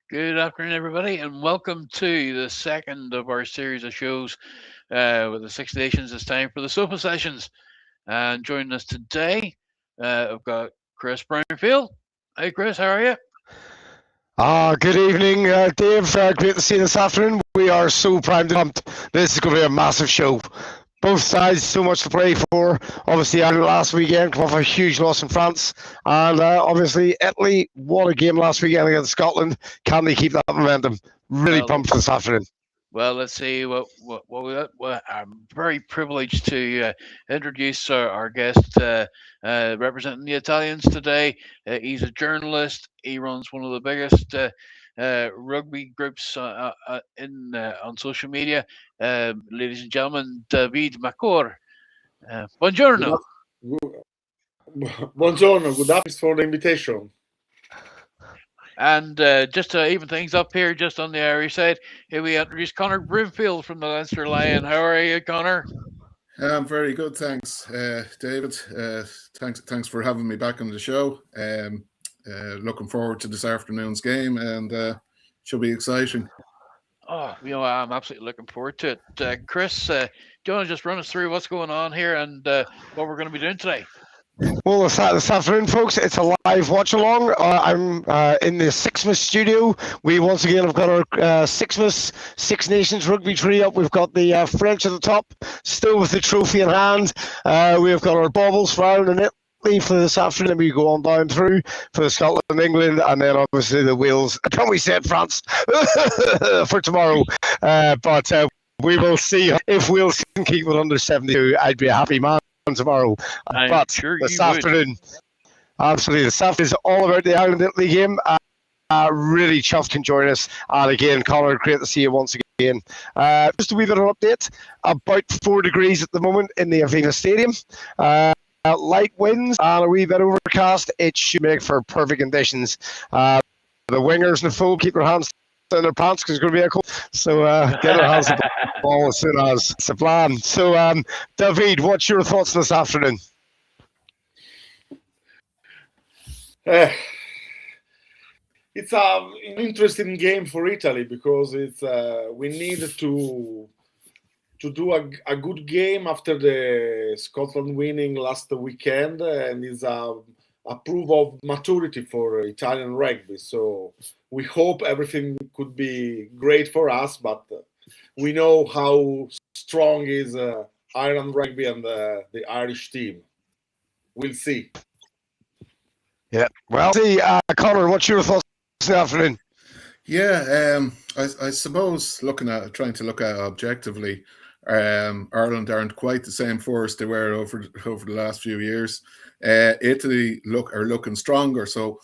Good afternoon, everybody, and welcome to the second of our series of shows with the Six Nations. It's time for the Sofa Sessions. And joining us today, I've got Chris Brownfield. Hey, Chris, how are you? Good evening, Dave. Great to see you this afternoon. We are so primed and pumped. This is going to be a massive show. Both sides, so much to play for. Obviously, Ireland last weekend come off a huge loss in France, and obviously Italy. What a game last weekend against Scotland. Can they keep that momentum? Really Well, pumped for this afternoon. well, let's see what we got. Well, I'm very privileged to introduce our guest representing the Italians today. He's a journalist. He runs one of the biggest rugby groups in on social media. Ladies and gentlemen, Davide Macor. Good Buongiorno. af- Buongiorno, good afternoon for the invitation. And just to even things up here, just on the Irish side, here we introduce Conor Broomfield from the Leinster Lion. How are you, Conor? I'm very good, thanks, David. Thanks for having me back on the show. Looking forward to this afternoon's game, and should be exciting. Oh, I'm absolutely looking forward to it. Chris, do you want to just run us through what's going on here and what we're going to be doing today? Well, this afternoon, folks, it's a live watch along. I'm in the SixMas studio. We once again have got our SixMas Six Nations rugby tree up. We've got the French at the top, still with the trophy in hand. We've got our baubles for Ireland and Italy for this afternoon. We go on down through for Scotland and England, and then obviously the Wales. Can we say France for tomorrow? But we will see if Wales can keep it under 72. I'd be a happy man tomorrow. I'm But sure this you would. afternoon, absolutely, this afternoon is all about the Ireland Italy game. Really chuffed can join us. And again, Conor, great to see you once again. Just a wee bit of an update. About 4 degrees at the moment in the Avena Stadium. Light winds and a wee bit overcast. It should make for perfect conditions. The wingers and the full keep their hands in their pants because it's going to be a cold. So get their hands on the ball as soon as it's the plan. So, David, what's your thoughts this afternoon? Uh, it's an interesting game for Italy because it's we need to do a good game after the Scotland winning last weekend, and it's a proof of maturity for Italian rugby. So we hope everything could be great for us, but we know how strong is Ireland rugby and the Irish team. We'll see. Yeah. Well, see, Conor, what's your thoughts this afternoon? Yeah, I suppose trying to look at it objectively, Ireland aren't quite the same force they were over the last few years. Italy are looking stronger. So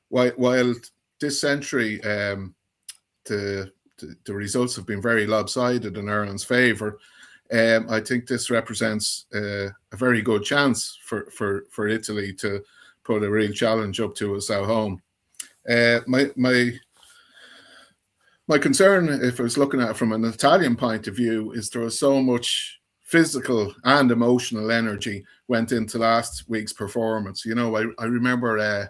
while this century the results have been very lopsided in Ireland's favour, I think this represents a very good chance for Italy to put a real challenge up to us at home. My concern, if I was looking at it from an Italian point of view, is there was so much physical and emotional energy went into last week's performance. You know, I remember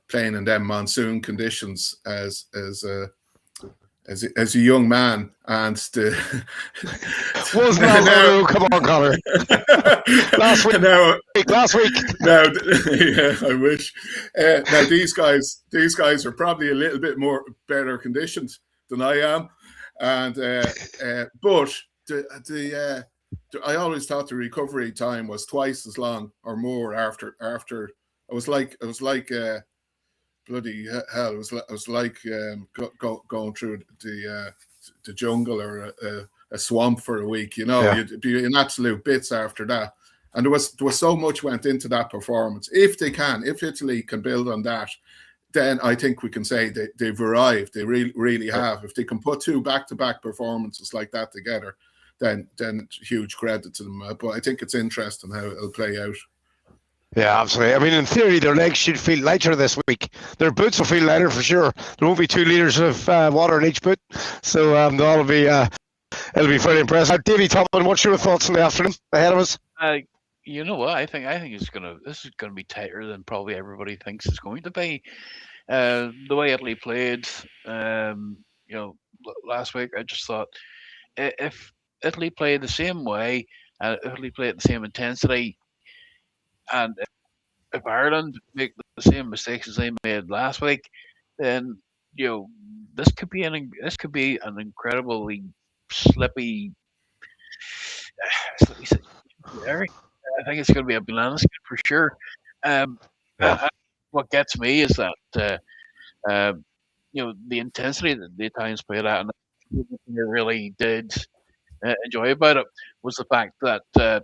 playing in them monsoon conditions as a young man, and Wasn't that now, come on, Conor. Last week. Now, yeah, I wish. Now these guys are probably a little bit more better conditioned than I am, and but I always thought the recovery time was twice as long or more after. I was like bloody hell! It was like going through the jungle or a swamp for a week. You know, Yeah. You'd be in absolute bits after that. And there was so much went into that performance. If Italy can build on that, then I think we can say they've arrived. They really have. If they can put two back-to-back performances like that together, then huge credit to them. But I think it's interesting how it'll play out. Yeah, absolutely. I mean, in theory, their legs should feel lighter this week. Their boots will feel lighter for sure. There won't be 2 litres of water in each boot. So that'll be it'll be very impressive. Davy Topham, what's your thoughts in the afternoon ahead of us? You know what? I think this is gonna be tighter than probably everybody thinks it's going to be. The way Italy played, you know, last week, I just thought if Italy played the same way, Italy played at the same intensity, and if Ireland make the same mistakes as they made last week, then you know this could be an incredibly slippy, slippy area. I think it's going to be a banana skin for sure. Um, Yeah. what gets me is that uh, the intensity that the Italians played at, and I really did enjoy about it was the fact that uh,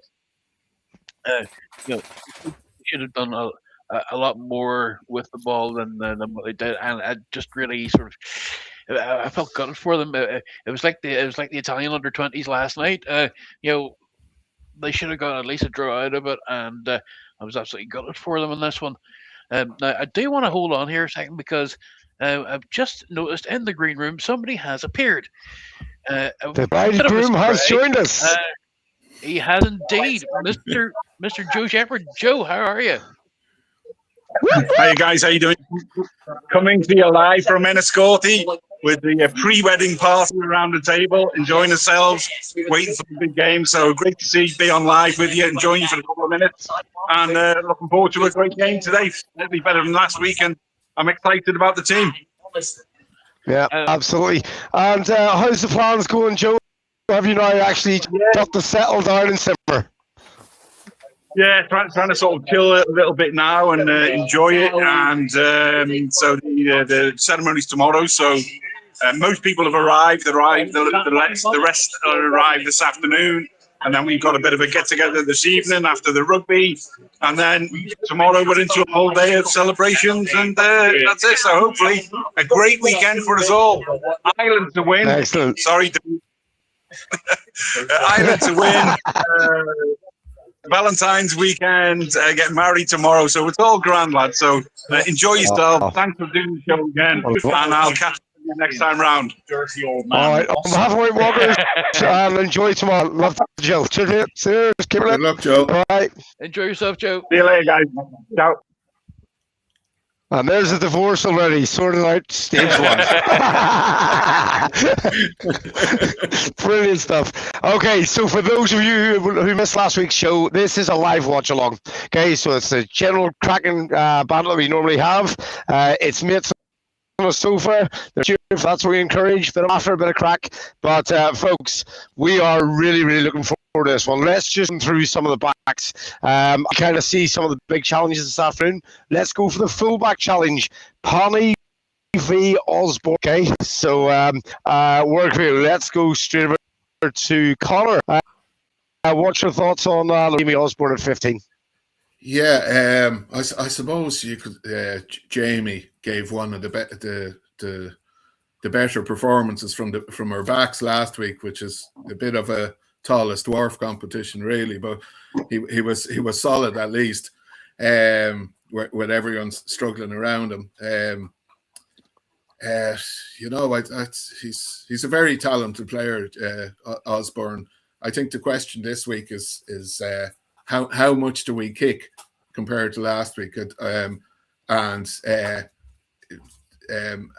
you know they should have done a lot more with the ball than what they did, and I just really sort of. I felt gutted for them. It was like the Italian under 20s last night. You know, they should have got at least a draw out of it, and I was absolutely gutted for them in this one. Now, I do want to hold on here a second because I've just noticed in the green room somebody has appeared. A The bit of a bridegroom has surprise. joined us. He has indeed, Mr. Joe Shepherd. Joe, how are you? Hi guys, how you doing? Coming to you live from Enniscorthy with the pre-wedding party around the table, enjoying ourselves, waiting for the big game. So great to be on live with you, enjoying you for a couple of minutes, and looking forward to a great game today. It'll be better than last week, and I'm excited about the team. Yeah, absolutely. And how's the plans going, Joe? Have you now actually got the settled down in simmer? Yeah, trying to sort of chill a little bit now and enjoy it. And so the ceremony's tomorrow. So most people have arrived. The rest arrived this afternoon. And then we've got a bit of a get-together this evening after the rugby. And then tomorrow we're into a whole day of celebrations. And that's it. So hopefully a great weekend for us all. Ireland to win. Excellent. Sorry. Ireland to win. Valentine's weekend, get married tomorrow, so it's all grand, lads. So enjoy yourself. Thanks for doing the show again, and I'll catch you next time round. Dirty old man. All right, on behalf of Whitewalkers, and enjoy tomorrow. Love Joe. Cheers. Keep it Good up. luck, Joe. All right. Enjoy yourself, Joe. See you later, guys. Ciao. And there's a divorce already, sorted out stage one. Brilliant stuff. Okay, so for those of you who missed last week's show, this is a live watch along. Okay, so it's a general cracking battle that we normally have. It's mates on a sofa. If that's what we encourage, a bit of laughter, a bit of crack. But folks, we are really, really looking forward to this one. Let's just run through some of the backs. Kind of see some of the big challenges this afternoon. Let's go for the fullback challenge. Pani v Osborne. Okay, so work here. Let's go straight over to Conor. What's your thoughts on Jamie Osborne at 15? Yeah, I suppose you could. Jamie gave one of the better performances from our backs last week, which is a bit of a tallest dwarf competition, really. But he was solid at least, with everyone struggling around him. He's a very talented player, Osborne. I think the question this week is how much do we kick compared to last week, and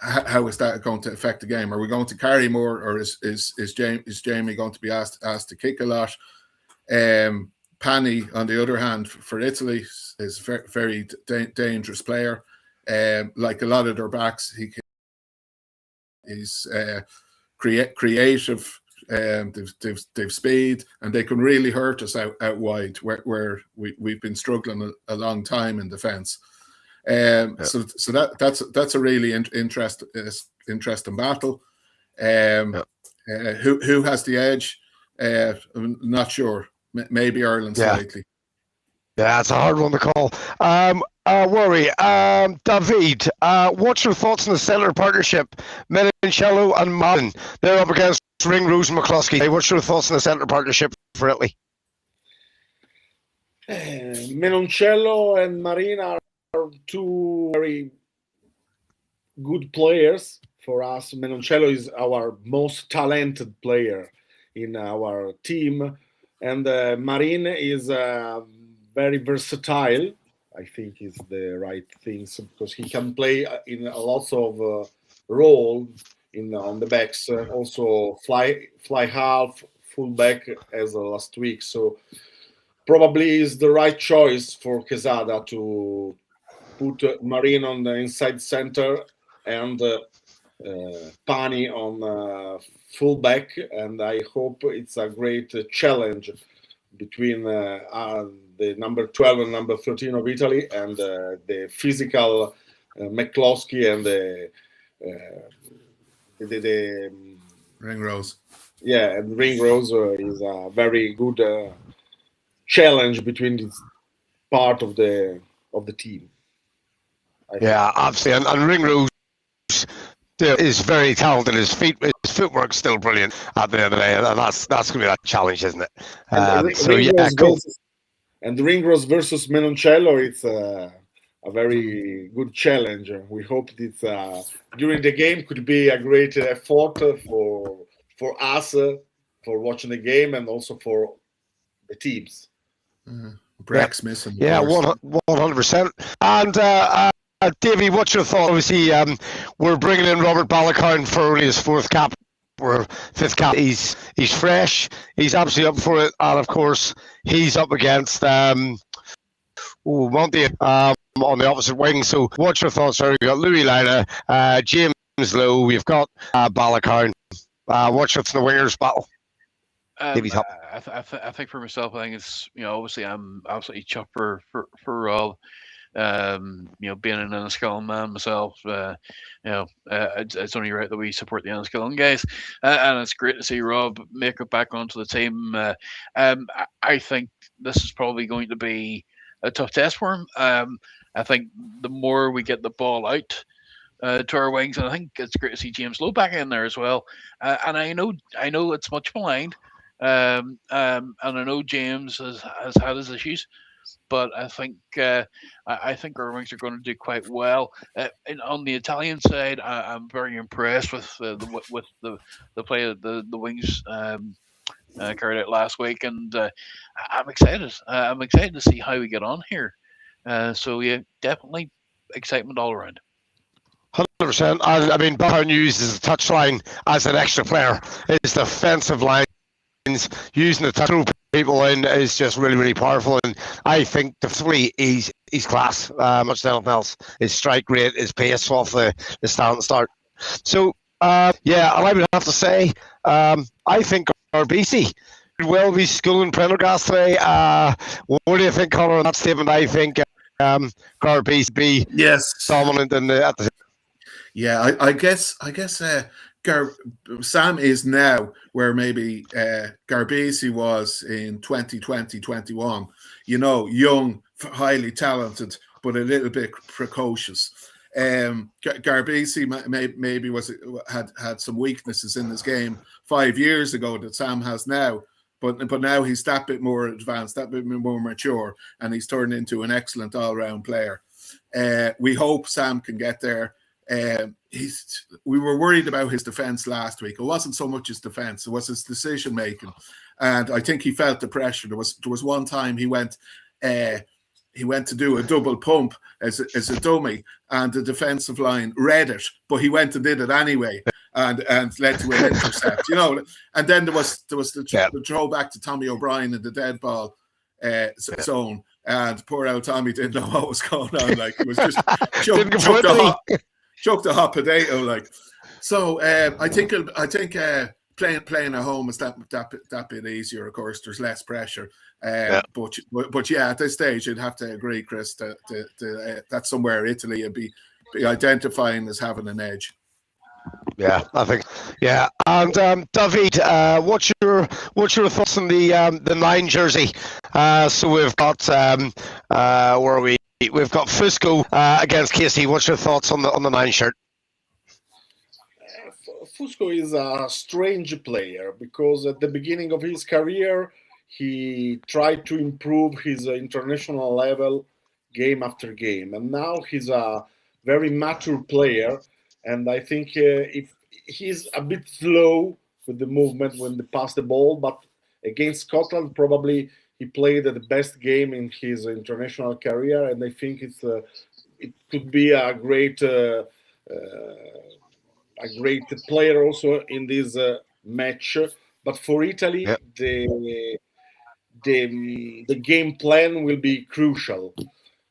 how is that going to affect the game? Are we going to carry more, or is Jamie going to be asked to kick a lot? Pani, on the other hand, for Italy, is a very dangerous player. Like a lot of their backs, he's creative. They've speed, and they can really hurt us out wide, where we've been struggling a long time in defence. So that's a really interesting battle. Who has the edge? I'm not sure. Maybe Ireland slightly. Yeah, it's a hard one to call. Worry. David, what's your thoughts on the centre partnership? Menoncello and Marin. They're up against Ringrose and McCluskey. Hey, what's your thoughts on the centre partnership for Italy? Menoncello and Marin are two very good players for us. Menoncello is our most talented player in our team, and Marin is very versatile. I think is the right thing because he can play in a lots of role in on the backs. Also fly half, full back as last week. So probably is the right choice for Quesada to put Marin on the inside center and Pani on full back. And I hope it's a great challenge between the number 12 and number 13 of Italy and the physical McCloskey and the Ringrose. Yeah, and Ringrose is a very good challenge between this part of the team. Yeah, absolutely. And Ringrose is very talented. His footwork's still brilliant at the end of the day, and that's going to be that challenge, isn't it? And Ringrose versus Menoncello, it's a very good challenge. We hope that during the game could be a great effort for us for watching the game and also for the teams. Breck's missing. Yeah, 100%. And Davey, what's your thought? Obviously, we're bringing in Robert Balakoun for only his fourth cap. Or fifth cap. He's fresh. He's absolutely up for it. And of course, he's up against Monty on the opposite wing. So, what's your thoughts? We've got Louis Lina, James Lowe. We've got Balakoun. What's your the wingers battle? I think for myself, I think it's obviously I'm absolutely chuffed for Rob. Being an Enniskillen man myself, it's only right that we support the Enniskillen guys, and it's great to see Rob make it back onto the team. I think this is probably going to be a tough test for him. I think the more we get the ball out to our wings, and I think it's great to see James Lowe back in there as well. And I know it's much maligned, and I know James has had his issues. But I think our wings are going to do quite well. And on the Italian side, I'm very impressed with the play that the wings carried out last week, and I'm excited. I'm excited to see how we get on here. So yeah, definitely excitement all around. 100%. I mean, Balakoun uses the touchline as an extra player. His defensive lines using the touch through people in is just really, really powerful, and I think defensively he's class. Much than anything else, his strike rate, his pace off the start. So and I would have to say, I think Garbisi will be schooling Prendergast today. What do you think, Conor, on that statement? I think Garbisi be dominant in at the. Yeah, I guess Sam is now where maybe Garbisi was in 2020-21. Young, highly talented, but a little bit precocious. Garbisi maybe had some weaknesses in his game 5 years ago that Sam has now, but now he's that bit more advanced, that bit more mature, and he's turned into an excellent all-round player. We hope Sam can get there. We were worried about his defense last week. It wasn't so much his defense; it was his decision making, and I think he felt the pressure. There was one time he went to do a double pump as a dummy, and the defensive line read it, but he went and did it anyway, and led to an intercept. And then there was the throw back to Tommy O'Brien in the dead ball zone, and poor old Tommy didn't know what was going on. Like, it was just choked a hot potato, like. So I think playing at home is that bit easier. Of course, there's less pressure. But yeah, at this stage, you'd have to agree, Chris, that that's somewhere Italy would be identifying as having an edge. Yeah, I think. Yeah, and David, what's your thoughts on the 9 jersey? So we've got where are we? We've got Fusco against Casey. What's your thoughts on the 9 shirt? Fusco is a strange player because at the beginning of his career, he tried to improve his international level game after game. And now he's a very mature player. And I think if he's a bit slow with the movement when they pass the ball, but against Scotland, probably he played the best game in his international career, and I think it could be a great player also in this match. But for Italy, Yep. the game plan will be crucial.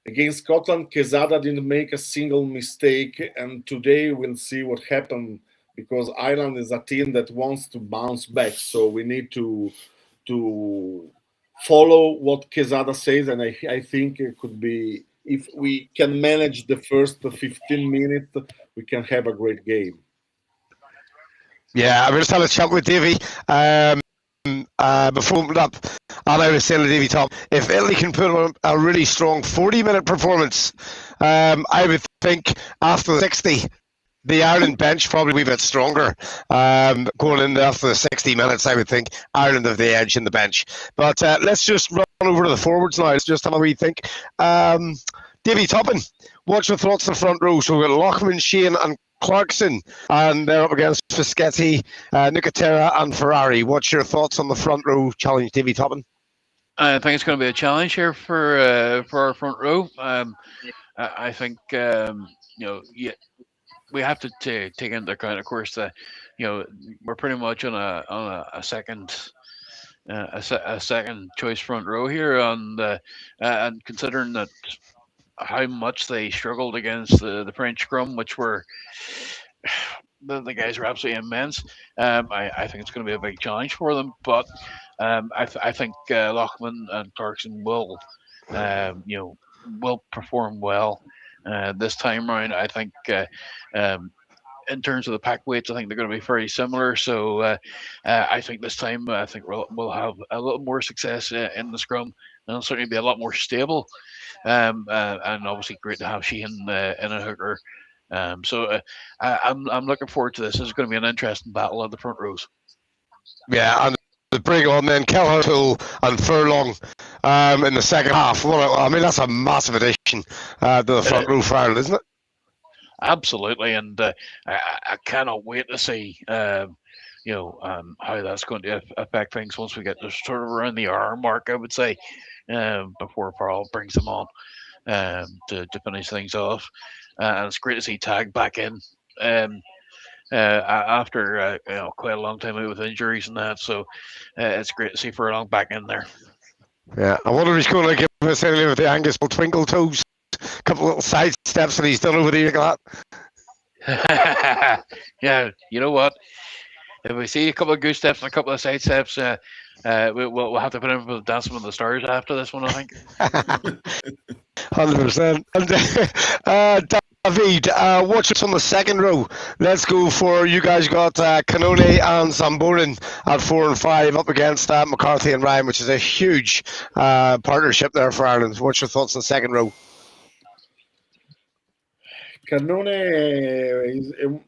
Against Scotland, Quesada didn't make a single mistake, and today we'll see what happened, because Ireland is a team that wants to bounce back. So we need to follow what Quesada says, and I think it could be, if we can manage the first 15 minutes, we can have a great game. Yeah, I'm just having a chat with Davy before we opened up, and I was saying to Davy Top, if Italy can put on a really strong 40-minute performance, I would think after the 60, the Ireland bench probably a bit stronger. Going in after the 60 minutes, I would think Ireland have the edge in the bench. But let's just run over to the forwards now. Let's just have a wee think. Davy Toppin, what's your thoughts on the front row? So we've got Lockman, Sheehan and Clarkson, and they're up against Fischetti, Nicotera and Ferrari. What's your thoughts on the front row challenge, Davy Toppin? I think it's going to be a challenge here for our front row. I think we have to take into account, of course, that we're pretty much on a second choice front row here, and considering that how much they struggled against the French scrum, which were the guys are absolutely immense. I think it's going to be a big challenge for them, but I think Lockman and Clarkson will perform well this time round. I think in terms of the pack weights, I think they're going to be very similar. So I think this time, I think we'll have a little more success in the scrum, and it'll certainly be a lot more stable. And obviously, great to have Sheehan in a hooker. So I'm looking forward to this. This is going to be an interesting battle on the front rows. Yeah, and to bring on then Kelleher and Furlong in the second half. Well, I mean, that's a massive addition to the front row for Ireland, isn't it? Absolutely, and I cannot wait to see how that's going to affect things once we get to sort of around the hour mark, I would say, before Farrell brings them on to finish things off. And it's great to see Tag back in after quite a long time out with injuries and that. So it's great to see Furlong back in there. Yeah, I wonder if he's going to give us anything with the Angus twinkle toes. A couple of little side steps that he's done over the like that. Yeah, you know what? If we see a couple of goose steps and a couple of side steps, we'll have to put in for the Dancing with the Stars after this one, I think. 100%. And David, watch us on the second row. Let's go for, you guys got Canone and Zambonin at 4 and 5 up against McCarthy and Ryan, which is a huge partnership there for Ireland. What's your thoughts on the second row? Canone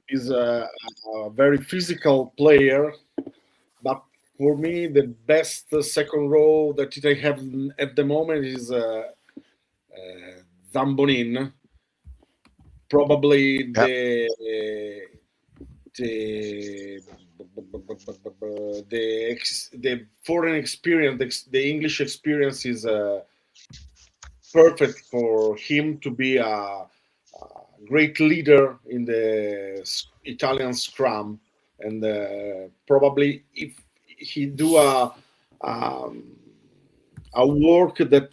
is a very physical player, but for me, the best second row that I have at the moment is Zambonin. Probably the foreign experience, the English experience is perfect for him to be a great leader in the Italian scrum, and probably if he do a work that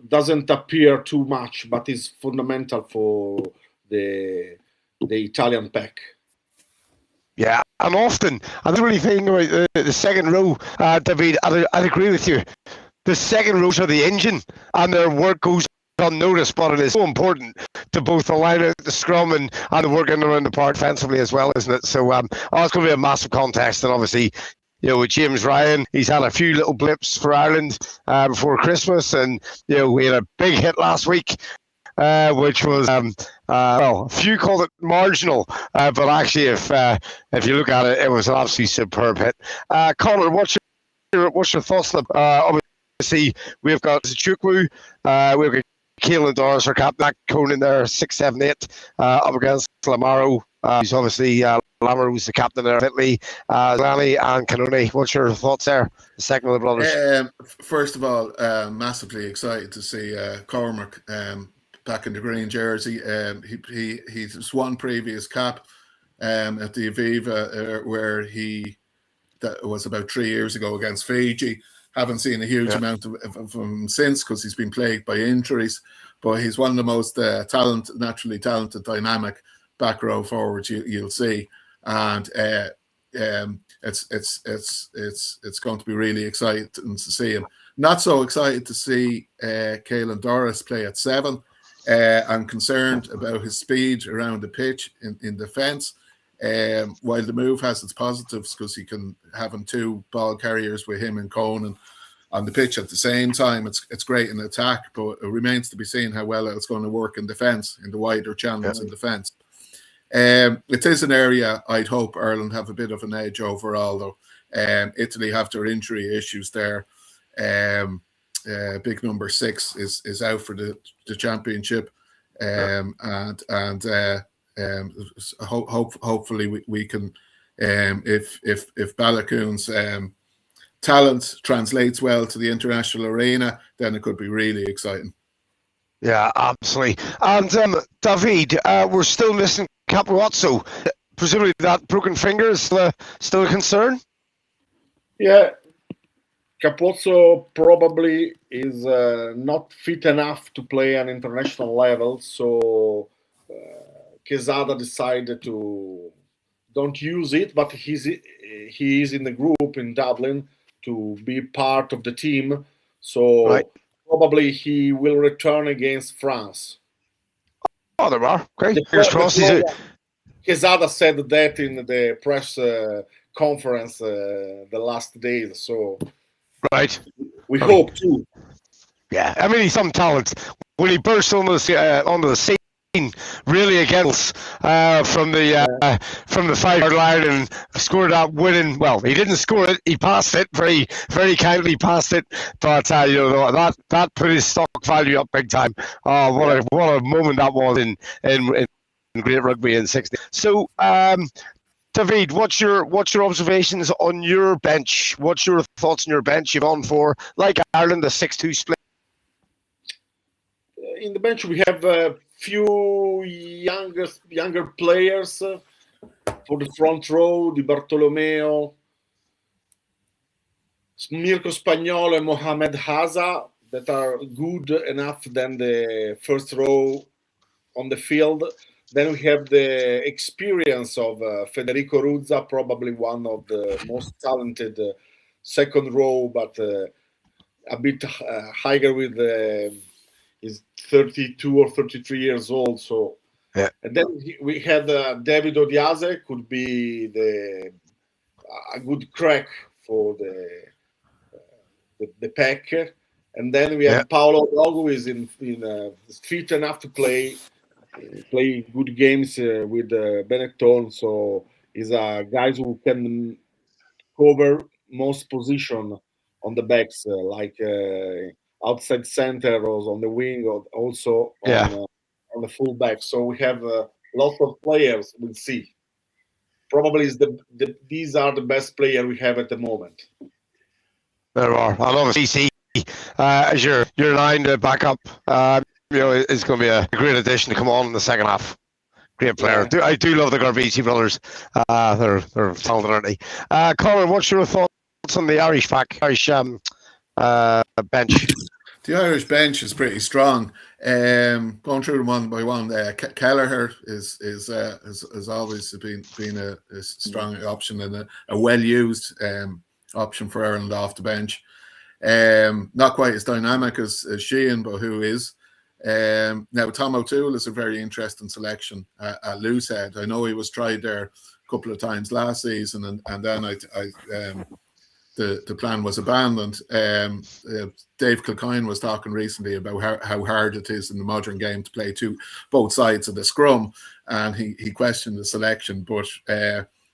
doesn't appear too much, but is fundamental for the Italian pack. Yeah, and often, I'm really thinking about the second row, David, I'd agree with you. The second rows are the engine, and their work goes unnoticed, but it is so important to both the line out the scrum and the work in around the park defensively as well, isn't it? So it's going to be a massive contest, and obviously, with James Ryan, he's had a few little blips for Ireland before Christmas, and we had a big hit last week, which was a few call it marginal, but actually, if you look at it, it was an absolutely superb hit. Conor, what's your thoughts on obviously we've got Chukwu, we've got Keelan Doris, our captain, Conan there, 6, 7, 8, up against Lamaro. He's obviously Lammer, who's the captain there of Italy, Lani and Canone. What's your thoughts there? The second of the brothers. First of all, massively excited to see Cormac back in the green jersey. He's won previous cap at the Aviva where that was about 3 years ago against Fiji. Haven't seen a huge amount of him since because he's been plagued by injuries. But he's one of the most naturally talented, dynamic back row forwards you'll see, and it's going to be really exciting to see him. Not so excited to see Caelan Doris play at 7. I'm concerned about his speed around the pitch in defence. While the move has its positives because he can having 2 ball carriers with him and Conan on the pitch at the same time, it's great in attack, but it remains to be seen how well it's going to work in defence, in the wider channels in defence. It is an area I'd hope Ireland have a bit of an edge overall, though. Italy have their injury issues there. Big number 6 is out for the championship, hopefully we can, if Balakoon's talent translates well to the international arena, then it could be really exciting. Yeah, absolutely. And David, we're still missing Capuozzo. Presumably that broken finger is still a concern? Yeah, Capuozzo probably is not fit enough to play an international level, so Quesada decided to don't use it, but he is in the group in Dublin to be part of the team, so probably he will return against France. Oh, there are. Great. Fingers crossed. Quesada said that in the press conference the last days, so we hope too. Yeah, I mean, he's some talent. When he burst onto the scene, really against from the 5-yard line and scored that winning. Well, he didn't score it; he passed it very, very kindly. Passed it, but that put his stock value up big time. Oh, what a moment that was in great rugby in 60. So, David, what's your observations on your bench? What's your thoughts on your bench? You've gone for, like Ireland, the 6-2 split. In the bench, we have a few younger players for the front row: Di Bartolomeo, Mirko Spagnolo, and Mohamed Haza, that are good enough than the first row on the field. Then we have the experience of Federico Ruzza, probably one of the most talented second row, but a bit higher with he's 32 or 33 years old. So, and then we had David Odiaze, could be a good crack for the pack. And then we have Paolo Dogo, who is fit enough to play good games with Benetton. So he's a guy who can cover most position on the backs, like outside center or on the wing, or also on the full back. So we have lots of players. We'll see. Probably these are the best players we have at the moment. There are. I love CC as your line to back up. It's going to be a great addition to come on in the second half. Great player. Yeah. I do love the Garbisi brothers. They're talented, aren't they? Conor, what's your thoughts on the Irish bench? The Irish bench is pretty strong. Going through them one by one, Kelleher has always been a strong option and a well-used option for Ireland off the bench. Not quite as dynamic as Sheehan, but who is. Now, Tom O'Toole is a very interesting selection at loosehead. I know he was tried there a couple of times last season, and then the plan was abandoned. Dave Kilcoyne was talking recently about how hard it is in the modern game to play both sides of the scrum, and he questioned the selection, but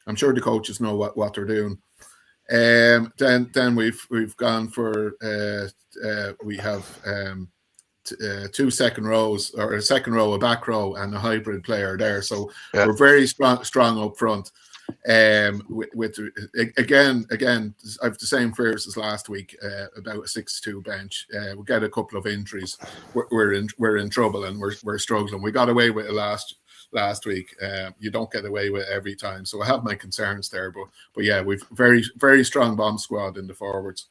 I'm sure the coaches know what they're doing. Then we've gone for we have two second rows, or a second row, a back row, and a hybrid player there. So we're very strong up front. With again, I have the same fears as last week about a 6-2 bench. We get a couple of injuries, we're in trouble, and we're struggling. We got away with it last week. You don't get away with it every time, so I have my concerns there. But yeah, we've very, very strong bomb squad in the forwards.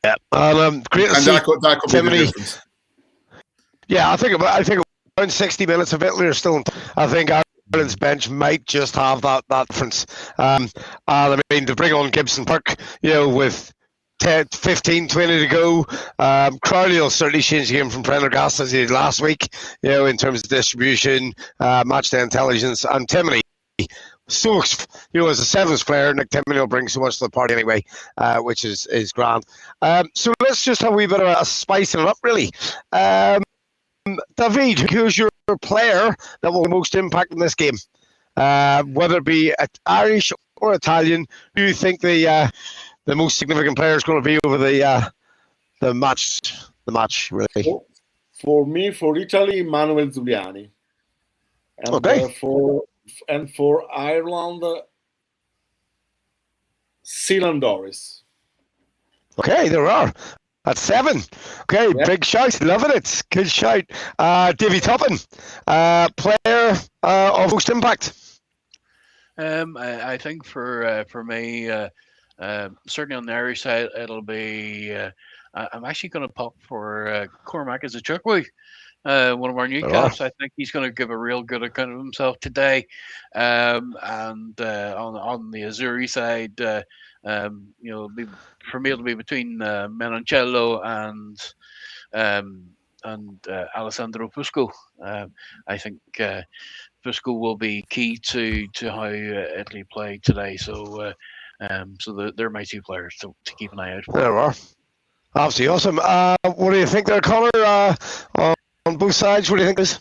Yeah, great. And that could be the difference. Yeah, I think around 60 minutes of Italy are still. I think Ireland's bench might just have that difference. And I mean, to bring on Gibson Park, with 10, 15, 20 to go, Crowley will certainly change the game from Prendergast as he did last week, in terms of distribution, match day intelligence, and Timoney. So, as a sevens player, Nick Timoney will bring so much to the party anyway, which is grand. So let's just have a wee bit of a spicing it up, really. David, who's your player that will have the most impact in this game? Whether it be Irish or Italian, who do you think the most significant player is going to be over the match, really? For me, for Italy, Manuel Zuliani. And okay. For Ireland, Sealand Doris. Okay, there are. At 7. Okay, yeah. Big shout. Loving it. Good shout. Davy Toppin, player of most impact. I think for me, certainly on the Irish side, it'll be. I'm actually going to pop for Cormac as a Chukwue. One of our new caps. I think he's going to give a real good account of himself today. And on the Azzurri side, for me it'll be between Menoncello and Alessandro Fusco. I think Fusco will be key to how Italy played today. So they're my two players to keep an eye out for. There we are. Absolutely awesome. What do you think there, Conor? On both sides, what do you think is?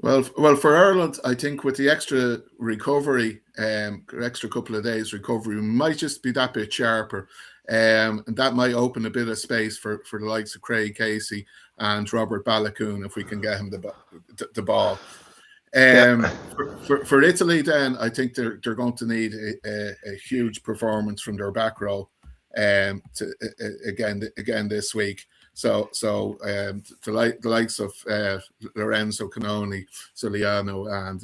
Well, for Ireland, I think with the extra recovery, extra couple of days recovery, we might just be that bit sharper, and that might open a bit of space for the likes of Craig Casey and Robert Balakoon if we can get him the ball. For Italy, then I think they're going to need a huge performance from their back row, again this week. So the likes of Lorenzo Canoni, Zuliano, and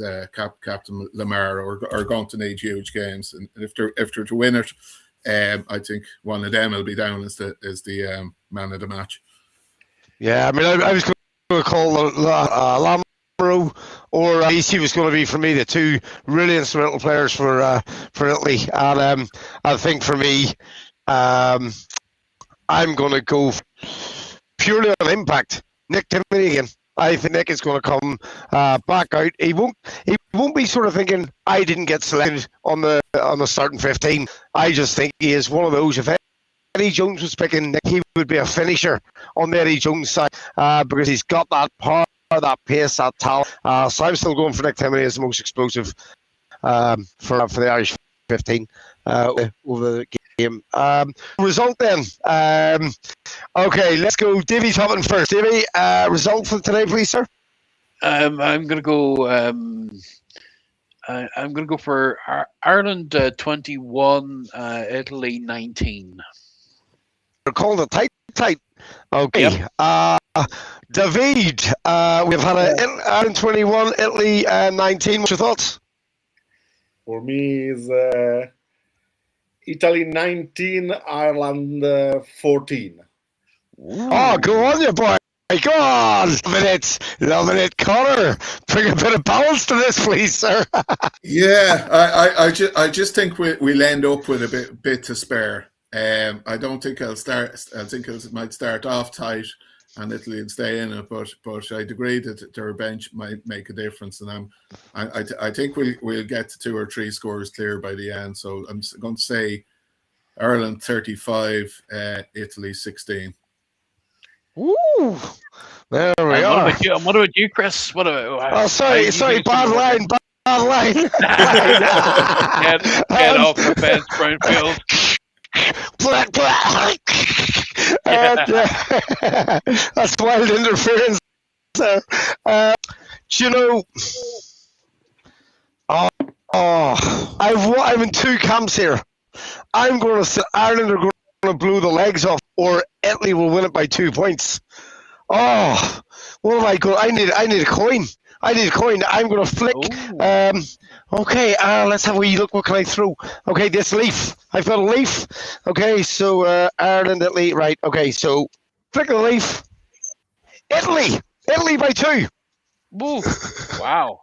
Captain Lamar are going to need huge games, and if they're to win it, I think one of them will be down as the man of the match. Yeah, I mean, I was going to call Lamaro or he was going to be for me the two really instrumental players for Italy, and I think for me, I'm going to go purely on impact. Nick Timoney again. I think Nick is going to come back out. He won't be sort of thinking I didn't get selected on the starting 15. I just think he is one of those. If Eddie Jones was picking Nick, he would be a finisher on the Eddie Jones side because he's got that power, that pace, that talent. So I'm still going for Nick Timoney as the most explosive for the Irish 15 over the game. Result then. Okay, let's go. Davy Toppin first. Davy, result for today, please, sir. I'm going to go. I'm going to go for Ireland 21, Italy 19. We're calling it tight. Okay. Yep. David, we've had Ireland 21, Italy 19. What's your thoughts? For me, is Italy 19, Ireland 14. Oh, go on, you boy. Go on. Loving it. Conor, bring a bit of balance to this, please, sir. Yeah, I just think we'll end up with a bit to spare. I don't think I'll start. I think it might start off tight and Italy will stay in it, but I'd agree that their bench might make a difference, and I think we'll get to 2 or 3 scores clear by the end. So I'm going to say Ireland 35, Italy 16. Ooh, there we are. What about you, Chris? Sorry, bad line. Get off the fence, Brownfield. That's wild interference there. Do you know? I'm in two camps here. I'm going to say Ireland are going to blow the legs off, or Italy will win it by 2 points. Oh, what am I going? I need a coin. I need a coin. I'm going to flick. Okay, let's have a wee look. What can I throw? Okay, this leaf. I've got a leaf. Okay, so Ireland, Italy. Right. Okay, so flick the leaf. Italy by 2. Woo. Wow.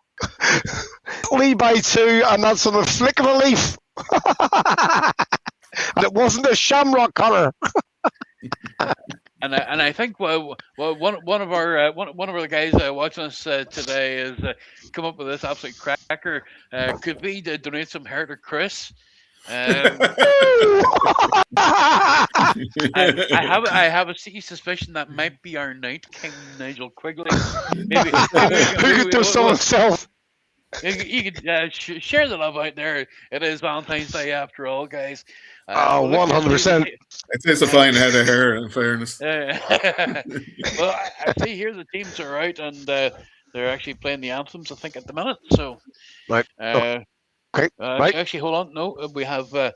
Italy by 2, and that's on the flick of a leaf. And it wasn't a shamrock, Conor. And I think one of our guys watching us today has come up with this absolute cracker. Could we donate some hair to Chris? I have a sneaky suspicion that might be our Night King, Nigel Quigley. Maybe Who could do so himself? You could share the love out there. It is Valentine's Day after all, guys. 100%. It is a fine head of hair, in fairness. Well, I see here the teams are out and they're actually playing the anthems, I think, at the minute. So, right. Okay. Right. Actually, hold on. No, we have the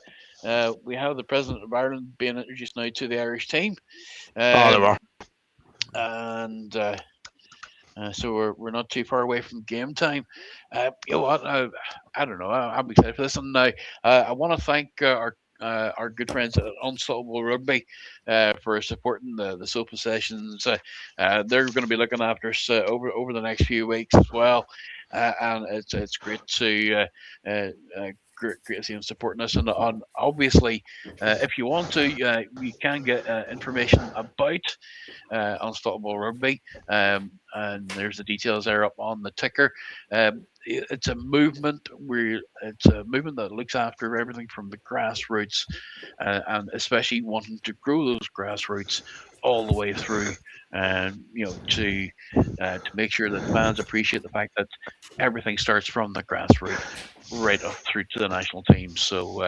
president of Ireland being introduced now to the Irish team. There are. And so we're not too far away from game time. You know what? I don't know. I'm excited for this, and I want to thank our good friends at Unstoppable Rugby for supporting the sofa sessions. They're going to be looking after us over the next few weeks as well, and it's great to great to see them supporting us. And obviously, if you want to, you can get information about Unstoppable Rugby, and there's the details there up on the ticker. It's a movement that looks after everything from the grassroots, and especially wanting to grow those grassroots all the way through, and to make sure that fans appreciate the fact that everything starts from the grassroots right up through to the national team. So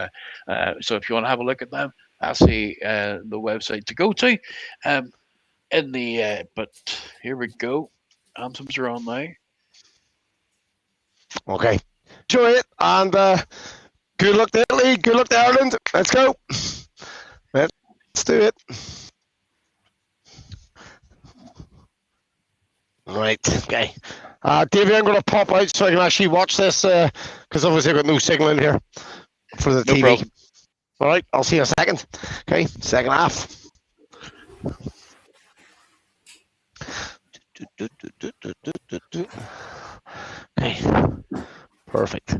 if you want to have a look at them, that's the website to go to. But here we go. Anthems are on now. Okay. Enjoy it, and good luck to Italy, good luck to Ireland. Let's go. Let's do it. Right, okay. Davey, I'm going to pop out so I can actually watch this, because obviously I've got no signal in here for the TV. Problem. All right, I'll see you in a second. Okay, second half. Okay, perfect.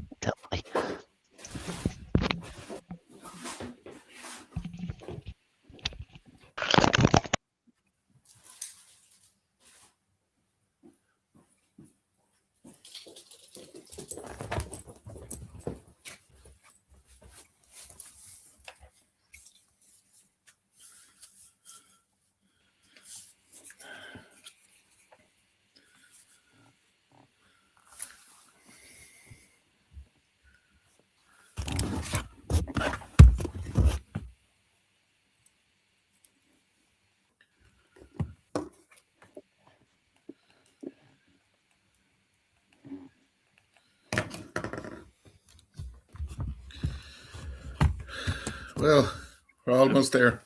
Well, we're almost there.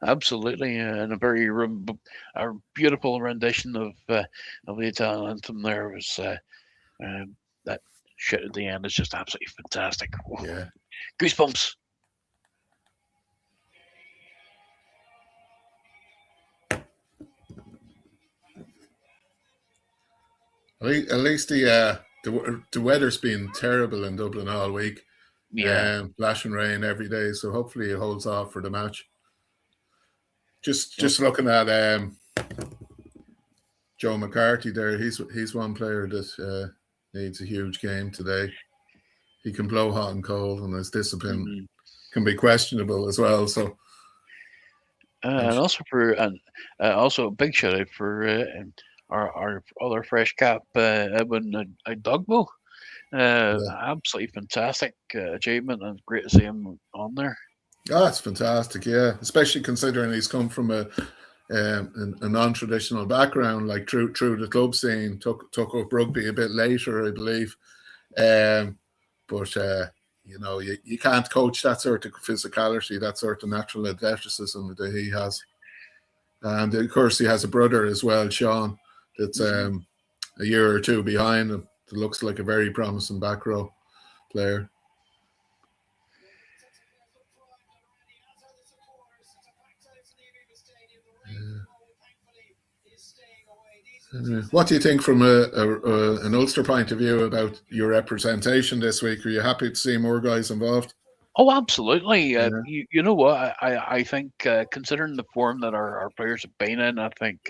Absolutely, and a beautiful rendition of the Italian anthem. There was that shit at the end is just absolutely fantastic. Yeah, Goosebumps. at least the weather's been terrible in Dublin all week. Yeah, Flashing rain every day, so hopefully it holds off for the match. Just looking at Joe McCarthy there, he's one player that needs a huge game today. He can blow hot and cold, and his discipline can be questionable as well. So, and also a big shout out for our other fresh cap, Edwin Dogbo. Absolutely fantastic achievement, and great to see him on there. Oh, that's fantastic, yeah. Especially considering he's come from a non-traditional background, like through the club scene, took up rugby a bit later, I believe. But you know, you can't coach that sort of physicality, that sort of natural athleticism that he has. And of course, he has a brother as well, Sean, that's a year or two behind him. That looks like a very promising back row player. What do you think from an Ulster point of view about your representation this week? Are you happy to see more guys involved? Oh, absolutely. You know what? I think considering the form that our players have been in, I think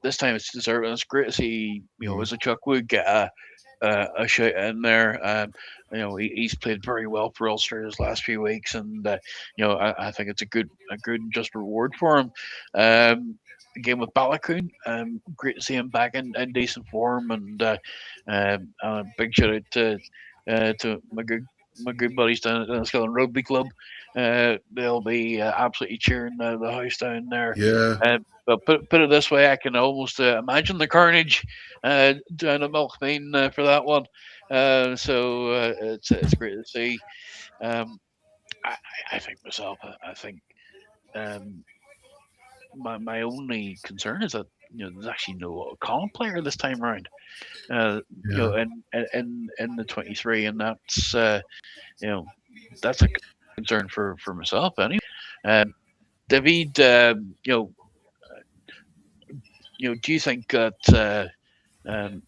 this time it's deserved. It's great to see as a Chuckwood get a shout in there. He's played very well for Ulster his last few weeks, and I think it's a good and just reward for him. Game with Balakoon, great to see him back in decent form, and a big shout out to my good buddies down at the Skilling Rugby Club. They'll be absolutely cheering the house down there. Yeah. But put it this way, I can almost imagine the carnage down at Milkmean for that one. So it's great to see. I think myself. I think my only concern is that there's actually no Conor player this time around. In the 23, and that's that's a concern for myself anyway. David, do you think that do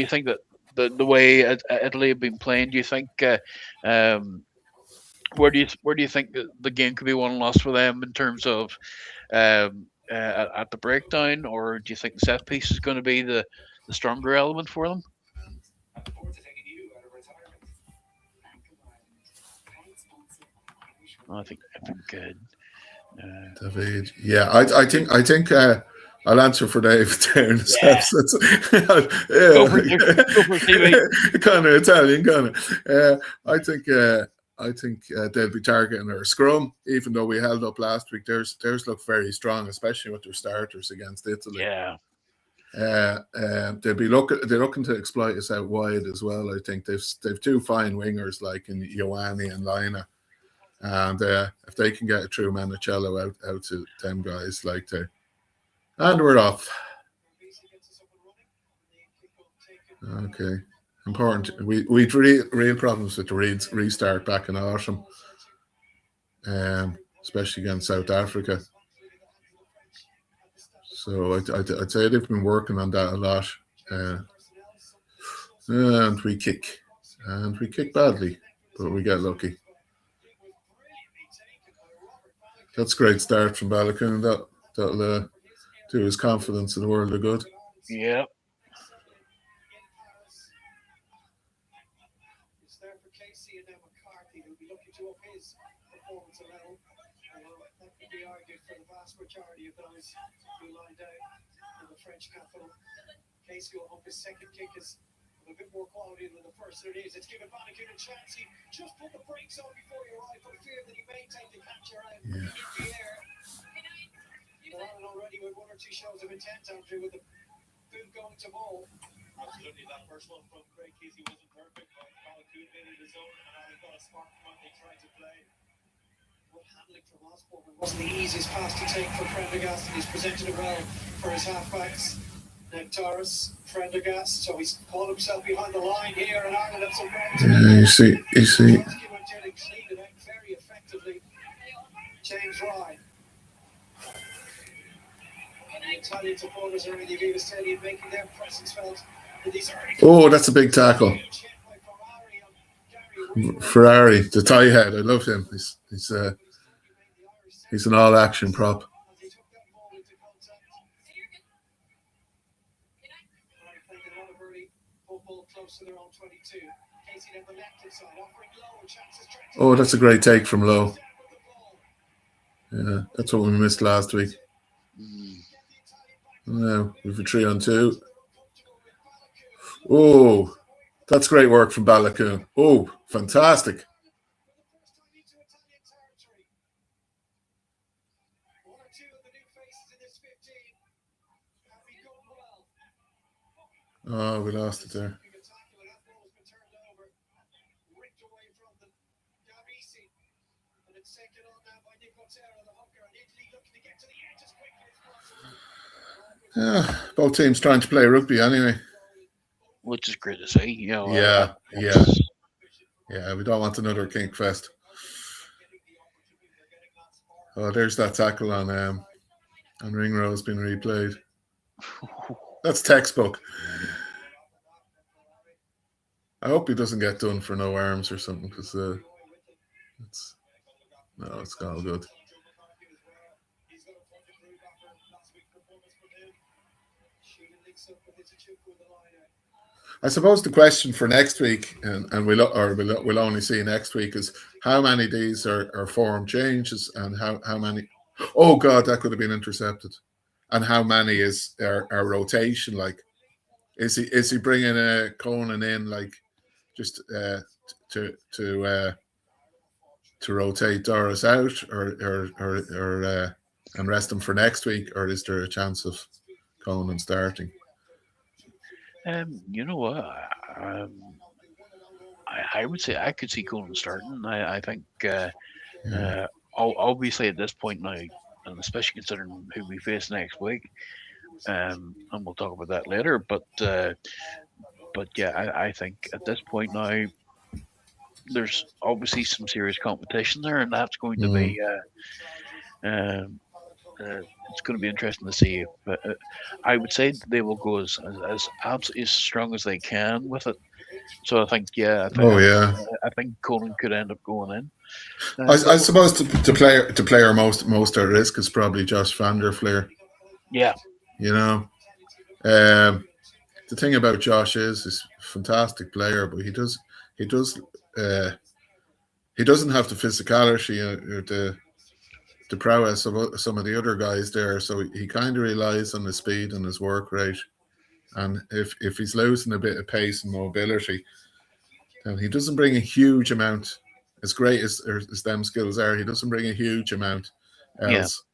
you think that the way Italy have been playing, do you think where do you think the game could be won and lost for them in terms of at the breakdown, or do you think the set piece is going to be the stronger element for them? I think David. Yeah, I think I'll answer for Dave there. Yeah. Go for kind of Italian, kind of. I think they'll be targeting our scrum, even though we held up last week. Theirs look very strong, especially with their starters against Italy. Yeah. They're looking to exploit us out wide as well. I think they've two fine wingers like in Ioane and Lina. And if they can get a true Manicello out to them guys, and we're off. Okay, important. We'd real problems with the restart back in autumn, especially against South Africa. So I'd say they've been working on that a lot, and we kick badly, but we get lucky. That's a great start from Balakoon. That'll do his confidence in the world of good. Yeah. Majority of those who lined out in the French capital. Casey will hope his second kick is a bit more quality than the first. There it is. It's given Balakoon a chance. He just put the brakes on before he arrived for fear that he may take the catcher out in the air. Already with one or two shows of intent, Andrew, with the boot going to ball. Absolutely, that first one from Craig Casey wasn't perfect, but Balakoon made it his own, and now they've got a spark from what they tried to play. Handling from Osborne wasn't the easiest pass to take for Prendergast, and he's presented it well for his halfbacks. Nectaris, Prendergast, so he's caught himself behind the line here, and Ireland have some ground to you see. very effectively. James Ryan. The Italian supporters are in the Aviva Stadium making their presence felt. Oh, that's a big tackle. Ferrari, the tie head. I love him. He's an all-action prop. Oh, that's a great take from Lowe. Yeah, that's what we missed last week. Now we've a 3-on-2. Oh, that's great work from Balakoon. Oh, fantastic. Oh, we lost it there. Yeah, both teams trying to play rugby anyway. which is great to see. Yeah. We don't want another kink fest. Oh, there's that tackle on Ringrose being replayed. That's textbook. I hope he doesn't get done for no arms or something, because it's all good. I suppose the question for next week, and we'll only see next week, is how many of these are form changes, and how many. Oh God, that could have been intercepted, and how many is our rotation? Like, is he bringing Conan in, like, just to rotate Doris out, or and rest him for next week, or is there a chance of Conan starting? You know what? I would say I could see Conan starting. I think obviously at this point now, and especially considering who we face next week, and we'll talk about that later. But yeah, I think at this point now, there's obviously some serious competition there, and that's going to be it's going to be interesting to see. But I would say they will go as absolutely as strong as they can with it. So I think, I think Conan could end up going in. I suppose the player most at risk is probably Josh van der Fleer. Yeah, the thing about Josh is he's a fantastic player, but he doesn't have the physicality or the prowess of some of the other guys there. So he kind of relies on his speed and his work rate. And if he's losing a bit of pace and mobility, then he doesn't bring a huge amount. As great as them skills are, he doesn't bring a huge amount else.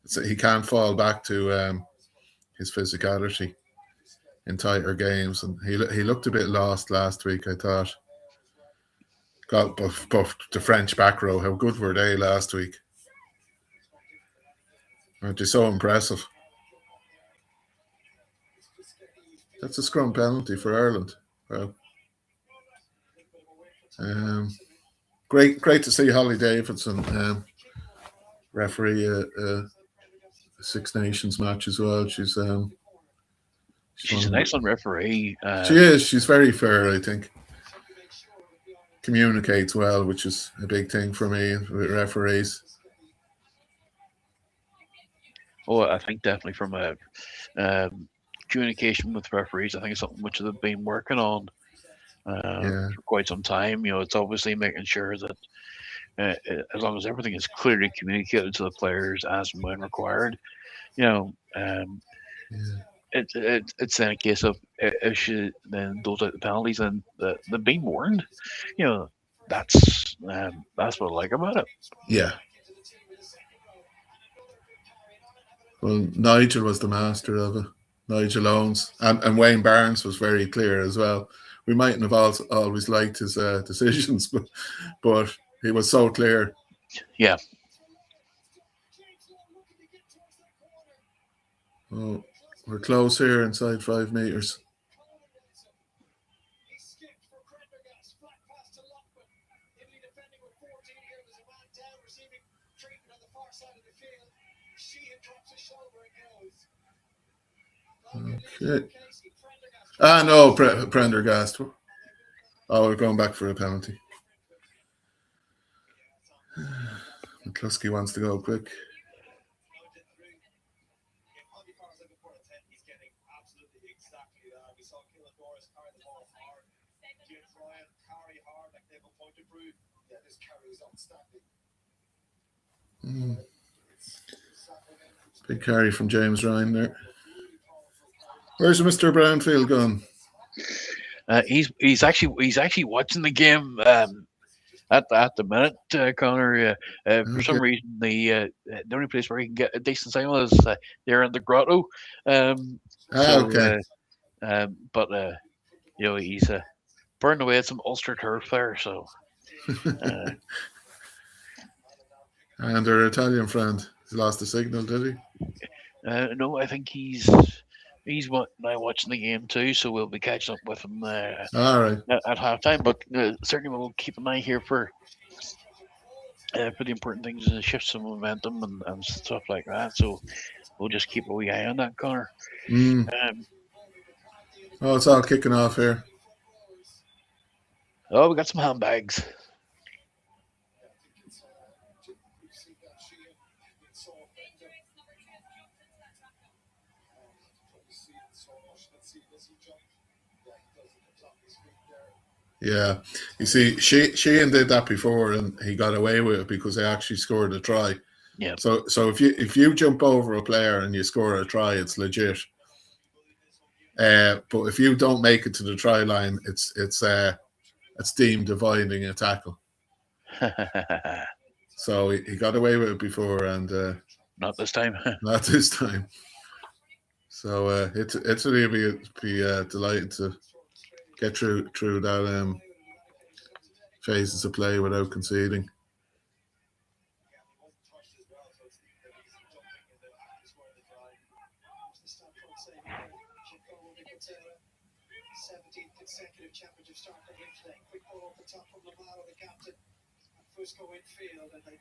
So he can't fall back to his physicality in tighter games. And he looked a bit lost last week, I thought. God, but the French back row, how good were they last week? Aren't they so impressive? That's a scrum penalty for Ireland. Well, great to see Holly Davidson referee a Six Nations match as well. She's an excellent referee. She is. She's very fair, I think. Communicates well, which is a big thing for me with referees. Oh, I think definitely from a communication with referees, I think it's something which they've been working on for quite some time. It's obviously making sure that as long as everything is clearly communicated to the players as and when required, it's then a case of if she then doles out the penalties and they've been warned. That's what I like about it. Yeah. Well, Nigel was the master of it. Nigel Owens and Wayne Barnes was very clear as well. We mightn't have always liked his decisions, but he was so clear. Yeah. Oh, we're close here inside 5 meters. Okay. No, Prendergast. Oh, we're going back for a penalty. McCluskey wants to go quick. Big carry from James Ryan there. Where's Mr. Brownfield gone? He's actually watching the game at the minute, Conor. For some reason, the only place where he can get a decent signal is there in the grotto. Okay. But he's burned away at some Ulster turf there. So, and our Italian friend, he lost the signal, did he? No, I think he's He's now watching the game too, so we'll be catching up with him All right. at halftime. But certainly we'll keep an eye here for the important things, shifts of momentum and stuff like that. So we'll just keep a wee eye on that, Connor. Mm. Um, Oh, it's all kicking off here. oh, we got some handbags. Yeah, you see, Sheehan did that before, and he got away with it because they actually scored a try. Yeah. So if you jump over a player and you score a try, it's legit. But if you don't make it to the try line, it's deemed avoiding a tackle. So he got away with it before, and not this time. not this time. So Italy will be delighted to get through that phases of play without conceding. Consecutive championship start for him today. Quick ball off the top from Lamaro, the captain. And Fusco infield, and then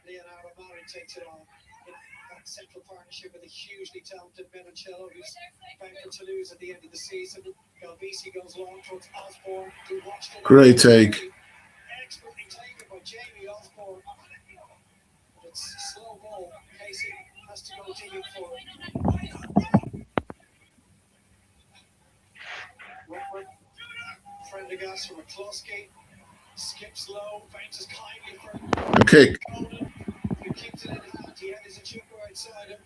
Leonardo Mari takes it on. In that central partnership with a hugely talented Menoncello, who's bound for Toulouse at the end of the season. Galvisi goes long towards Osborne. Great take. Expertly taken by Jamie Osborne. It's slow ball. Casey has to go digging for it. Rockford, Prendergast from McCluskey, skips low, bounces kindly for A kick. Conan, who keeps it in hand. He has a chucker outside him.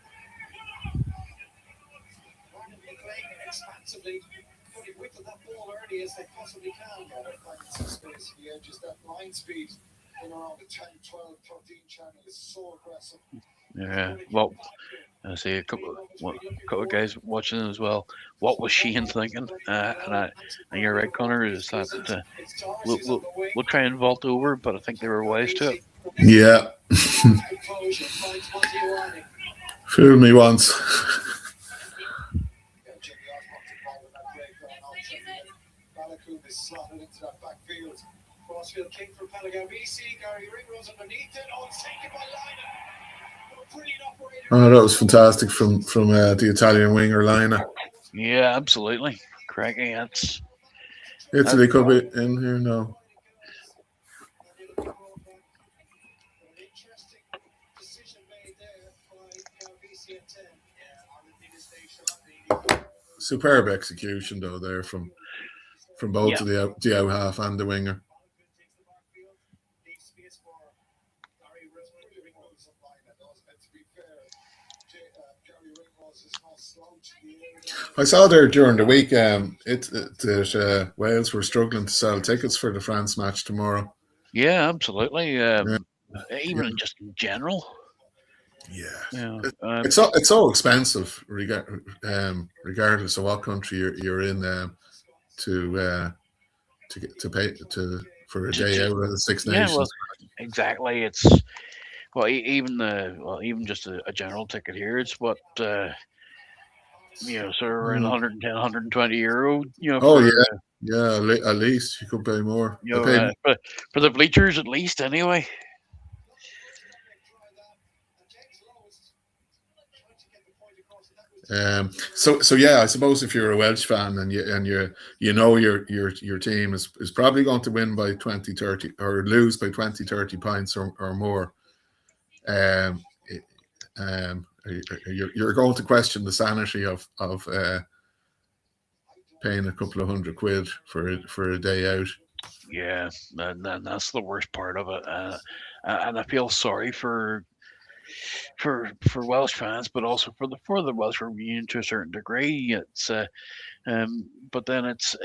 Martin McLean expansively putting width of that ball early as they possibly can. Space, he edges that line speed in around the 10, 12, 13 channel is so aggressive. Yeah. Well, I see a couple of guys watching as well. What was Sheehan thinking? And you're right, Connor. Is that we'll try and vault over, but I think they were wise to it. Yeah. Fool me once. Crossfield King for Pelagavisi. Gary Ringrose underneath it. Oh, it's taken by Lina. Oh, that was fantastic from the Italian winger Lina. Yeah, absolutely. Cracking. That's Italy could be in here now. Superb execution though there from both of the out half and the winger. I saw there during the week that Wales were struggling to sell tickets for the France match tomorrow. Yeah, absolutely. Even just in general. Yeah. It's so expensive, regardless of what country you're in, to pay for a day out of the Six Nations. Yeah, well, exactly. It's even just a general ticket here. It's what sort of around 110, 120 euro. At least you could pay more. For the bleachers, at least, anyway. So yeah, I suppose if you're a Welsh fan and you know your team is probably going to win by 20, 30 or lose by 20, 30 points or more, you're going to question the sanity of paying a couple of £100 for a day out. Yeah, and that's the worst part of it, and I feel sorry for Welsh fans, but also for the Welsh Rugby Union to a certain degree. It's but then it's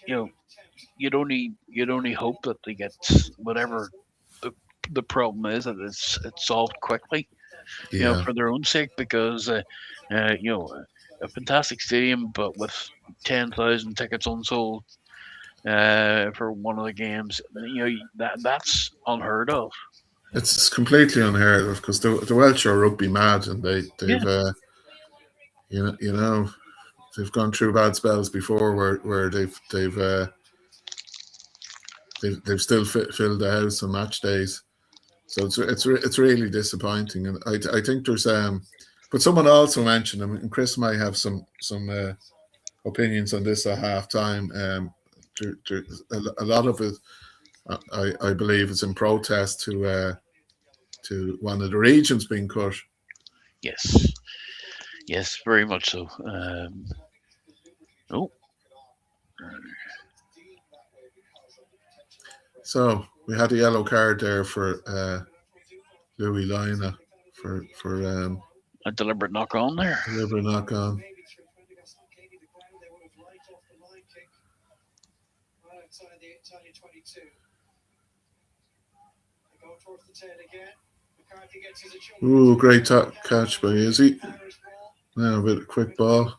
you'd only hope that they get whatever the problem is, that it's solved quickly, for their own sake, because a fantastic stadium, but with 10,000 tickets unsold for one of the games, that's unheard of. It's completely unheard of because the Welsh are rugby mad, and you know, they've gone through bad spells before where they've still filled the house on match days. So it's really disappointing, and I think there's but someone also mentioned, and Chris might have some opinions on this at half time. A lot of it, I believe, is in protest to one of the regions being cut. Yes, very much so. So we had a yellow card there for Louis Lina for a deliberate knock on there. Deliberate knock on. Ooh, great catch by Izzy. Now a bit of quick ball.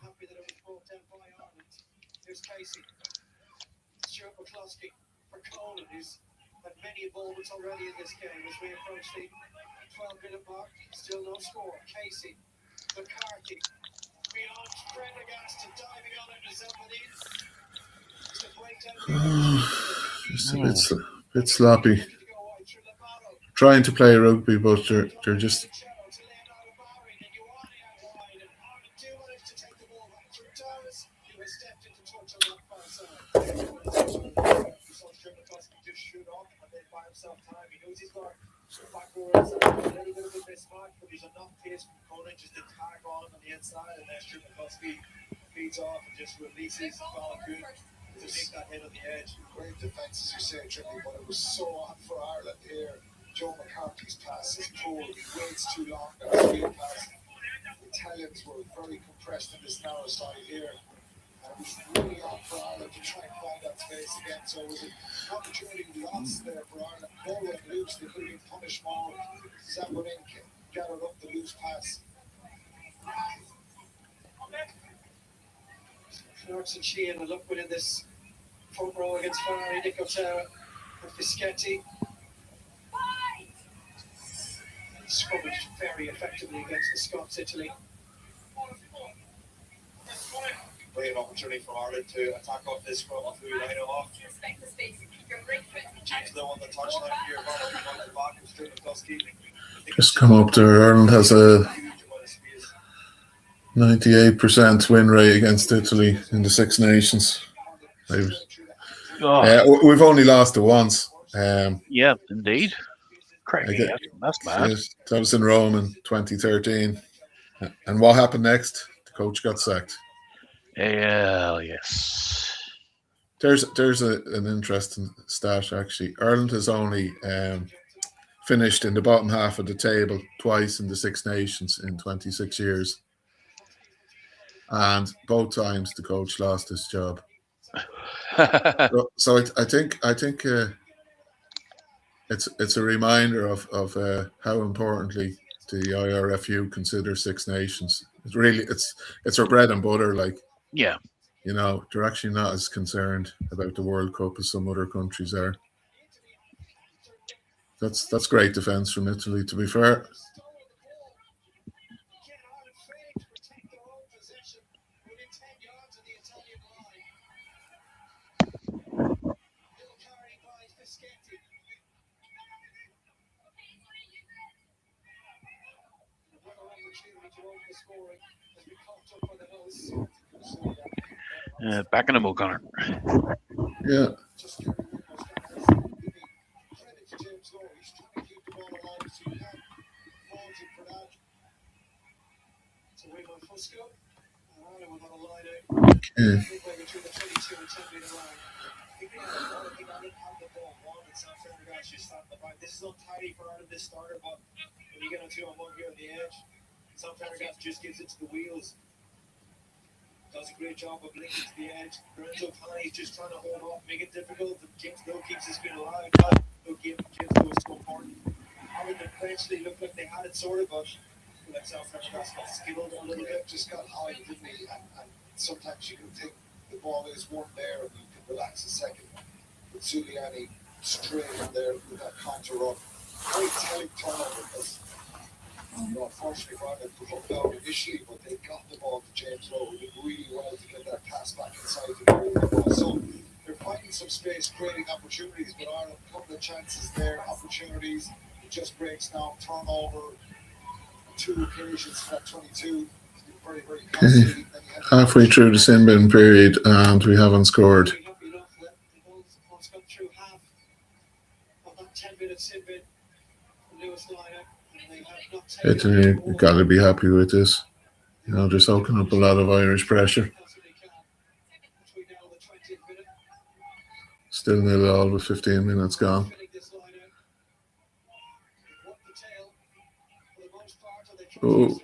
Many involvements already in this game as we approach the 12-minute mark. Still no score. Casey, McCarthy, beyond Prendergast to diving on into somebody. It's a bit sloppy. Trying to play rugby, but they're just. Time. He knows he's got backwards a little bit of a mismatch, but there's enough pace from Conor just to tag on him on the inside, and then Strickland feeds off and just releases Balakun to make that hit on the edge. Great defence, as you say, Tricky, but it was so odd for Ireland here. Joe McCarthy's pass is poor. He waits too long. That field pass. The Italians were very compressed in this narrow side here. It was really odd for Ireland to try and find that space again. So it was an opportunity lost there for Ireland. Ball went loose. They could have been punished more. Zambonin gathered up the loose pass. Clarkson, Sheehan, a look within this front row against Ferrari, Nicotera and Fischetti. Scrummaged very effectively against the Scots, Italy. Great opportunity for Ireland to attack off this scrum off Louis Lina off. James Lowe on the touchline here, the back and straight across Keith. Just come up there. Ireland has a 98% win rate against Italy in the Six Nations. We've only lost it once. Yeah, indeed. Crazy. That's bad. That was in Rome in 2013. And what happened next? The coach got sacked. Yes. There's an interesting stat, actually. Ireland has only finished in the bottom half of the table twice in the Six Nations in 26 years. And both times the coach lost his job. so I think it's a reminder of how importantly the IRFU consider Six Nations. It's our bread and butter. Like, yeah, you know, they're actually not as concerned about the World Cup as some other countries are. That's great defence from Italy, to be fair. Back in the middle, Conor. Yeah. This is untidy for Ireland, this starter, but when you get on 2-on-1 here on the edge, some Fabregas just gives it to the wheels. Does a great job of linking to the edge. Lorenzo Tani is just trying to hold off, make it difficult. James Lowe keeps his spin alive. James Lowe is so important. Ireland eventually looked like they had it sorted, but like South Africa got skilled a little bit, just got high, didn't he? And sometimes you can think the ball is one there and you can relax a second. But Zuliani straight in there with that counter run. Very telling turnover. Unfortunately for Ireland, put up down initially, but they got the ball to James Rowe, who did really well to get that pass back inside the ball. So they're finding some space, creating opportunities, but Ireland, a couple of chances there, opportunities, it just breaks down, turnover, 2 occasions for that 22. Very, very costly. Halfway through the sin bin period, and we haven't scored. Italy got to be happy with this. You know, they're soaking up a lot of Irish pressure. Still 0-0 with 15 minutes gone. Oh.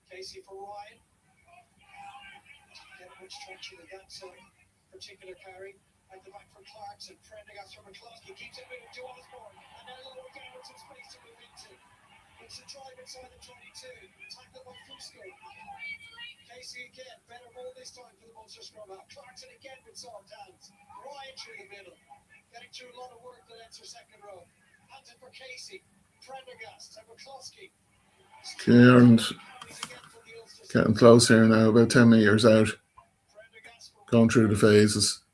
Casey for Ryan. Get much traction with that particular carry. At the back from Clarkson. Prendergast from McCluskey. Keeps it moving to Osborne. And now lower down with some space to move into. It's a drive inside the 22. Tackled by Fusco. Casey again. Better ball this time for the Munster scrum half. Clarkson again with soft hands. Ryan through the middle. Getting through a lot of work that ends her second row. Hands it for Casey. Prendergast and McCluskey. And getting close here now, about 10 metres out. Going through the phases.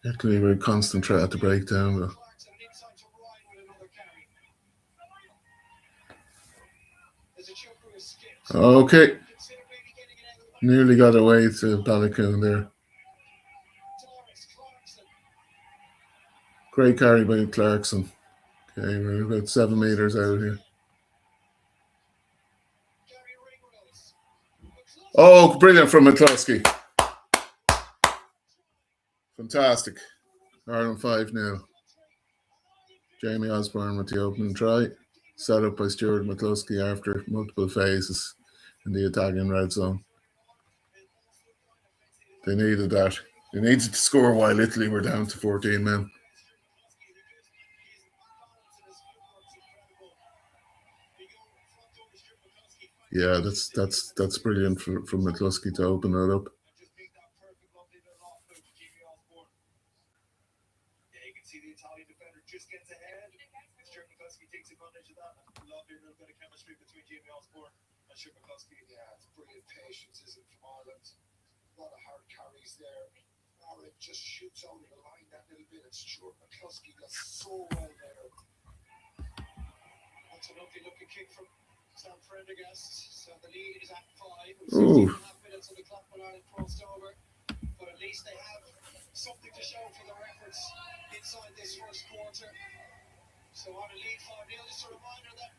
Italy were a constant threat to break down, though. Okay. Nearly got away to Balakoon there. Great carry by Clarkson. Okay, we're about 7 metres out here. Oh, brilliant from McCluskey. Fantastic. Ireland 5-0. Jamie Osborne with the opening try. Set up by Stuart McCluskey after multiple phases in the Italian red zone. They needed that. They needed to score while Italy were down to 14 men. Yeah, that's brilliant from McCluskey to open that up. Yeah, it's brilliant patience, isn't it, from Ireland? A lot of hard carries there. Ireland just shoots out of the line that little bit. It's Stuart McCluskey does so well there. That's a lovely looking kick from Sam Prendergast. So the lead is at 5. With 16.5 minutes on the clock when Ireland crossed over. But at least they have something to show for their efforts inside this first quarter. So Ireland lead 5-0. Just a reminder that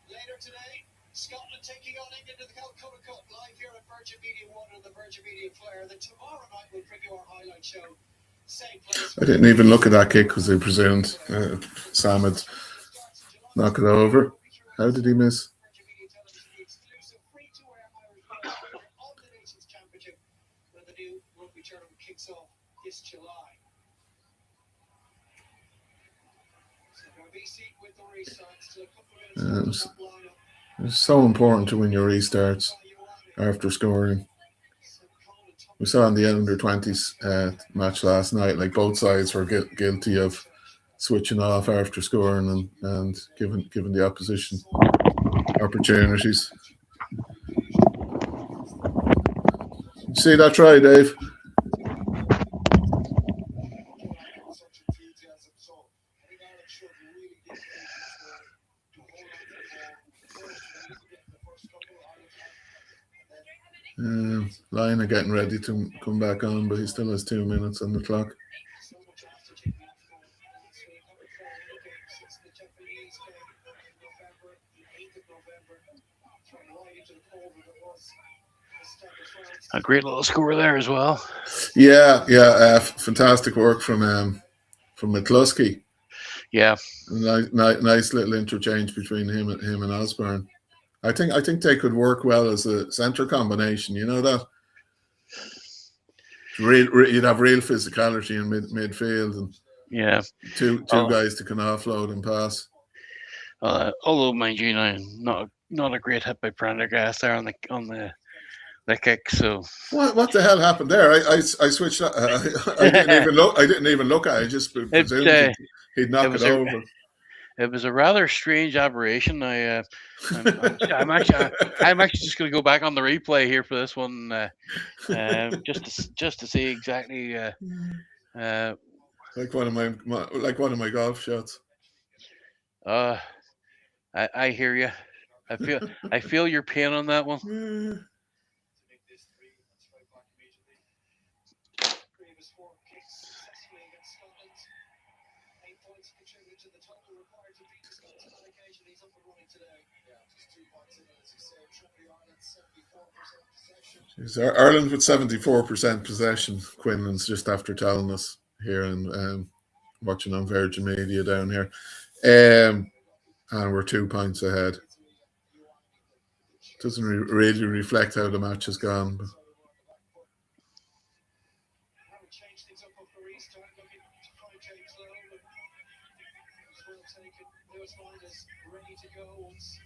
later today, Scotland taking on England in the Calcutta Cup live here at Virgin Media 1 and the Virgin Media Player. Then tomorrow night we'll bring you our highlight show. Same place. I didn't even look at that kick because I presumed Sam had knocked it over. How did he miss? Virgin Media Television, the exclusive free-to-air Irish on the Nations Championship when the new rugby tournament kicks off this July. So BC with the restarts to a couple of minutes on the lineup. It's so important to win your restarts after scoring. We saw in the under-20s match last night, like both sides were guilty of switching off after scoring and giving the opposition opportunities. You see that try, Dave? Lionel getting ready to come back on, but he still has 2 minutes on the clock. A great little score there as well. Yeah, fantastic work from McCluskey. Yeah, nice little interchange between him and Osborne. I think they could work well as a centre combination. You know that you'd have real physicality in midfield and two guys that can offload and pass. Although, mind you, not a great hit by Prendergast there on the kick. So What the hell happened there? I switched. I didn't even look. I didn't even look at it. I just presumed he'd knock it over. It was a rather strange aberration. I'm actually just going to go back on the replay here for this one, just to see exactly. Like one of my golf shots. I hear you. I feel your pain on that one. Previous 4 kicks successfully against Scotland. 8 points contributed to the total required to beat the Scots on allocation. He's up and running today. Yeah, just 2 points in it, as you say. Trinity Ireland 74% possession. Ireland with 74% possession. Quinlan's just after telling us here and watching on Virgin Media down here. And we're 2 points ahead. Doesn't really reflect how the match has gone. But. Change things up for restart. Looking to find James Lowe. It's well taken. Lewis Ryan is ready to go once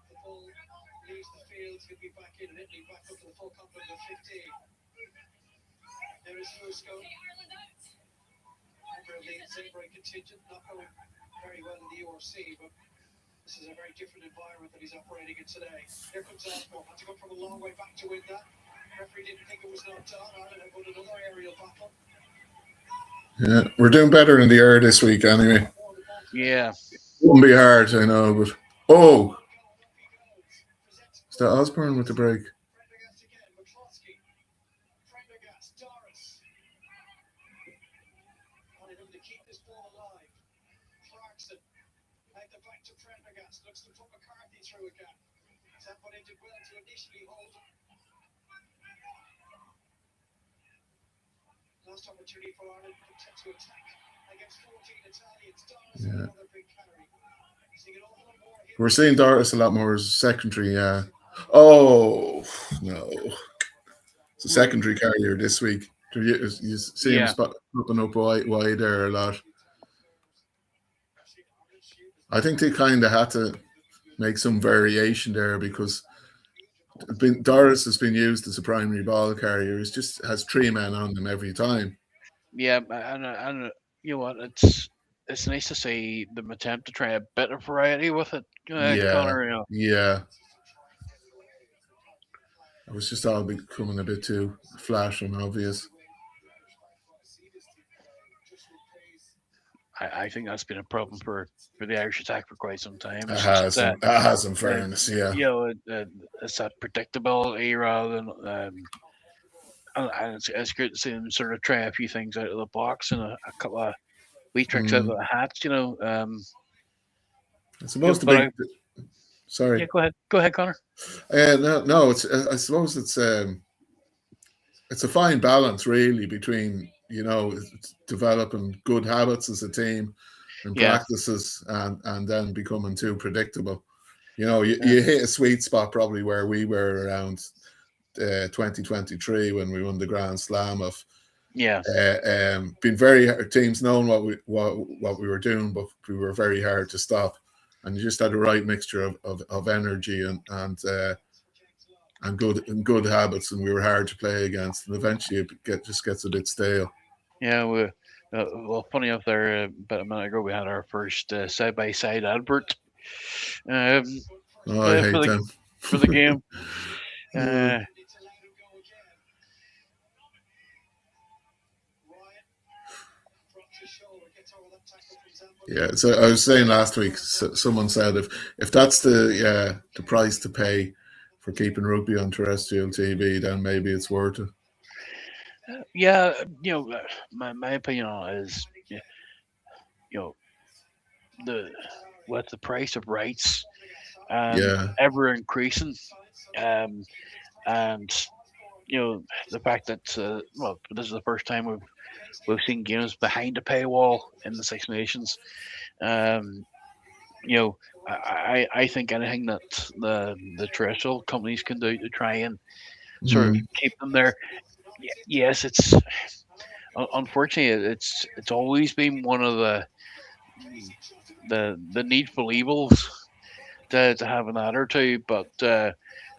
the ball leaves the field. He'll be back in and Italy back up to the full complement of 15. There is Fusco. Member of the Zebra contingent, not going very well in the URC, but this is a very different environment that he's operating in today. Here comes Osborne. Had to come from a long way back to win that. Referee didn't think it was not done. Ireland have won another aerial battle. Yeah, we're doing better in the air this week anyway. Yeah. Wouldn't be hard, I know, but is that Osborne with the break? Looks to put McCarthy through again. Somebody did well to initially hold him. Last opportunity for Ireland to attack against 14 Italians. Doris another big carry. We're seeing Doris a lot more as secondary. Oh no, it's a secondary carrier this week. You see him popping up wide there a lot. I think they kind of had to make some variation there because Doris has been used as a primary ball carrier. He just has 3 men on them every time. Yeah, and you know what? It's nice to see them attempt to try a bit of variety with it. Conor, you know. Yeah. It was just all becoming a bit too flash and obvious. I think that's been a problem for the Irish attack for quite some time. It has, in fairness, yeah. You know, it's that predictability rather than, and it's great to see them sort of try a few things out of the box and a couple of wee tricks out of the hats. You know, it's supposed to be. Sorry. Yeah, go ahead, Conor. No. It's I suppose it's a fine balance really between, you know, developing good habits as a team and practices and then becoming too predictable. You know, you hit a sweet spot probably where we were around 2023 when we won the Grand Slam of being very teams knowing what we were doing, but we were very hard to stop, and you just had the right mixture of energy and good habits, and we were hard to play against, and eventually it just gets a bit stale. Yeah, well, funny enough, there about a minute ago we had our first side-by-side advert. I hate them for the game. Yeah, so I was saying last week, someone said if that's the price to pay for keeping rugby on terrestrial TV, then maybe it's worth it. Yeah, you know, my opinion on it is, you know, with the price of rights ever increasing, and you know the fact that this is the first time we've seen games behind a paywall in the Six Nations. You know, I think anything that the terrestrial companies can do to try and sort of keep them there. Yes, it's unfortunately it's always been one of the needful evils to have an ad or two, but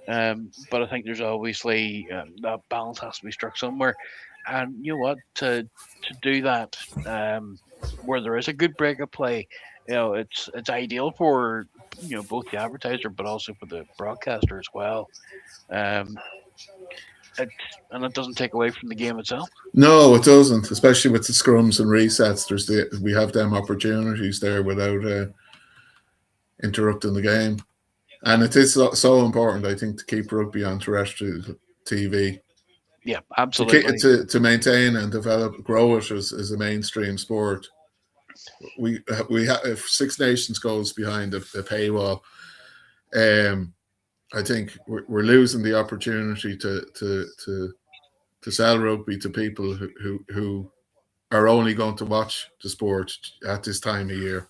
But I think there's obviously that balance has to be struck somewhere, and you know what, to do that, where there is a good break of play, it's ideal for both the advertiser but also for the broadcaster as well. Um, it and it doesn't take away from the game itself. No, it doesn't. Especially with the scrums and resets, we have them opportunities there without interrupting the game, and it is so important, I think, to keep rugby on terrestrial TV Yeah, to keep, absolutely. to maintain and develop, grow it as a mainstream sport. We have, if Six Nations goes behind the paywall, I think we're losing the opportunity to sell rugby to people who are only going to watch the sport at this time of year.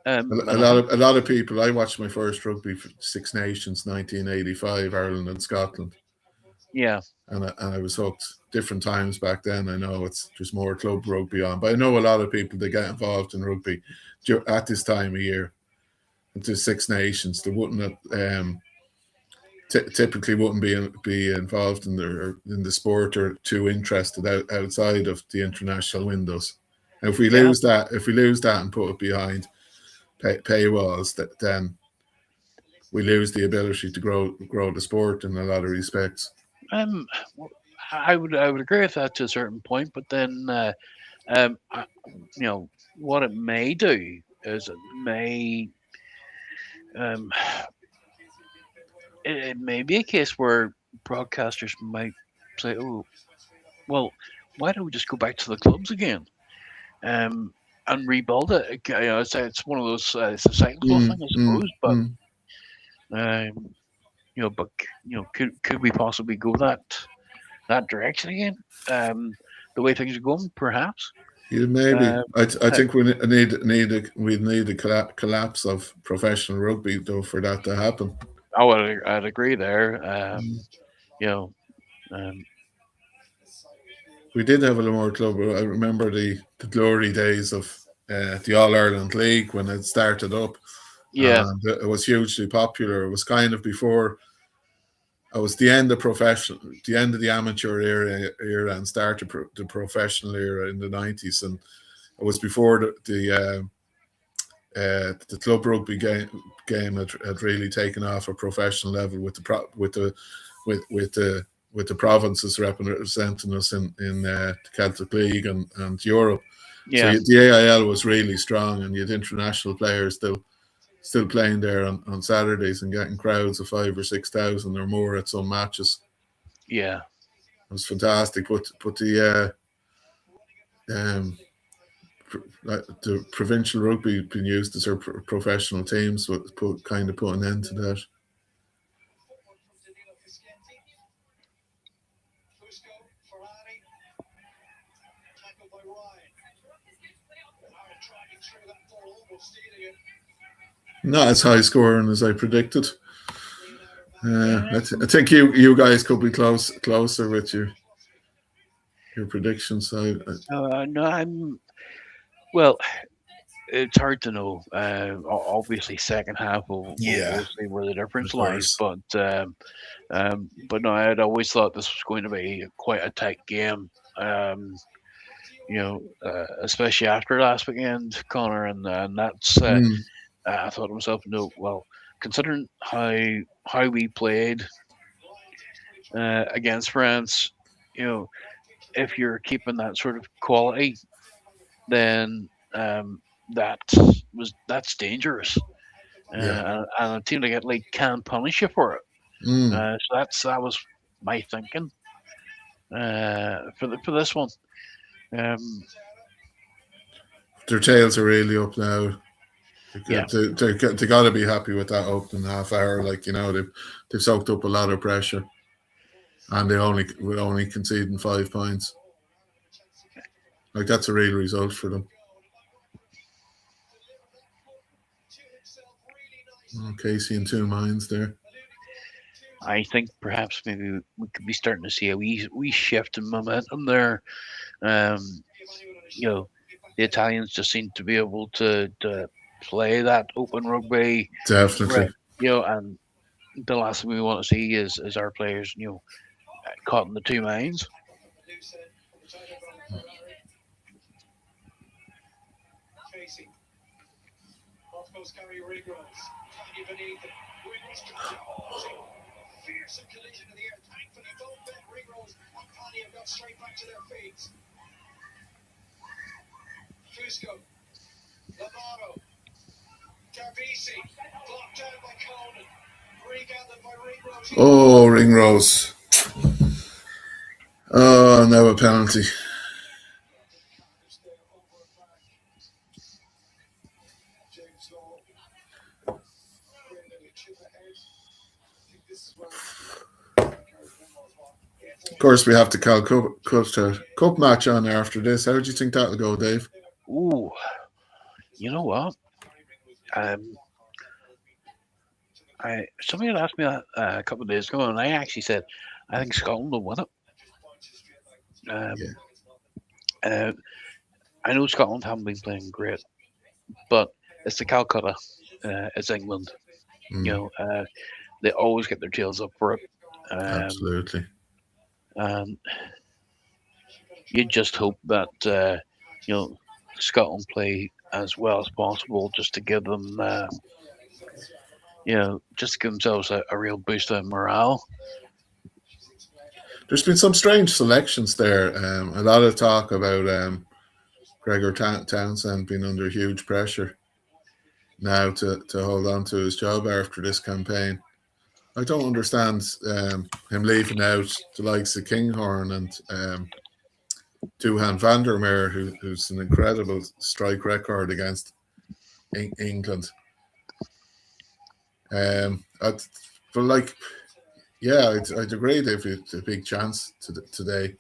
A And I think, lot of people. I watched my first rugby for Six Nations, 1985, Ireland and Scotland, yeah, and I was hooked. Different times back then. I know there's more club rugby on, but I know a lot of people that get involved in rugby at this time of year. Into Six Nations, they wouldn't typically wouldn't be involved in the sport or too interested outside of the international windows. And if we yeah. lose that, and put it behind paywalls, then we lose the ability to grow the sport in a lot of respects. Um, I would agree with that to a certain point, but then um, I, what it may do is it may um, it may be a case where broadcasters might say, "Oh, well, why don't we just go back to the clubs again and rebuild it?" It's one of those. It's a cyclical thing, I Mm, suppose. But mm. um, could we possibly go that direction again? The way things are going, perhaps. Yeah, maybe. Uh, I uh, think we need a collapse of professional rugby though for that to happen. I'd agree there. You know, um, We did have a Lamore club. I remember the glory days of the All Ireland League when it started up, yeah, and it was hugely popular. It was kind of before it was the end of the end of the amateur era and start of the professional era in the 90s, and it was before the club rugby game had really taken off a professional level with the provinces representing us in the Celtic League and Europe. So yeah, the AIL was really strong, and you had international players still playing there on Saturdays and getting crowds of 5 or 6 thousand or more at some matches. yeah. It was fantastic. But the provincial rugby being used as our professional teams would put an end to that. Fusco, Ferrari, tackled by Ryan. Ryan dragging through that ball, almost stealing it. Not as high scoring as I predicted. I think you guys could be closer with your predictions. No, well. It's hard to know. Obviously, second half we'll see where the difference Of lies. course. But no, I'd always thought this was going to be quite a tight game. Especially after last weekend, Connor, and that's. Mm, I thought to myself, no, well, considering how we played against France, you know, if you're keeping that sort of quality, then that that's dangerous. yeah. And a team like Italy can punish you for it. Mm. That was my thinking for this one. Um, Their tails are really up now. yeah, They got to be happy with that opening half hour. They've soaked up a lot of pressure, and we're only conceding 5 points. Like, that's a real result for them. Casey in two minds there. I think perhaps maybe we could be starting to see a wee shift in momentum there. Um, the Italians just seem to be able to play that open rugby, Definitely. and the last thing we want to see is our players, caught in the two minds. Casey. Off goes Gary Ringrose. Tiny beneath it. Ringrose charging. Fearsome collision in the air. Thankfully, both Ben Ringrose and Tiny have got straight back to their feet. Fusco. Lamato. Garbisi. Blocked down by Conan. Regathered by Ringrose. Oh, Ringrose. Oh, now a penalty. Of course, we have to call cup match on after this. How do you think that'll go, Dave? Ooh, you know what? Somebody had asked me that a couple of days ago, and I actually said I think Scotland will win it. I know Scotland haven't been playing great, but it's the Calcutta. It's England. They always get their tails up for it. Absolutely. And you just hope that Scotland play as well as possible, just to give them, just to give themselves a real boost of morale. There's been some strange selections there. A lot of talk about Gregor Townsend being under huge pressure now to hold on to his job after this campaign. I don't understand him leaving out the likes of Kinghorn and Duhan Vandermeer, who's an incredible strike record against England. I'd agree they've a big chance today.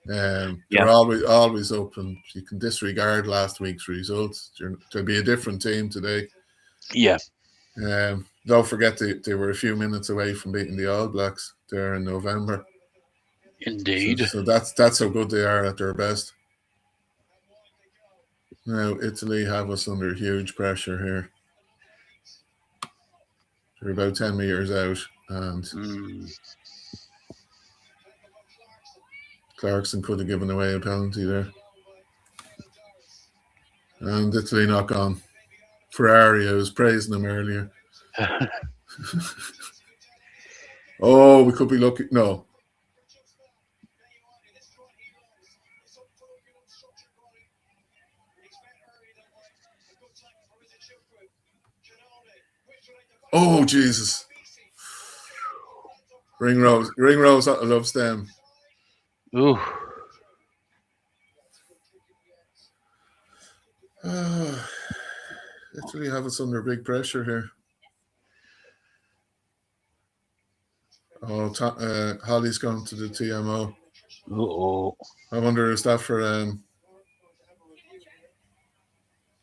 They're always open. You can disregard last week's results. There'll be a different team today. Yeah. Don't forget they were a few minutes away from beating the All Blacks there in November. Indeed. So that's how good they are at their best. Now Italy have us under huge pressure here. They're about 10 meters out, and Clarkson could have given away a penalty there. And Italy not gone. Ferrari, I was praising him earlier. Oh, we could be lucky. No. Oh, Jesus. Ringrose loves them. Ooh. Italy have us under big pressure here. Oh, Holly's gone to the TMO. Uh-oh. I wonder, is that for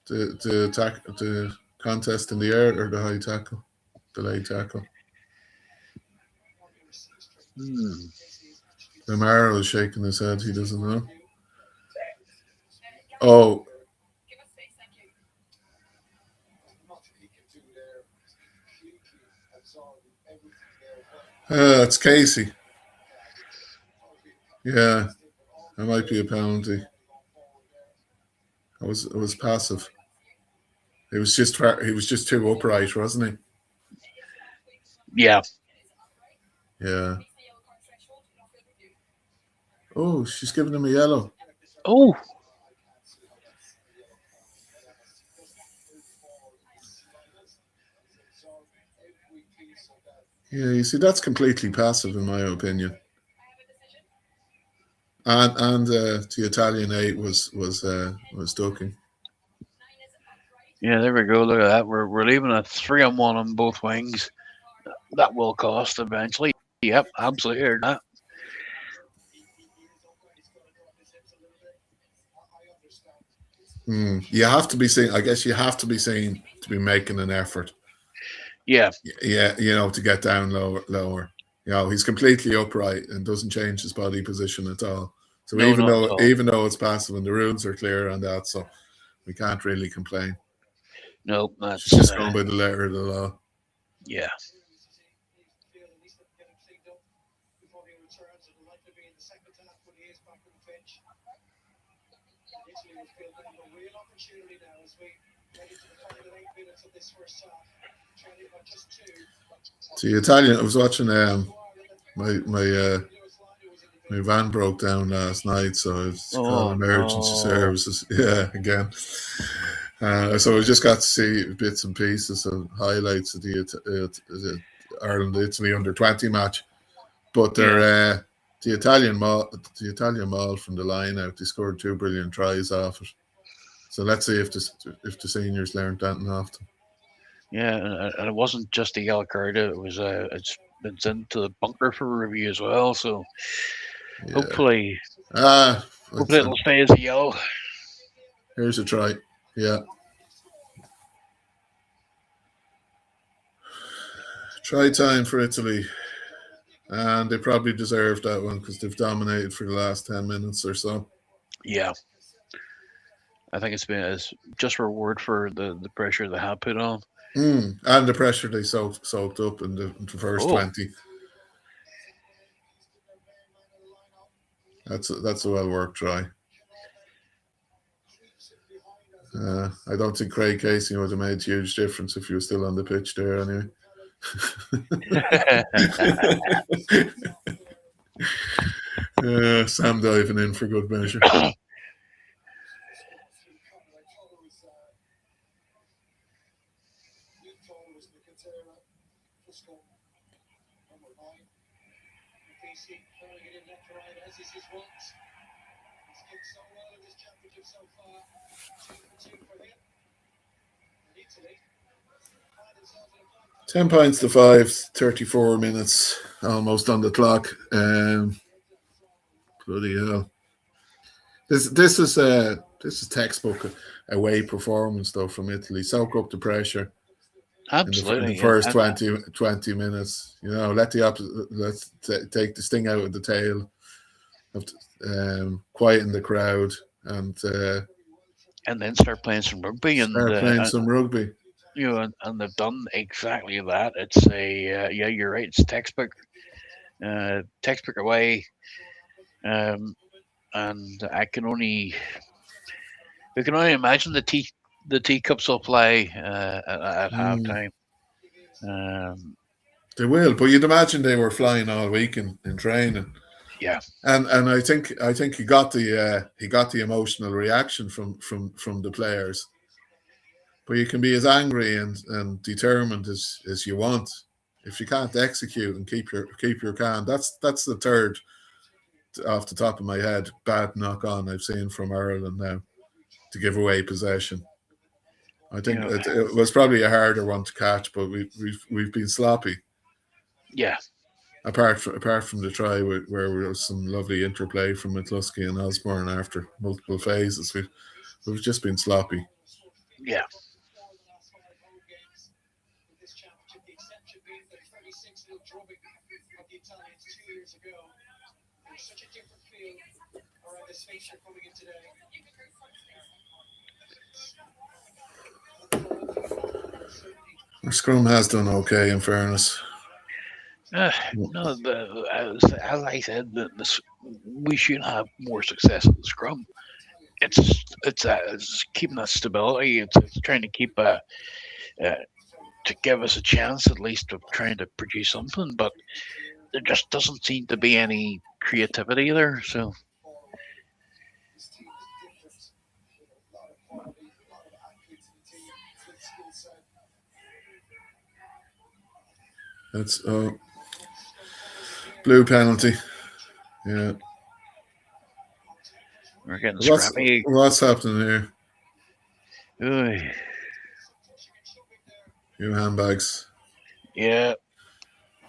the contest in the air or the high tackle, the late tackle? Amaro is shaking his head. He doesn't know. Oh. It's Casey. Yeah, that might be a penalty. It was passive. He was just too upright, wasn't he? Yeah. Yeah. Oh, she's giving him a yellow. Oh. Yeah, you see, that's completely passive in my opinion. And the Italian 8 was ducking. Yeah, there we go. Look at that. We're leaving a 3-on-1 on both wings. That will cost eventually. Yep, absolutely heard that. You have to be seen. I guess you have to be seen to be making an effort. Yeah. Yeah, to get down lower. He's completely upright and doesn't change his body position at all. So even though it's passive and the rules are clear on that, so we can't really complain. Nope, that's just going by the letter of the law. Yeah. Broomfield now have a real opportunity now as we head into the final 8 minutes of this first half. Trailing by just 2. The Italian. I was watching my van broke down last night, so I was calling emergency services. Yeah, again. So I just got to see bits and pieces and highlights of the Ireland Italy under-20 match. But they're the Italian maul from the line out. They scored 2 brilliant tries off it. So let's see if the seniors learned that off them. Yeah, and it wasn't just a yellow card. It was it's been sent to the bunker for review as well. So hopefully it'll stay as a yellow. Here's a try. Yeah. Try time for Italy. And they probably deserve that one because they've dominated for the last 10 minutes or so. Yeah. I think it's been just reward for the pressure they have put on. And the pressure they soaked up in the first 20. That's a well-worked try. I don't think Craig Casey would have made a huge difference if he was still on the pitch there anyway. Sam diving in for good measure. He's kicked so well in this championship so far. 2 for 2 for him. And Italy find themselves in a blank. 10 points to 5, 34 minutes, almost on the clock. Bloody hell. This is textbook away performance though from Italy. Soak up the pressure. Absolutely. In the first 20 minutes, you know, let's take the sting out of the tail, quieten the crowd, and then start playing some rugby. You know, and they've done exactly that. It's you're right. It's textbook away, and we can only imagine the teacups will play at halftime. They will, but you'd imagine they were flying all week in training. Yeah, and I think he got the emotional reaction from the players. But you can be as angry and determined as you want. If you can't execute and keep your calm, that's the third off the top of my head bad knock on I've seen from Ireland now, to give away possession. I think it was probably a harder one to catch, but we've been sloppy. Yeah. Apart from the try where there was some lovely interplay from McCluskey and Osborne after multiple phases, we've just been sloppy. Yeah. Such a different feel around this fixture coming in today. Our scrum has done okay, in fairness. No, as I said, we should have more success at the scrum. It's keeping that stability. It's trying to keep to give us a chance at least of trying to produce something, but there just doesn't seem to be any creativity there. So that's blue penalty. Yeah, we're getting scrappy. What's happening here? Oy. New handbags. Yeah.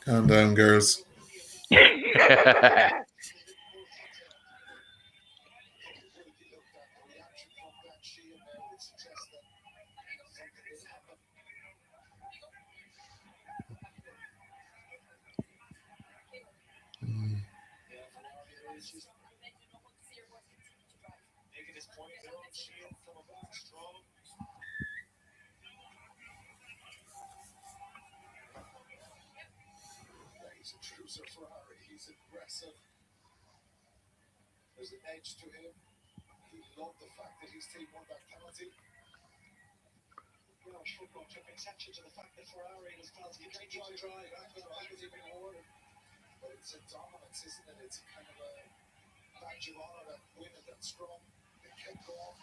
Calm down, girls. There's an edge to him. He love the fact that he's taken on that penalty. Well, Shrubber took exception to the fact that Ferrari was penalty. He tried to drive back with even order. But it's a dominance, isn't it? It's a kind of a badge of honor that winning that scrum. They kept going.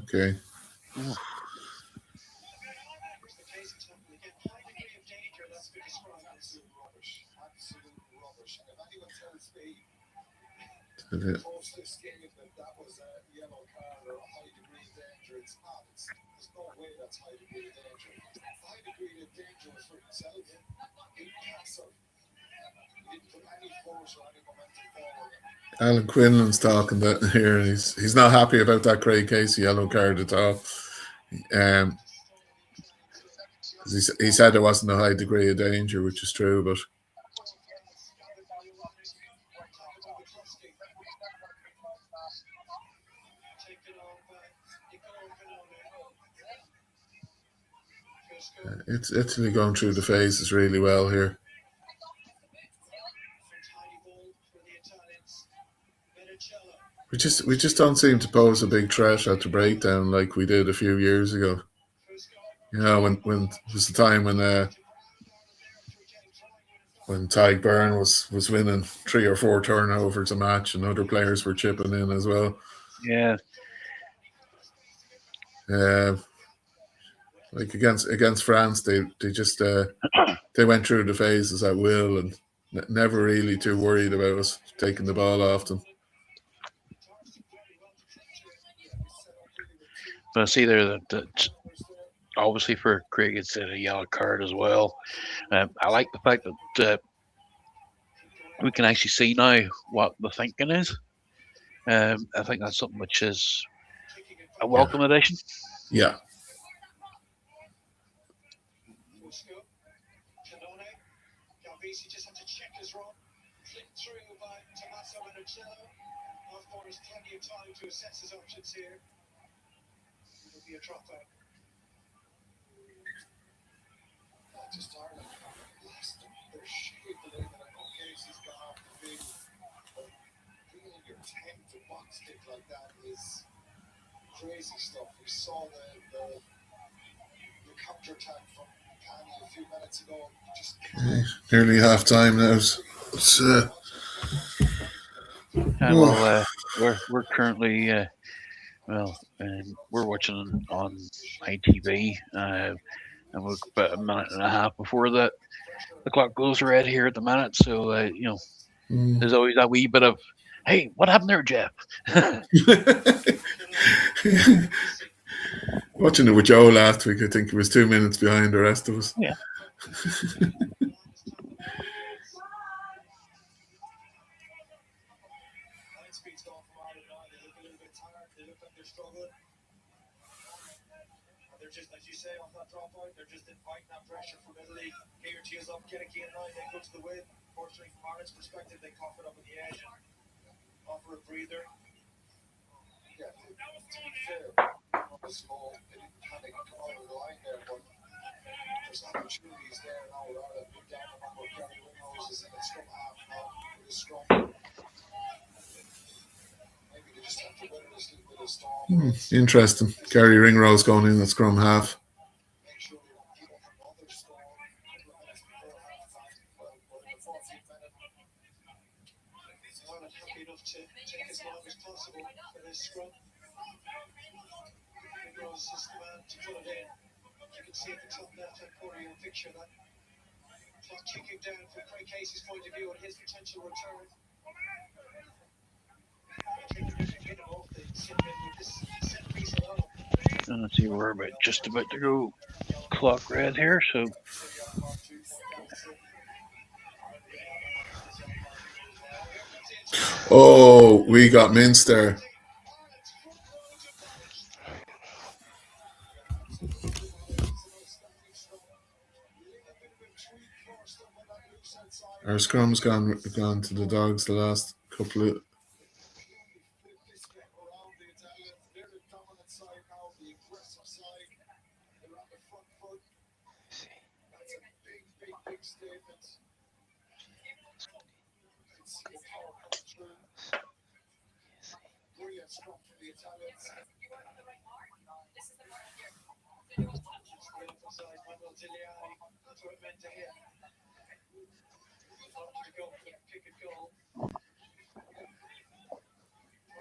Okay. Here's the case example again. High degree of danger, that's been described as Absolute rubbish. Absolute rubbish. And if anyone tells me It- post this game that was a yellow card or a high degree of danger, it's not. There's no way that's high degree of danger. High degree of danger was for himself. Being passive. He didn't put any force or any momentum forward. Alan Quinlan's talking that here. He's not happy about that Craig Casey yellow card at all. 'Cause he said there wasn't a high degree of danger, which is true, but it's Italy going through the phases really well here. We just don't seem to pose a big threat at the breakdown like we did a few years ago. You know, when it was the time when Tyg Byrne was winning 3 or 4 turnovers a match, and other players were chipping in as well. Yeah. Like against France, they just they went through the phases at will and never really too worried about us taking the ball off them. But I see there that obviously for Craig it's a yellow card as well. I like the fact that we can actually see now what the thinking is. I think that's something which is a welcome addition. Yeah. He just had to check his run, flick through by Tommaso Minicello. Osborne has plenty of time to assess his options here. It'll be a drop out. Just Ireland last their shape the way that I know Casey's gone off the field. But feeling your 10 to box kick like that is crazy stuff. We saw the counter attack from Pani a few minutes ago. Just Nearly half time now. It's, Well, we're currently we're watching on ITV, and we're about a minute and a half before that the clock goes red here at the minute. So there's always that wee bit of, hey, what happened there, Jeff? Watching it with Joe last week, I think he was 2 minutes behind the rest of us. Yeah. They're just, as you say, off that dropout, they're just inviting that pressure from Italy. Get your tears up, get a key in line, then go to the win. Fortunately, from Ireland's perspective, they cough it up at the edge and offer a breather. yeah, to be fair, on the small, they didn't panic and come out of the line there, but there's opportunities there now with Ireland. Put down the number of Gary Winrose is in the scrum half now with the scrum. Maybe they just have to weather this little bit of storm. Interesting. Gary Ringrose going in at scrum half. Make sure they don't give up another storm. A couple of minutes before half-time. But in the 14th minute, Ireland happy enough to take as long as possible for this scrum. Winrose is the man to put it in. You can see at the top left-hand corner of your picture that clock ticking down from Craig Casey's point of view and his potential return. And let's see, we're just about to go clock red here. So Oh, we got minced there. Our scrum's gone to the dogs the last couple of. This game around the Italians. They're the dominant side now, the aggressive side. They're on the front foot. That's a big statement. Let's see the power coming through. Brilliant scrum from the Italians. That's what it meant to him. To go for the kick and goal.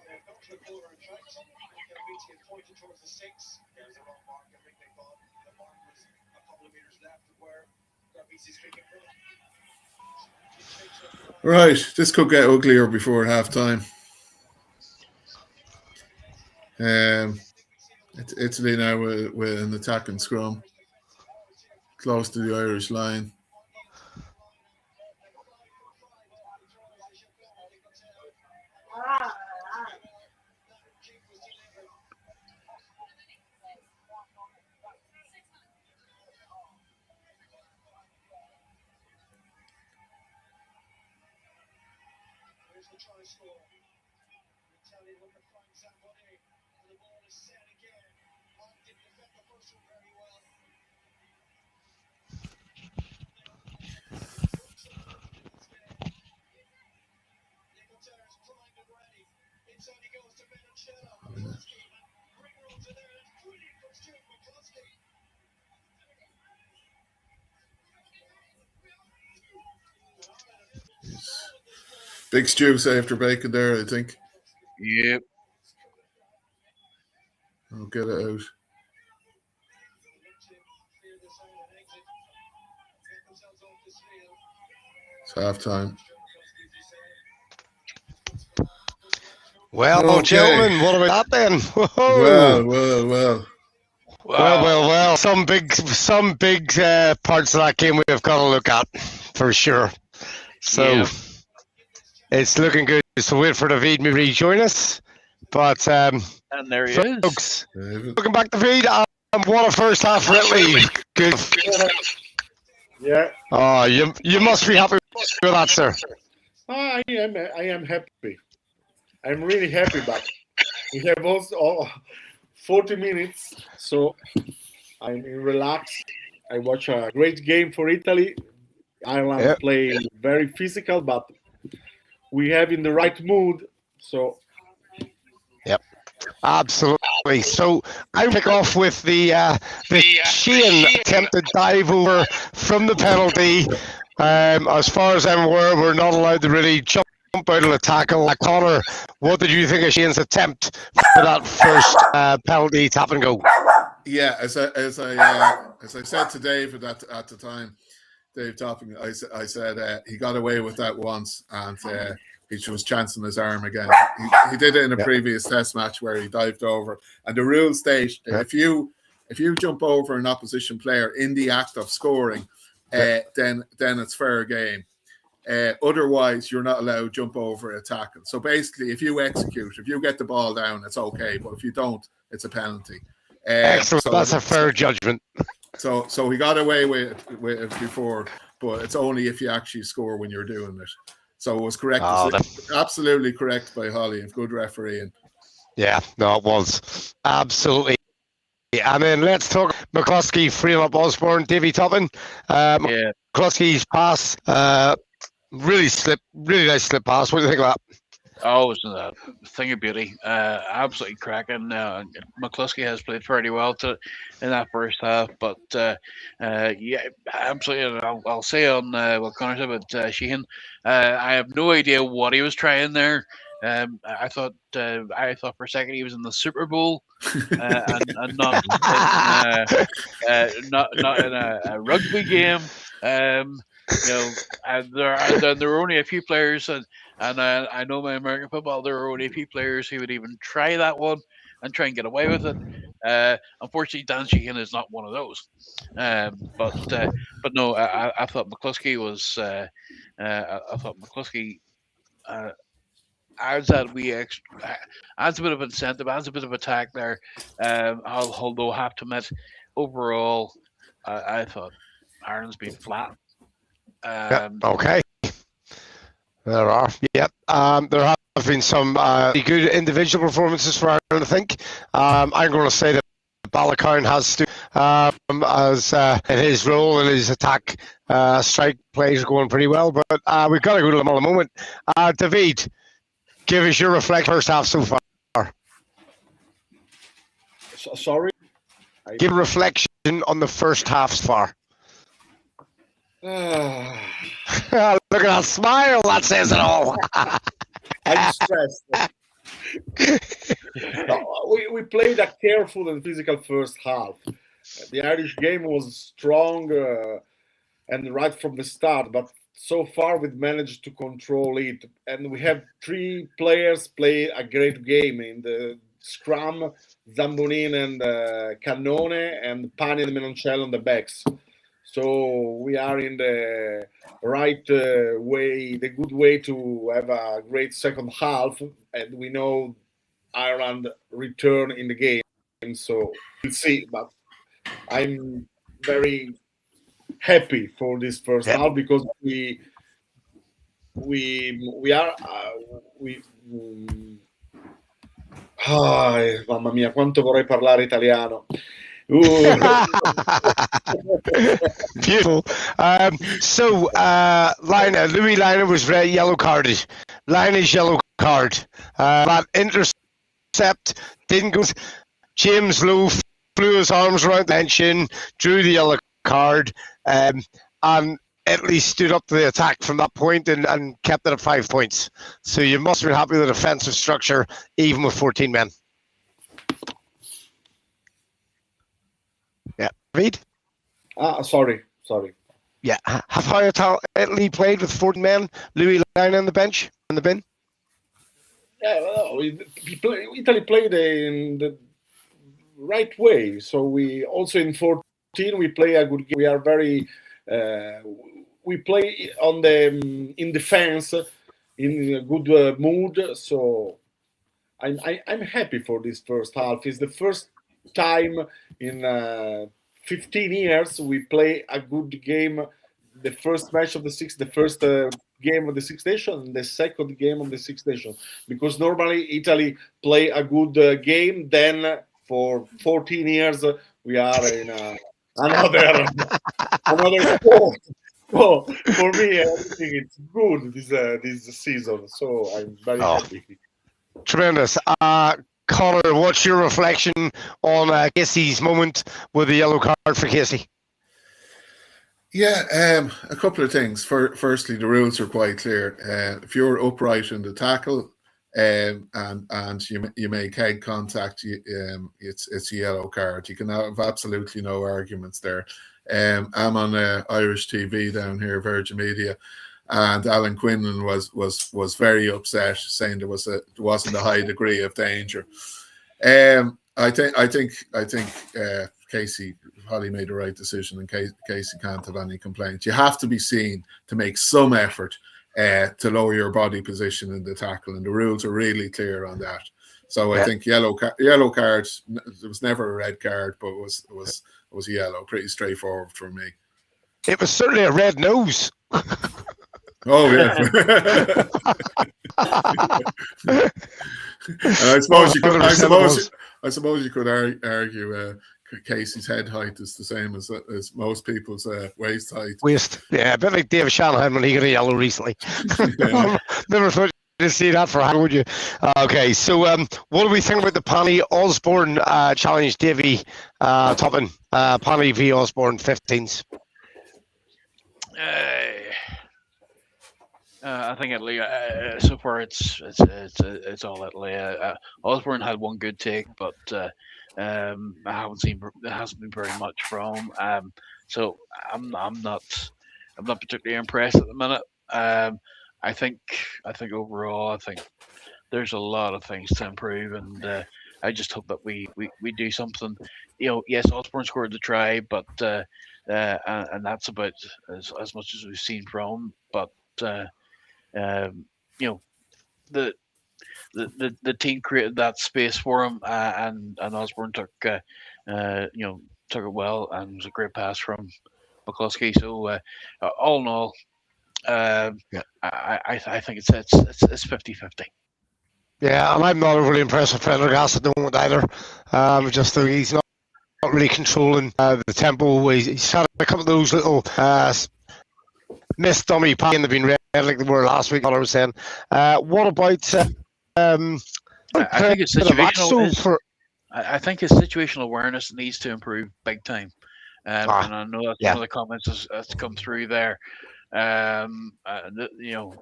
They've got to the corner and tracked. BT had pointed towards the 6. There's the wrong mark. I think they thought the mark was a couple of meters left of where BT's kicking from. Right, this could get uglier before half time. Italy now with an attacking scrum close to the Irish line. Here's the try score. Italy look to find somebody. And the ball is set again. Mark didn't defend the first one very well. Inglaterra's primed and ready. Inside he goes to Menoncello. McCluskey. Ring rolls in there. And brilliant from Stuart McCluskey. Big Stew saved her bacon there, I think. Yep. I'll get it out. It's half time. Well, Okay. gentlemen, what about that then? Well. Well. Some big parts of that game we have got to look at for sure. So Yeah. it's looking good. So wait for Davide to rejoin us. But And there he is. folks, David. looking back to Davide, what a first half for Italy. Good. Yeah, Oh, you must be happy with that, sir. I am happy. I'm really happy, but we have also 40 minutes, so I'm relaxed. I watch a great game for Italy. Ireland Yep. play very physical, but we have in the right mood. So Absolutely. So I pick off with the Sheehan attempted dive over from the penalty. As far as I'm aware, we're not allowed to really jump out of the tackle. Conor, what did you think of Sheehan's attempt for that first penalty tap and go? Yeah, as I said to David at the time, Dave Topping, I said he got away with that once, and he was chancing his arm again. He did it in a previous test match where he dived over, and the rules state that if you jump over an opposition player in the act of scoring, then it's fair game. Otherwise, you're not allowed to jump over a tackle. So basically, if you get the ball down, it's okay, but if you don't, it's a penalty. Excellent. That's a fair judgment. So he got away with it before, but it's only if you actually score when you're doing it. So it was correct. Absolutely correct by Holly. And good refereeing. Yeah, no, it was absolutely. And then let's talk McCluskey freeing up Osborne, Davy Toppin. Yeah. McCluskey's pass, really nice slip pass. What do you think of that? Oh, it's a thing of beauty. Absolutely cracking. McCluskey has played pretty well in that first half, but yeah, absolutely. And I'll say on what Conor said about Sheehan, I have no idea what he was trying there. I thought for a second he was in the Super Bowl and not in a rugby game. And there are only a few players, and I know my American football. There are only a few players who would even try that one and try and get away with it. Unfortunately, Dan Sheehan is not one of those. But no, I thought McCluskey was. I thought McCluskey adds adds a bit of incentive, adds a bit of attack there. Although I have to admit, overall, I thought Ireland's been flat. Okay. There are. Yep. There have been some good individual performances for Ireland, I think. I'm going to say that Balakown has to, as in his role in his attack strike plays are going pretty well. But we've got to go to them in a moment. David, give us your reflection first half so far. Sorry? Give a reflection on the first half so far. Look at that smile, that says it all. I'm stressed. We played a careful and physical first half. The Irish game was strong and right from the start, but so far we've managed to control it. And we have 3 players play a great game in the scrum, Zambonin and Cannone, and Pani and Menoncello on the backs. So we are in the right way, the good way to have a great second half, and we know Ireland return in the game. So we'll see, but I'm very happy for this first half because we are mamma mia, quanto vorrei parlare italiano. Beautiful. So, Louis Liner was red, yellow carded. Liner's yellow card. That intercept didn't go. James Lowe flew his arms around the tension, drew the yellow card, and Italy stood up to the attack from that point and kept it at 5 points. So you must be happy with the defensive structure, even with 14 men. Yeah, Reid? Sorry. Yeah, how Italy played with 14 men, Louis Liner on the bench, in the bin? Yeah, well, Italy played in the right way. So we also in 14 we play a good game. We are very we play on the in defense in a good mood. So I'm happy for this first half. It's the first time in 15 years we play a good game. The first match of the first game of the Six Nations, and the second game of the Six Nations. Because normally Italy play a good game, then for 14 years we are in another sport. So for me, I think it's good this season. So I'm very happy. Tremendous. Conor, what's your reflection on Casey's moment with the yellow card for Casey? Yeah, a couple of things. Firstly, the rules are quite clear. If you're upright in the tackle and you make head contact, it's a yellow card. You can have absolutely no arguments there. I'm on Irish TV down here, Virgin Media, and Alan Quinlan was very upset, saying there wasn't a high degree of danger. I think Casey probably made the right decision, and Casey can't have any complaints. You have to be seen to make some effort to lower your body position in the tackle, and the rules are really clear on that. So I think yellow cards. There was never a red card, but it was yellow. Pretty straightforward for me. It was certainly a red nose. Oh yeah. And I suppose you could argue Casey's head height is the same as most people's waist height. Yeah, a bit like David Shanahan when he got a yellow recently. Never thought you'd see that for how would you? Okay, so what do we think about the Pani Osborne challenge, Davy Toppin? Pani v Osborne 15s. I think Italy. So far, it's all Italy. Osborne had one good take, but I haven't seen. It hasn't been very much from. So I'm not particularly impressed at the minute. I think overall, I think there's a lot of things to improve, and I just hope that we do something. Yes, Osborne scored the try, but and that's about as much as we've seen from. But the team created that space for him, and Osborne took it well, and it was a great pass from McCluskey. So all in all, I think it's 50-50. Yeah, and I'm not overly impressed with Prendergast at the moment either. Just though he's not really controlling the tempo. He's had a couple of those little missed dummy passes that have been red like they were last week. I was saying. What about? I think his situational. I think his situational awareness needs to improve big time. And I know that's one of the comments that's come through there. You know,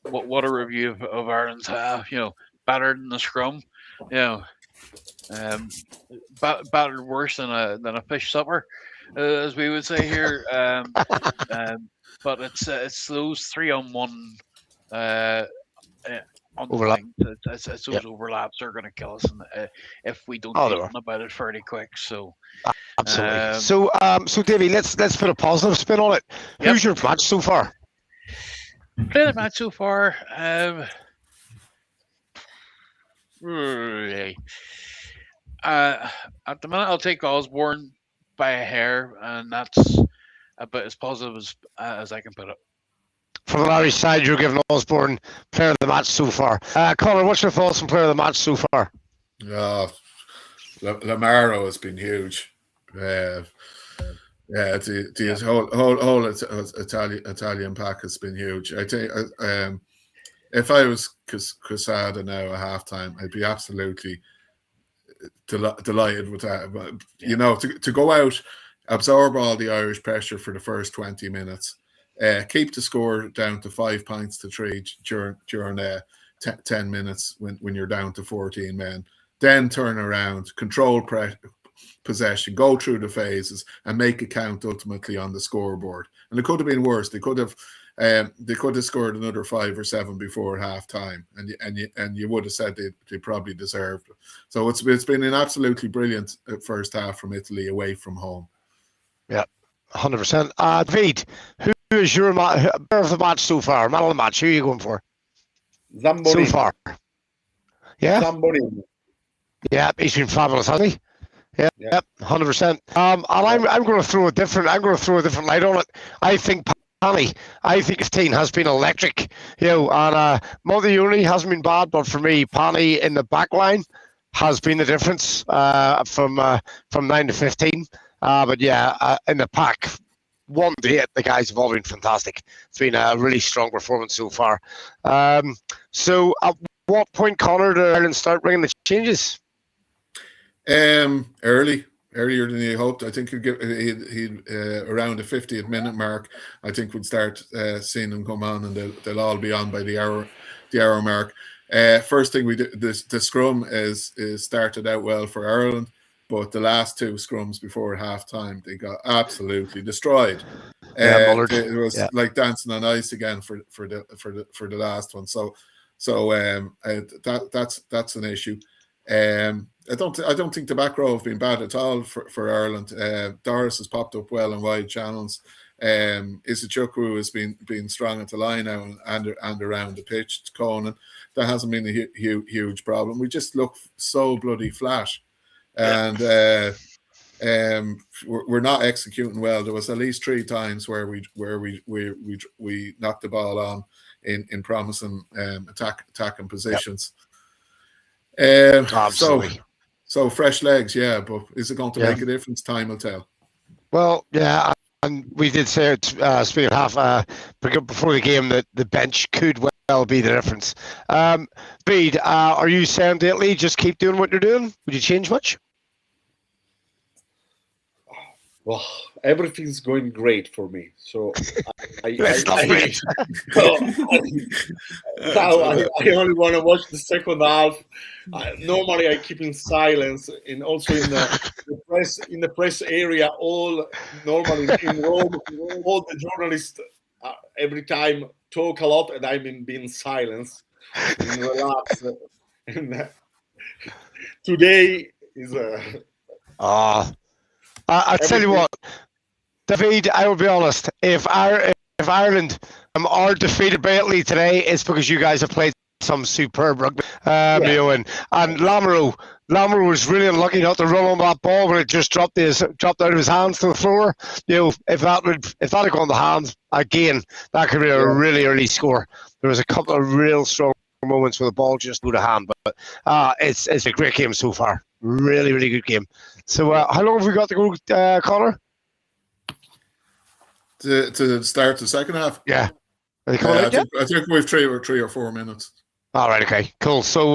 what a review of Ireland's half. You know, battered in the scrum. You know, battered worse than a fish supper, as we would say here. But it's those 3-on-1 overlap. It's those overlaps are going to kill us, if we don't do something about it fairly quick. So absolutely. So Davey, let's put a positive spin on it. Who's your match so far? Played a match so far. At the minute, I'll take Osborne by a hair, and that's about as positive as I can put it. From the Irish side, you're giving Osborne player of the match so far. Conor, what's your thoughts on player of the match so far? Lamaro has been huge. The whole Italian pack has been huge. I think if I was Quesada now at halftime, I'd be absolutely delighted with that. But you know, to go out, absorb all the Irish pressure for the first 20 minutes, keep the score down to 5 points to 3 during 10 minutes when you're down to 14 men, then turn around, control possession, go through the phases, and make it count ultimately on the scoreboard. And it could have been worse. They could have scored another 5 or 7 before half time, and you would have said they probably deserved it. So it's been an absolutely brilliant first half from Italy away from home. Yeah, 100%. David, who is your player of the match so far? Man of the match. Who are you going for? Zambonin. So far. Yeah. Zambonin. Yeah, he's been fabulous, hasn't he? Yeah, 100%. And I'm going to throw a different light on it. I think his team has been electric. You know, and Modigliani hasn't been bad, but for me, Pani in the back line has been the difference from 9 to 15. But yeah, in the pack, 1 to 8, the guys have all been fantastic. It's been a really strong performance so far. So at what point, Conor, did Ireland start bringing the changes? Earlier than he hoped. I think he'd around the 50th minute mark. I think we'd start seeing them come on, and they'll all be on by the hour mark. First thing we did, the scrum is started out well for Ireland, but the last 2 scrums before half time they got absolutely destroyed. It was like dancing on ice again for the last one. So that's an issue. I don't think the back row have been bad at all for Ireland. Doris has popped up well in wide channels. Isachukwu has been strong at the line now and around the pitch. Conan, that hasn't been a huge problem. We just look so bloody flat, and we're not executing well. There was at least 3 times where we knocked the ball on in promising attacking positions. Absolutely. So fresh legs, yeah, but is it going to make a difference? Time will tell. Well, yeah, and we did say it, speaking of half before the game, that the bench could well be the difference. Bede, are you saying to Italy, just keep doing what you're doing? Would you change much? Well, everything's going great for me. So I only want to watch the second half. Normally, I keep in silence, and also in the press area. Normally in Rome, all the journalists every time talk a lot, and I'm being silent and relax. And today is I tell you what, David, I will be honest. If Ireland are defeated by Italy today, it's because you guys have played some superb rugby. You know, and Lamoureux was really unlucky not to run on that ball when it just dropped out of his hands to the floor. You know, if that had gone to hands again, that could be a really early score. There was a couple of real strong moments where the ball just blew the hand, but it's a great game so far. Really, really good game. So, how long have we got to go, Conor? To start the second half. Yeah. Are they coming out yet? I think we've 3 or 4 minutes. All right. Okay. Cool. So,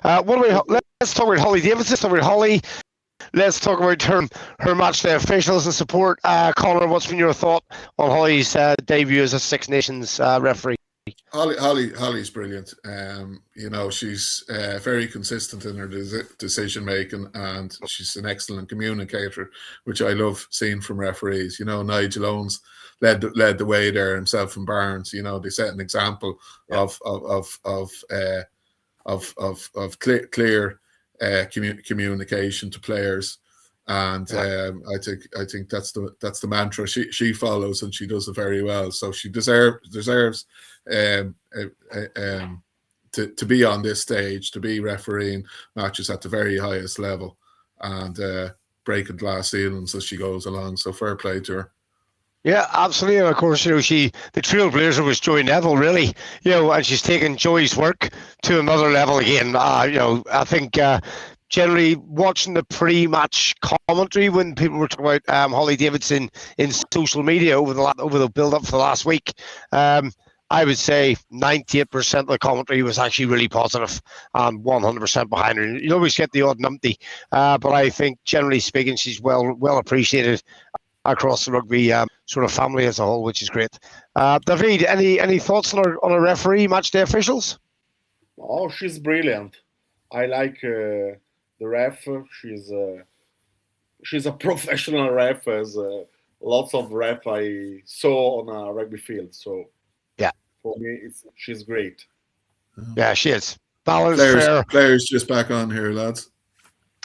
let's talk about Holly Davidson. Let's talk about Holly. Let's talk about her match day officials and support. Conor, what's been your thought on Holly's debut as a Six Nations referee? Holly's brilliant. You know, she's very consistent in her decision making, and she's an excellent communicator, which I love seeing from referees. You know, Nigel Owens led the way there himself and Barnes. You know, they set an example of clear communication to players, and I think that's the mantra she follows, and she does it very well. So she deserves to be on this stage, to be refereeing matches at the very highest level, and breaking glass ceilings as she goes along. So fair play to her. Yeah, absolutely. And of course, you know, the trailblazer was Joy Neville, really, you know, and she's taken Joy's work to another level again. You know, I think generally watching the pre-match commentary when people were talking about Holly Davidson in social media over the build-up for the last week, I would say 98% of the commentary was actually really positive and 100% behind her. You always get the odd numpty, but I think generally speaking, she's well appreciated across the rugby sort of family as a whole, which is great. David, any thoughts on a referee, match day officials? Oh, she's brilliant. I like the ref. She's a professional ref, as lots of ref I saw on a rugby field. So yeah, for me, she's great. Yeah, she is. Balanced, fair. Players just back on here, lads.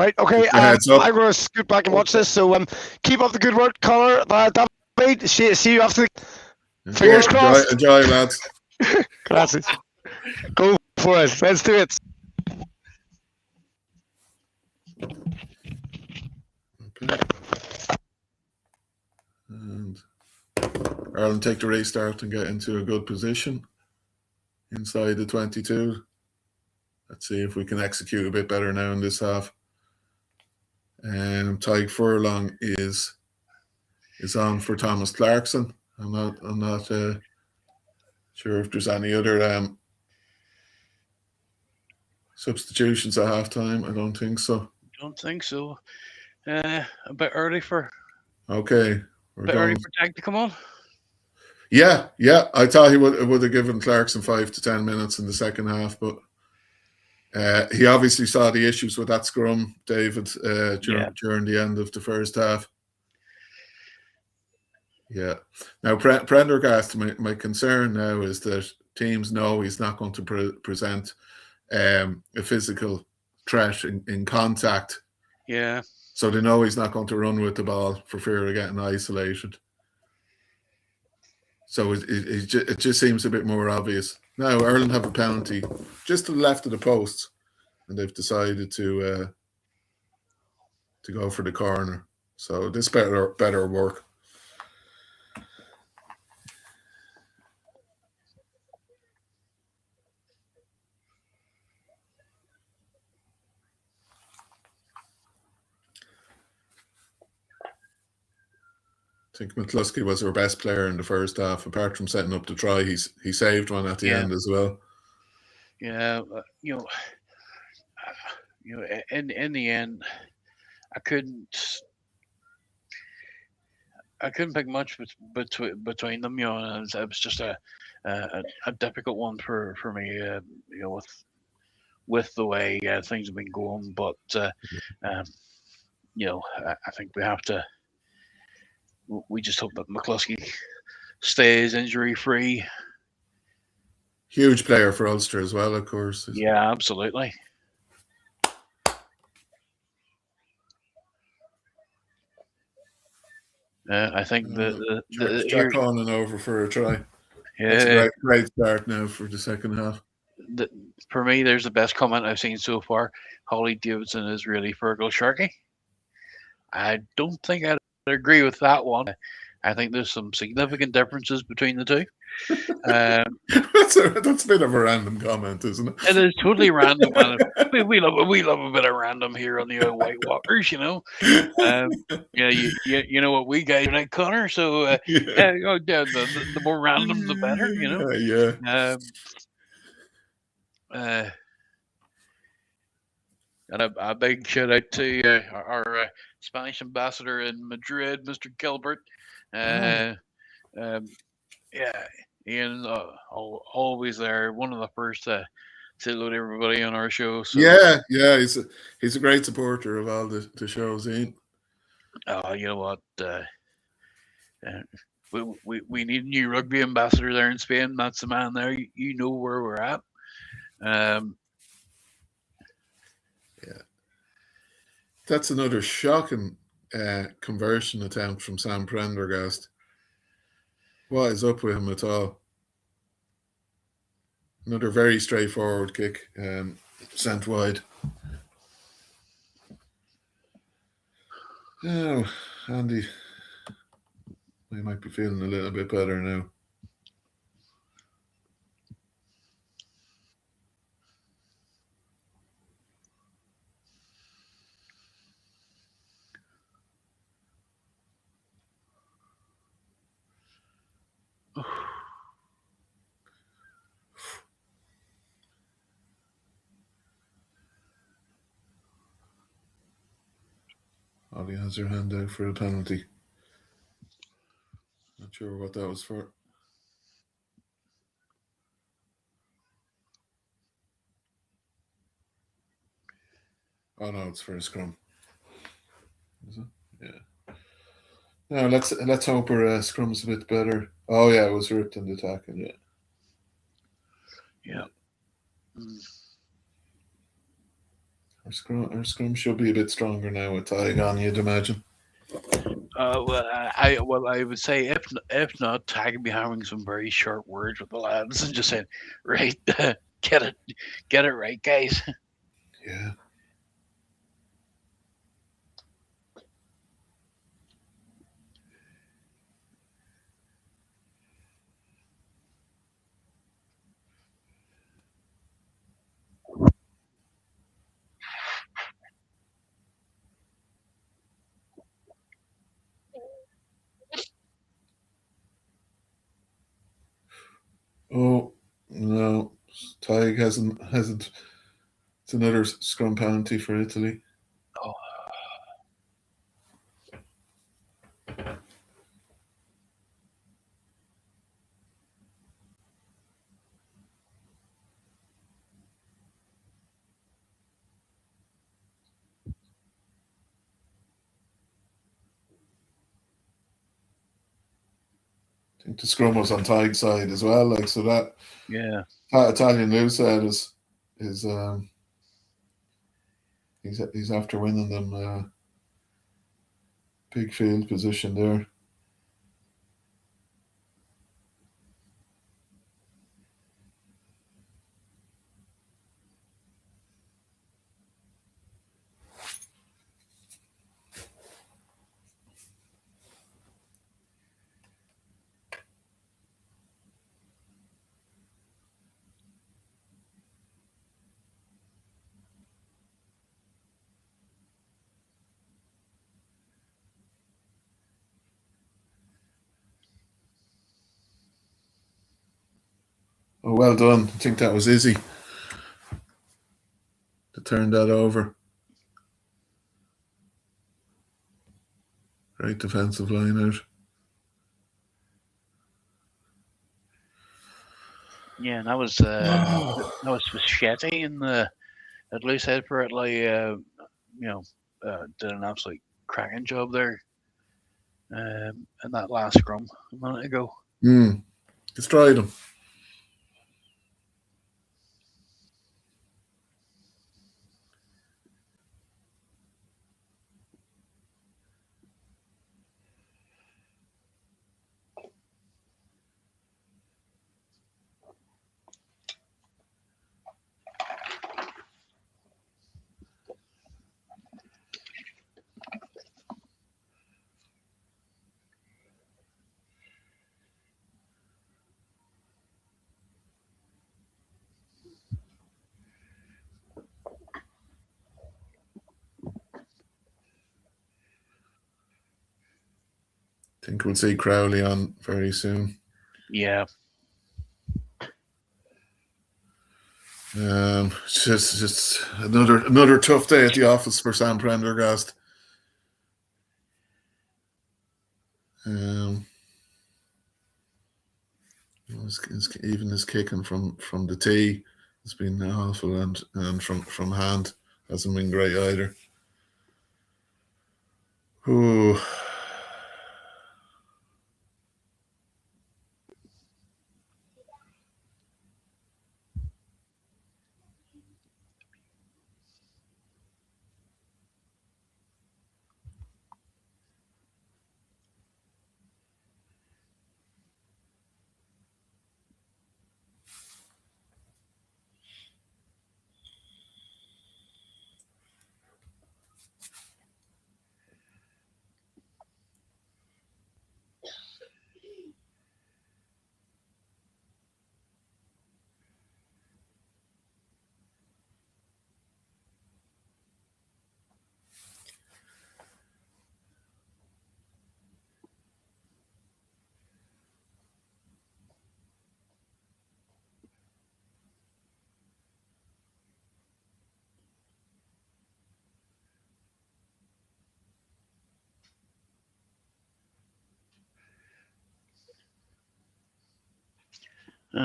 Right, okay. I'm going to scoot back and watch this. So keep up the good work, Conor. David, see you after the fingers crossed. Enjoy, lads. Gracias. Go for it. Let's do it. Okay. And Ireland take the restart and get into a good position inside the 22. Let's see if we can execute a bit better now in this half. Tyke Furlong is on for Thomas Clarkson. I'm not sure if there's any other substitutions at halftime. I don't think so. Don't think so. A bit early for. Okay. Early for Tag to come on. Yeah. I thought he would have given Clarkson 5 to 10 minutes in the second half, but. He obviously saw the issues with that scrum, David, during the end of the first half. Yeah. Now, Prendergast, my concern now is that teams know he's not going to present a physical threat in contact. Yeah. So they know he's not going to run with the ball for fear of getting isolated. So it just seems a bit more obvious. Now, Ireland have a penalty just to the left of the posts, and they've decided to go for the corner. So this better work. I think McCluskey was our best player in the first half. Apart from setting up the try, he saved one at the end as well. Yeah, you know, in the end, I couldn't pick much between them. You know, and it was just a difficult one for me. You know, with the way things have been going, but you know, I think we have to. We just hope that McCluskey stays injury free. Huge player for Ulster as well, of course. Yeah, absolutely. I think Jack Conan over for a try. Yeah, it's a great start now for the second half. for me, there's the best comment I've seen so far. Holly Davidson is really Fergal Sharkey. I don't think I'd agree with that one. I think there's some significant differences between the two. Um, That's a bit of a random comment, isn't it? it is totally random. And we love a bit of random here on the Whitewalkers, you know. Yeah, you know what we guys are like, Connor. So Yeah. the more random, the better, you know. Yeah. Um, uh, and a big shout out to our Spanish ambassador in Madrid, Mr. Gilbert. Uh, um, yeah, Ian, always there, one of the first to say hello to everybody on our show. So, Yeah. He's a great supporter of all the shows, Ian. you know what? We need a new rugby ambassador there in Spain. That's the man there. You know where we're at. Yeah. That's another shocking conversion attempt from Sam Prendergast. What is up with him at all? Another very straightforward kick sent wide. Oh, Andy, we might be feeling a little bit better now. Ollie has her hand out for a penalty. Not sure what that was for. Oh no, it's for a scrum. Is it? Yeah. No, let's hope our scrum's a bit better. Oh yeah, it was ripped in the tackle. Yeah. Yeah. Our scrum should be a bit stronger now with Tyg on, you'd imagine. I would say if not, Tag would be having some very short words with the lads and just saying, right, get it right, guys. Yeah. Oh no, Tyg hasn't. It's another scrum penalty for Italy. Oh. I think the scrum was on Tyg's side as well, like so that Italian loose head is he's after winning them big field position there. Oh, well done. I think that was Izzy to turn that over. Great defensive line out. Yeah, and that was Fischetti in the at loose head for it. Like did an absolute cracking job there. In that last scrum a minute ago. Destroyed him. think we'll see Crowley on very soon. Yeah. It's just another tough day at the office for Sam Prendergast. Even his kicking from the tee has been awful, and from hand hasn't been great either. Ooh.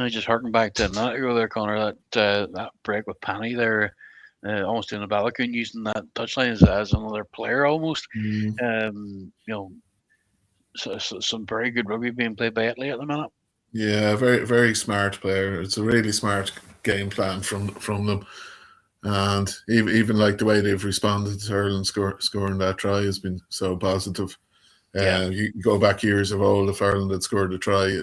Just harking back to a minute ago there, Conor, that break with Penny there, almost in the Ballycoon, using that touchline as another player almost. Some very good rugby being played by Italy at the minute. Yeah, very, very smart player. It's a really smart game plan from them. And even like the way they've responded to Ireland scoring that try has been so positive. You go back years of old, if Ireland had scored a try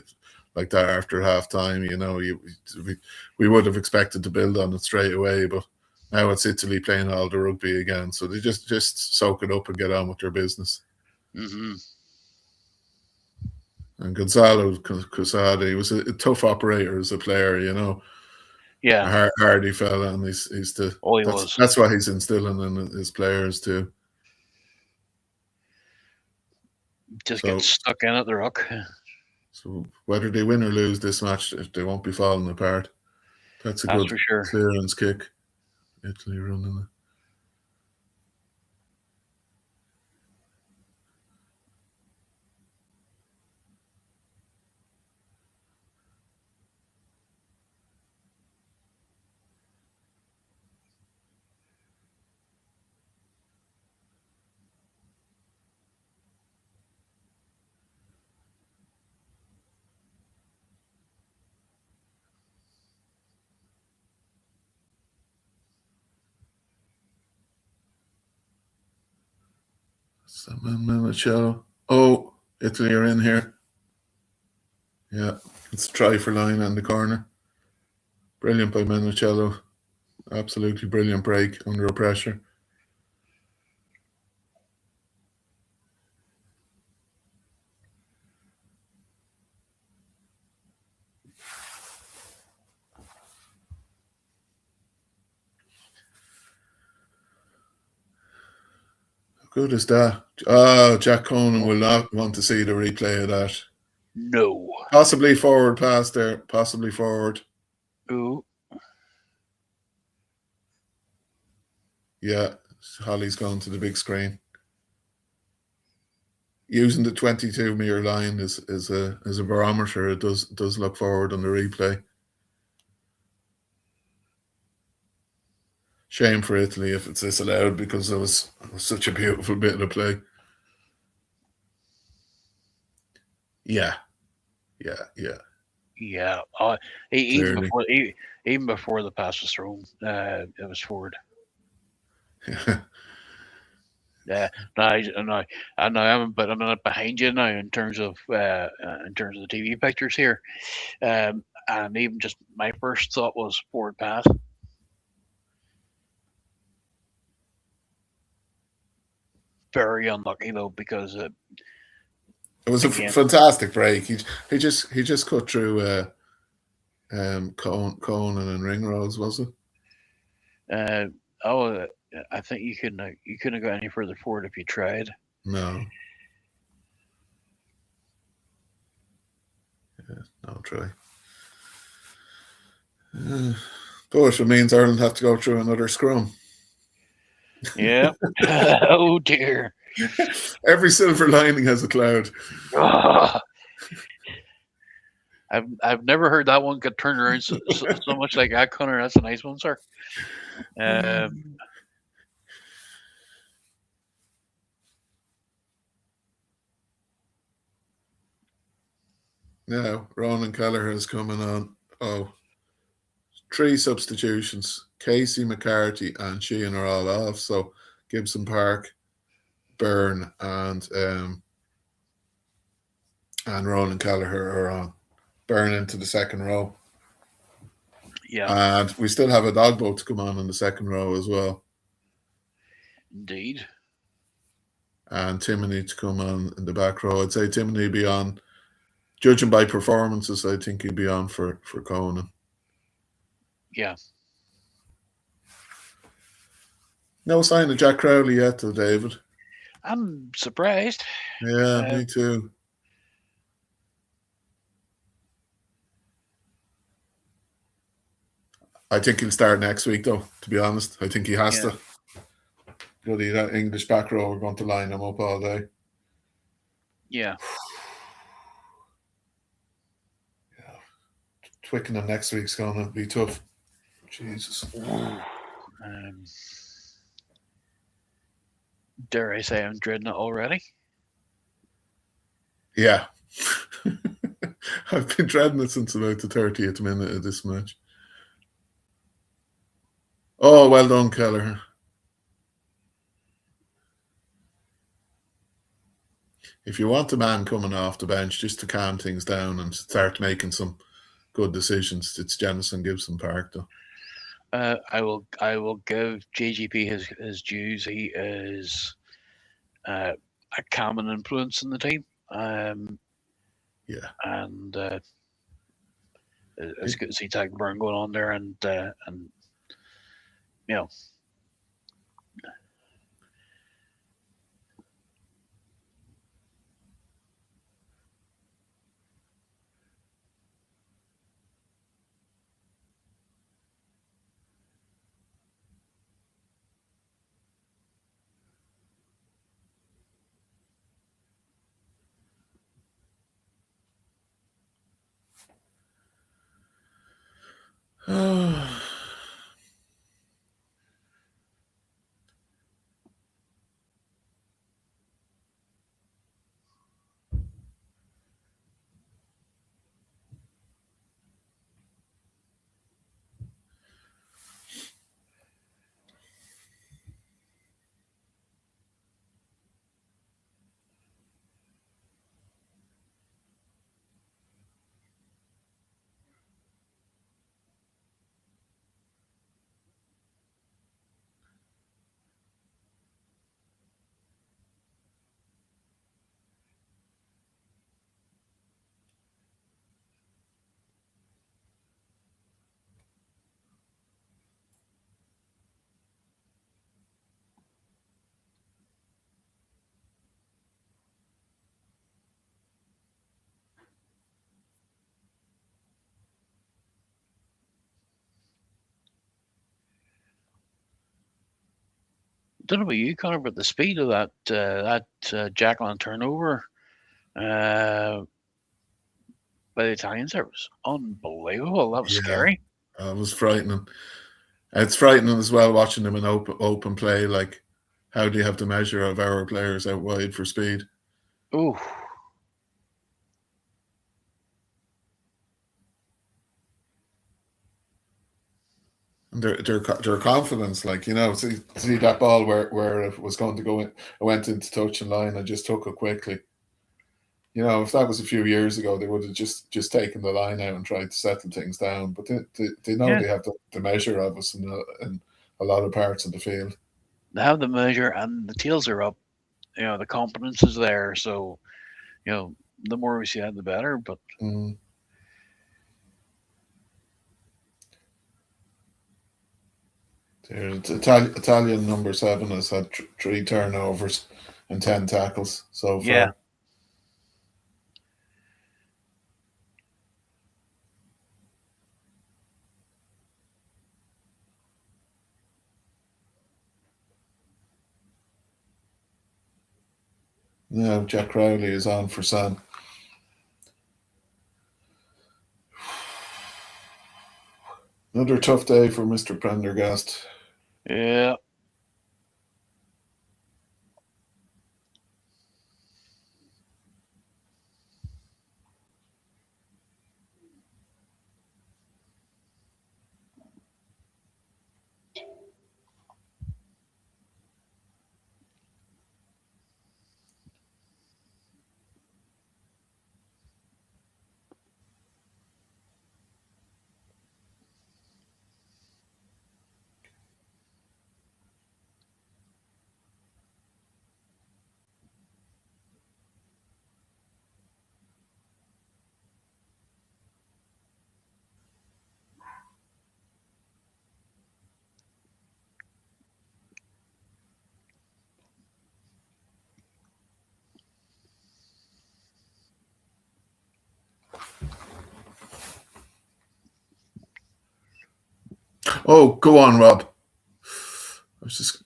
like that after half time, we would have expected to build on it straight away. But now it's Italy playing all the rugby again, so they just soak it up and get on with their business. Mm-hmm. And Gonzalo Quesada, was a tough operator as a player, Yeah, a hardy fella, and that's what he's instilling in his players too. Get stuck in at the ruck. So whether they win or lose this match, they won't be falling apart. That's good for sure. clearance kick. Italy running it. Minicello. Oh, Italy are in here. Yeah, it's a try for line in the corner. Brilliant by Minicello. Absolutely brilliant break under pressure. Good as that. Jack Conan will not want to see the replay of that. No. Possibly forward pass there. Possibly forward. Ooh. Yeah, Holly's gone to the big screen. Using the 22-meter line as a barometer, it does look forward on the replay. Shame for Italy if it's disallowed, because it was such a beautiful bit of play. Yeah. Even before the pass was thrown, it was forward. Yeah, no, I'm a minute behind you now in terms of the TV pictures here, and even just my first thought was forward pass. Very unlucky though, because it was a fantastic break. He just cut through Conan and Ringrose, was it? I think you couldn't have got any further forward if you tried. No. No try. But it means Ireland have to go through another scrum. Yeah. Oh dear. Every silver lining has a cloud. Ah. I've never heard that one get turned around so much like that, Conor. That's a nice one, sir. Now, Ronan Kelleher is coming on. Oh, 3 substitutions. Casey, McCarthy, and Sheehan are all off. So Gibson Park, Byrne, and Ronan Kelleher are on. Byrne into the second row. Yeah. And we still have a dog boat to come on in the second row as well. Indeed. And Timoney to come on in the back row. I'd say Timoney be on, judging by performances, I think he'd be on for Conan. Yeah. No sign of Jack Crowley yet, though, David. I'm surprised. Yeah, me too. I think he'll start next week, though, to be honest. I think he has to. Bloody that English back row, we're going to line him up all day. Yeah. Twickenham next week's going to be tough. Jesus. Dare I say I'm dreading it already? Yeah. I've been dreading it since about the 30th minute of this match. Oh, well done, Kelleher. If you want a man coming off the bench just to calm things down and start making some good decisions, it's Jennison Gibson Park, though. I will give JGP his dues. He is a common influence in the team. Yeah, and it's good to see Tag Burn going on there, and you know. Don't know about you, Conor, but the speed of that Jacqueline turnover by the Italians there was unbelievable. That was scary. It was frightening. It's frightening as well watching them in open play. Like, how do you have the measure of our players out wide for speed? Ooh. And their confidence, like, you know, see that ball where it was going to go in, it went into touch and line and just took it quickly. You know, if that was a few years ago, they would have just taken the line out and tried to settle things down. But they know they have the measure of us in a lot of parts of the field. They have the measure and the tails are up. You know, the confidence is there. So, you know, the more we see that, the better. But Italian number 7 has had 3 turnovers and 10 tackles so far. Yeah. Now Jack Crowley is on for Sam. Another tough day for Mr. Prendergast. Yeah. Oh, go on, Rob. I was just...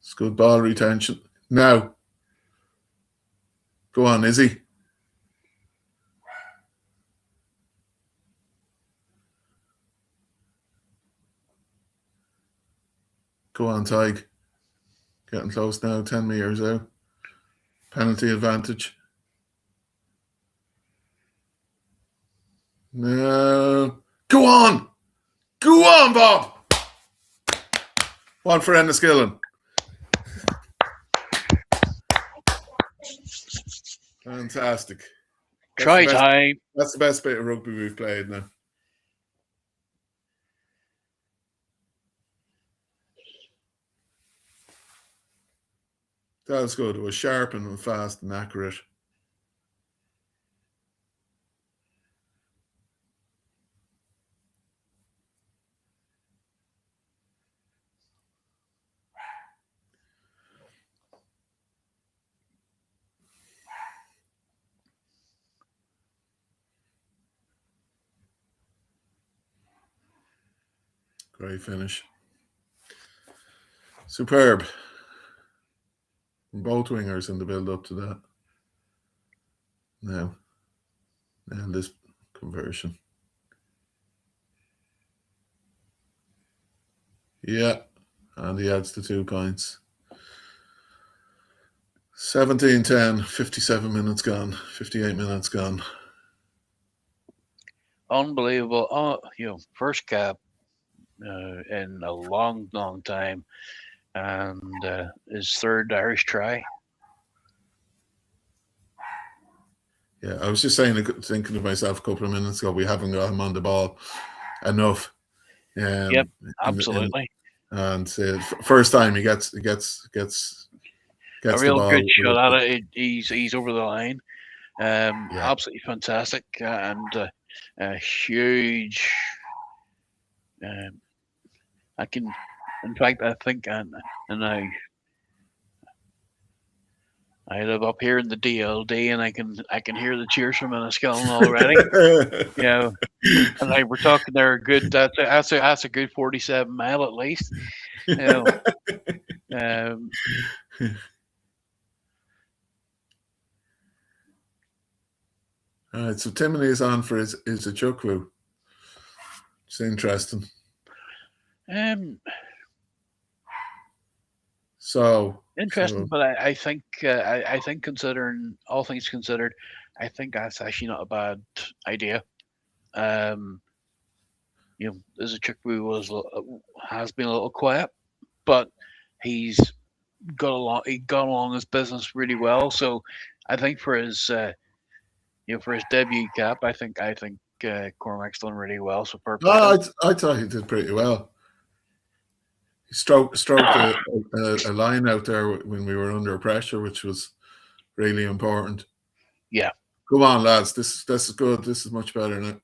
It's good ball retention. Now. Go on, Izzy. Go on, Tig. Getting close now, 10 metres out. Penalty advantage. No. Go on! Go on, Bob! One for Enniskillen. Fantastic. Try time. That's the best bit of rugby we've played now. That was good. It was sharp and fast and accurate. Great finish. Superb. Both wingers in the build-up to that. Now this conversion. Yeah, and he adds the 2 points. 17-10, 57 minutes gone, 58 minutes gone. Unbelievable. Oh, first cap in a long, long time. And his third Irish try. Yeah, I was just thinking to myself a couple of minutes ago, we haven't got him on the ball enough. Yep, absolutely. And first time he gets a the real ball. good shot at it. He's over the line. Absolutely fantastic and a huge. I can, in fact, I think, and I live up here in the DLD, and I can hear the cheers from Enniskillen already. And we're talking there a good. That's a good 47 mile at least. All right, so Timothy is on for his Achukwu. It's interesting. So interesting, but I think considering all things considered, I think that's actually not a bad idea. As Achukwu has been a little quiet, but he's got along his business really well. So I think for his for his debut cap, I think Cormac's done really well. So I thought he did pretty well. He stroked a line out there when we were under pressure, which was really important. Yeah. Come on, lads. This is good. This is much better now.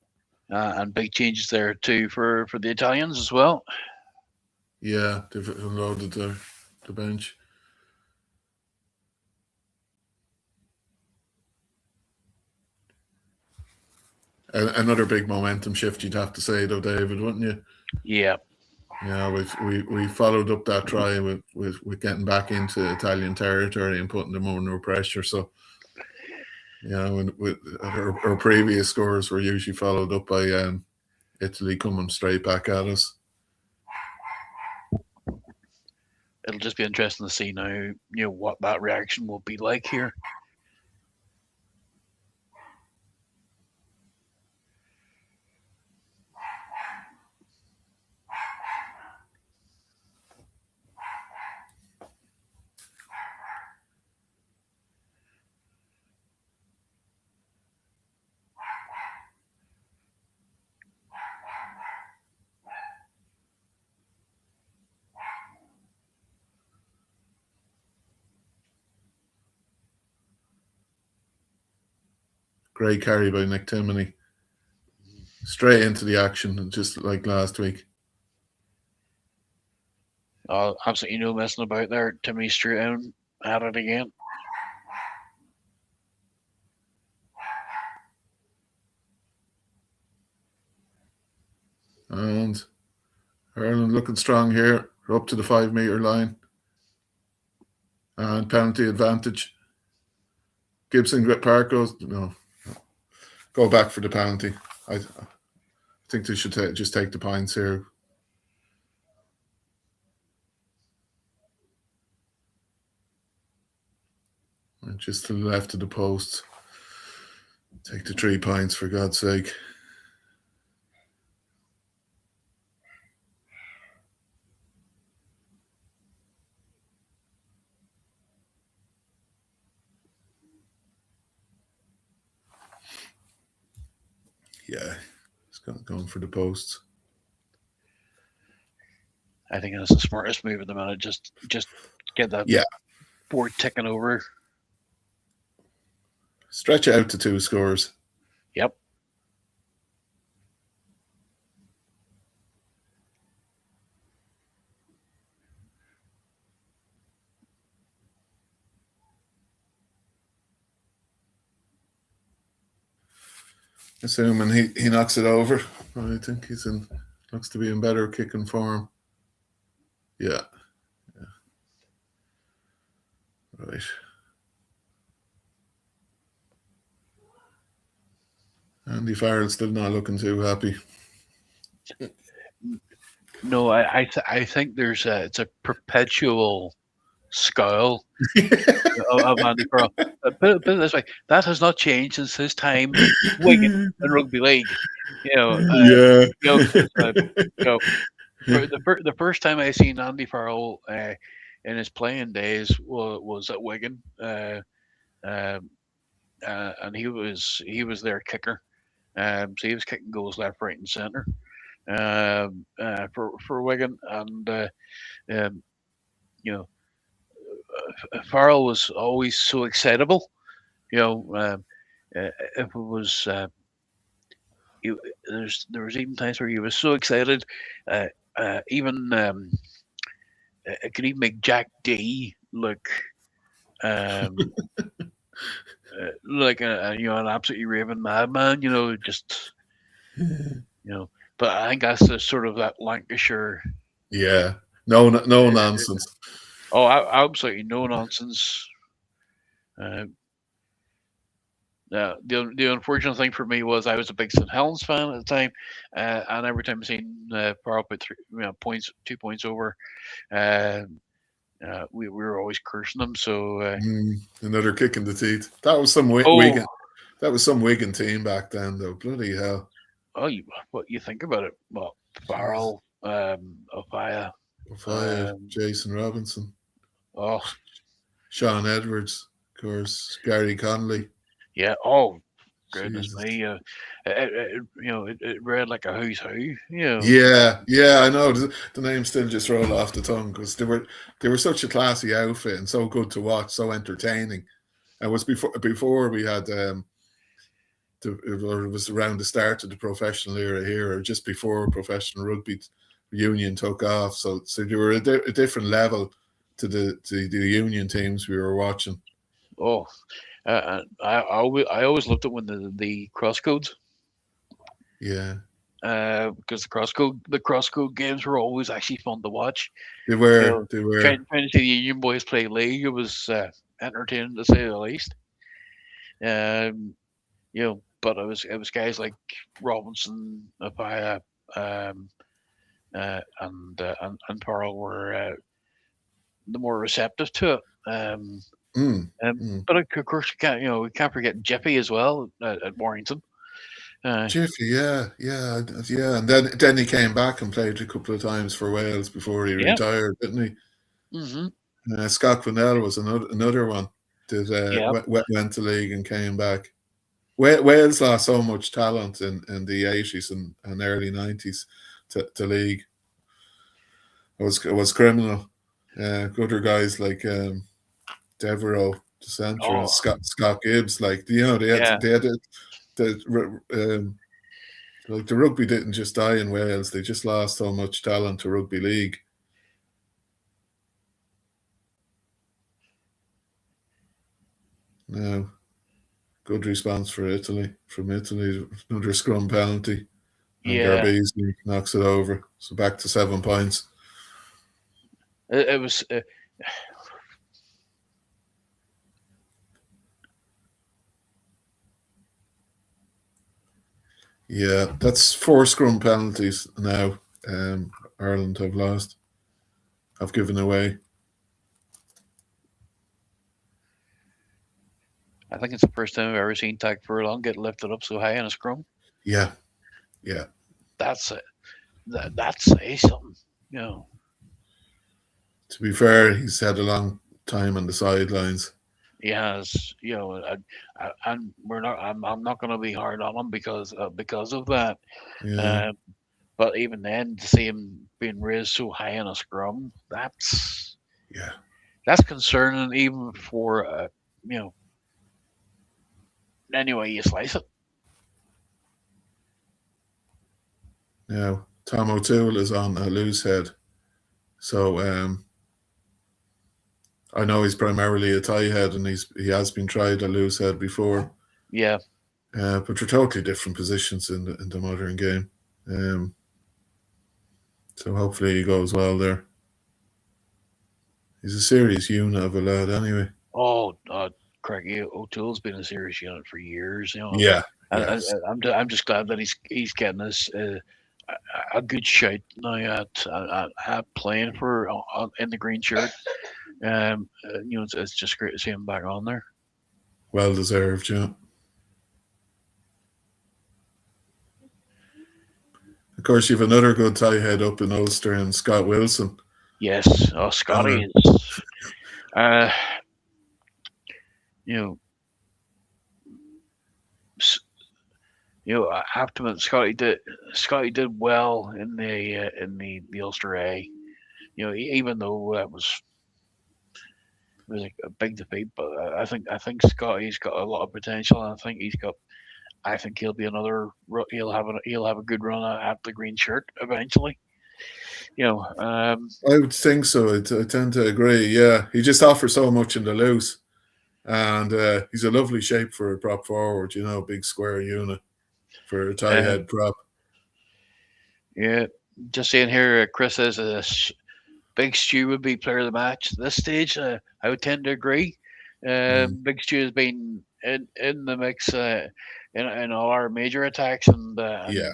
And big changes there too for the Italians as well. Yeah, they've unloaded the bench. Another big momentum shift, you'd have to say, though, David, wouldn't you? Yeah. Yeah, we followed up that try with getting back into Italian territory and putting them under pressure. So, with our previous scores were usually followed up by Italy coming straight back at us. It'll just be interesting to see now, what that reaction will be like here. Great carry by McTimoney. Straight into the action, just like last week. Absolutely no messing about there. Timmy straight in, at it again. And Ireland looking strong here. We're up to the 5 metre line. And penalty advantage. Gibson Park goes, no. Go back for the penalty. I think they should just take the points here. And just to the left of the post. Take the 3 points, for God's sake. Yeah, he's going for the posts. I think that's the smartest move at the minute. Just get that board ticking over. Stretch it out to 2 scores. Yep. Assuming he knocks it over. I think looks to be in better kicking form. Yeah. Right. Andy Farrell's still not looking too happy. No, I think it's a perpetual scowl of Andy Farrell. Put it this way, that has not changed since his time Wigan in rugby league. The first time I seen Andy Farrell in his playing days was at Wigan, and he was their kicker. So he was kicking goals left, right, and centre for Wigan, and Farrell was always so excitable. If it was, there was even times where he was so excited, even it could even make Jack D look like an absolutely raving madman. But I think that's the sort of that Lancashire. Yeah, no nonsense. Oh, absolutely no nonsense. The unfortunate thing for me was I was a big St Helens fan at the time, and every time I seen Farrell put 2 points over, we were always cursing them. So another kick in the teeth. That was some Wigan. That was some Wigan team back then, though. Bloody hell! Oh, what you think about it? Well, Farrell, Ofaya, Jason Robinson. Oh, Sean Edwards, of course. Gary Connolly. Yeah. Oh, goodness me. It read like a who's who. Yeah. I know. The names still just roll off the tongue because they were such a classy outfit and so good to watch, so entertaining. And it was before we had it was around the start of the professional era here, or just before professional rugby union took off. So they were a different level to the union teams we were watching. Oh, I always loved it when the cross codes. Yeah. Because the cross code games were always actually fun to watch. They You were. know, They were. trying to see the Union boys play league, it was entertaining to say the least. Um, but it was guys like Robinson, Apaya, um, and Pearl were the more receptive to it. Mm, mm. But of course, we can't forget Jippy as well at Warrington. Jiffy, yeah, yeah, yeah. And then he came back and played a couple of times for Wales before he Yeah. retired, didn't Hmm. he? Scott Quinnell was another one that Yeah. went to league and came back. Wales lost so much talent in the 80s and early 90s to league. It was criminal. Other guys like Devereaux, the centre, and Oh, Scott Gibbs, like yeah. they had like the rugby didn't just die in Wales; they just lost so much talent to rugby league. Now, good response for Italy from Italy. Another scrum penalty, and Yeah. Garbisi knocks it over. So back to 7 points. It was. Yeah, that's 4 scrum penalties now. Ireland have given away. I think it's the first time I've ever seen Tag Furlong get lifted up so high in a scrum. Yeah, yeah. That's it. That's say something. You know. To be fair, he's had a long time on the sidelines. He has. And we're not. I'm not going to be hard on him because of that. Yeah, Uh, but even then, to see him being raised so high in a scrum, yeah. that's concerning, even for you know any way you slice it. Now Tom O'Toole is on a loose head, so I know he's primarily a tie head, and he has been tried a loose head before. Yeah. But they're totally different positions in the modern game. Um, so hopefully he goes well there. He's a serious unit of a lad, anyway. Oh, Craigie O'Toole's been a serious unit for years. Yeah, And yes, I'm just glad that he's getting this a good shout now at playing for in the green shirt. It's just great to see him back on there. well deserved. Yeah. Of course, you've another good tie head up in Ulster and Scott Wilson. Yes, Scotty is. Uh, you know, I have to admit, Scotty did well in the Ulster A. Even though it was a big defeat, but I think Scotty's got a lot of potential, and I think he'll be he'll have a good run at the green shirt eventually. I would think so. I tend to agree. Yeah, he just offers so much in the loose, and he's a lovely shape for a prop forward. Big square unit for a tie uh, head prop. yeah. Just seeing here, Chris says Big Stew would be player of the match at this stage. I would tend to agree. Big Stew has been in the mix in all our major attacks, and Yeah,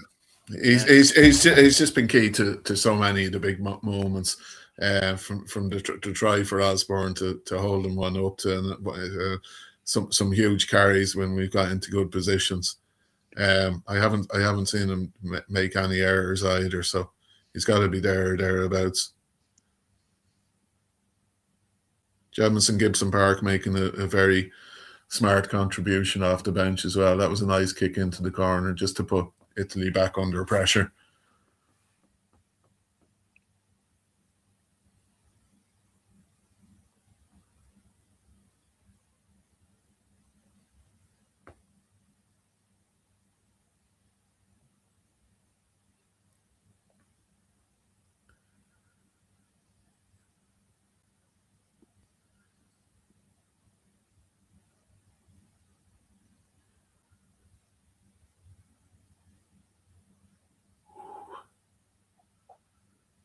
he's just been key to so many of the big moments. From the try for Osborne to holding one up to some huge carries when we've got into good positions. I haven't seen him make any errors either, so he's got to be there or thereabouts. Jamison Gibson Park making a very smart contribution off the bench as well. That was a nice kick into the corner just to put Italy back under pressure.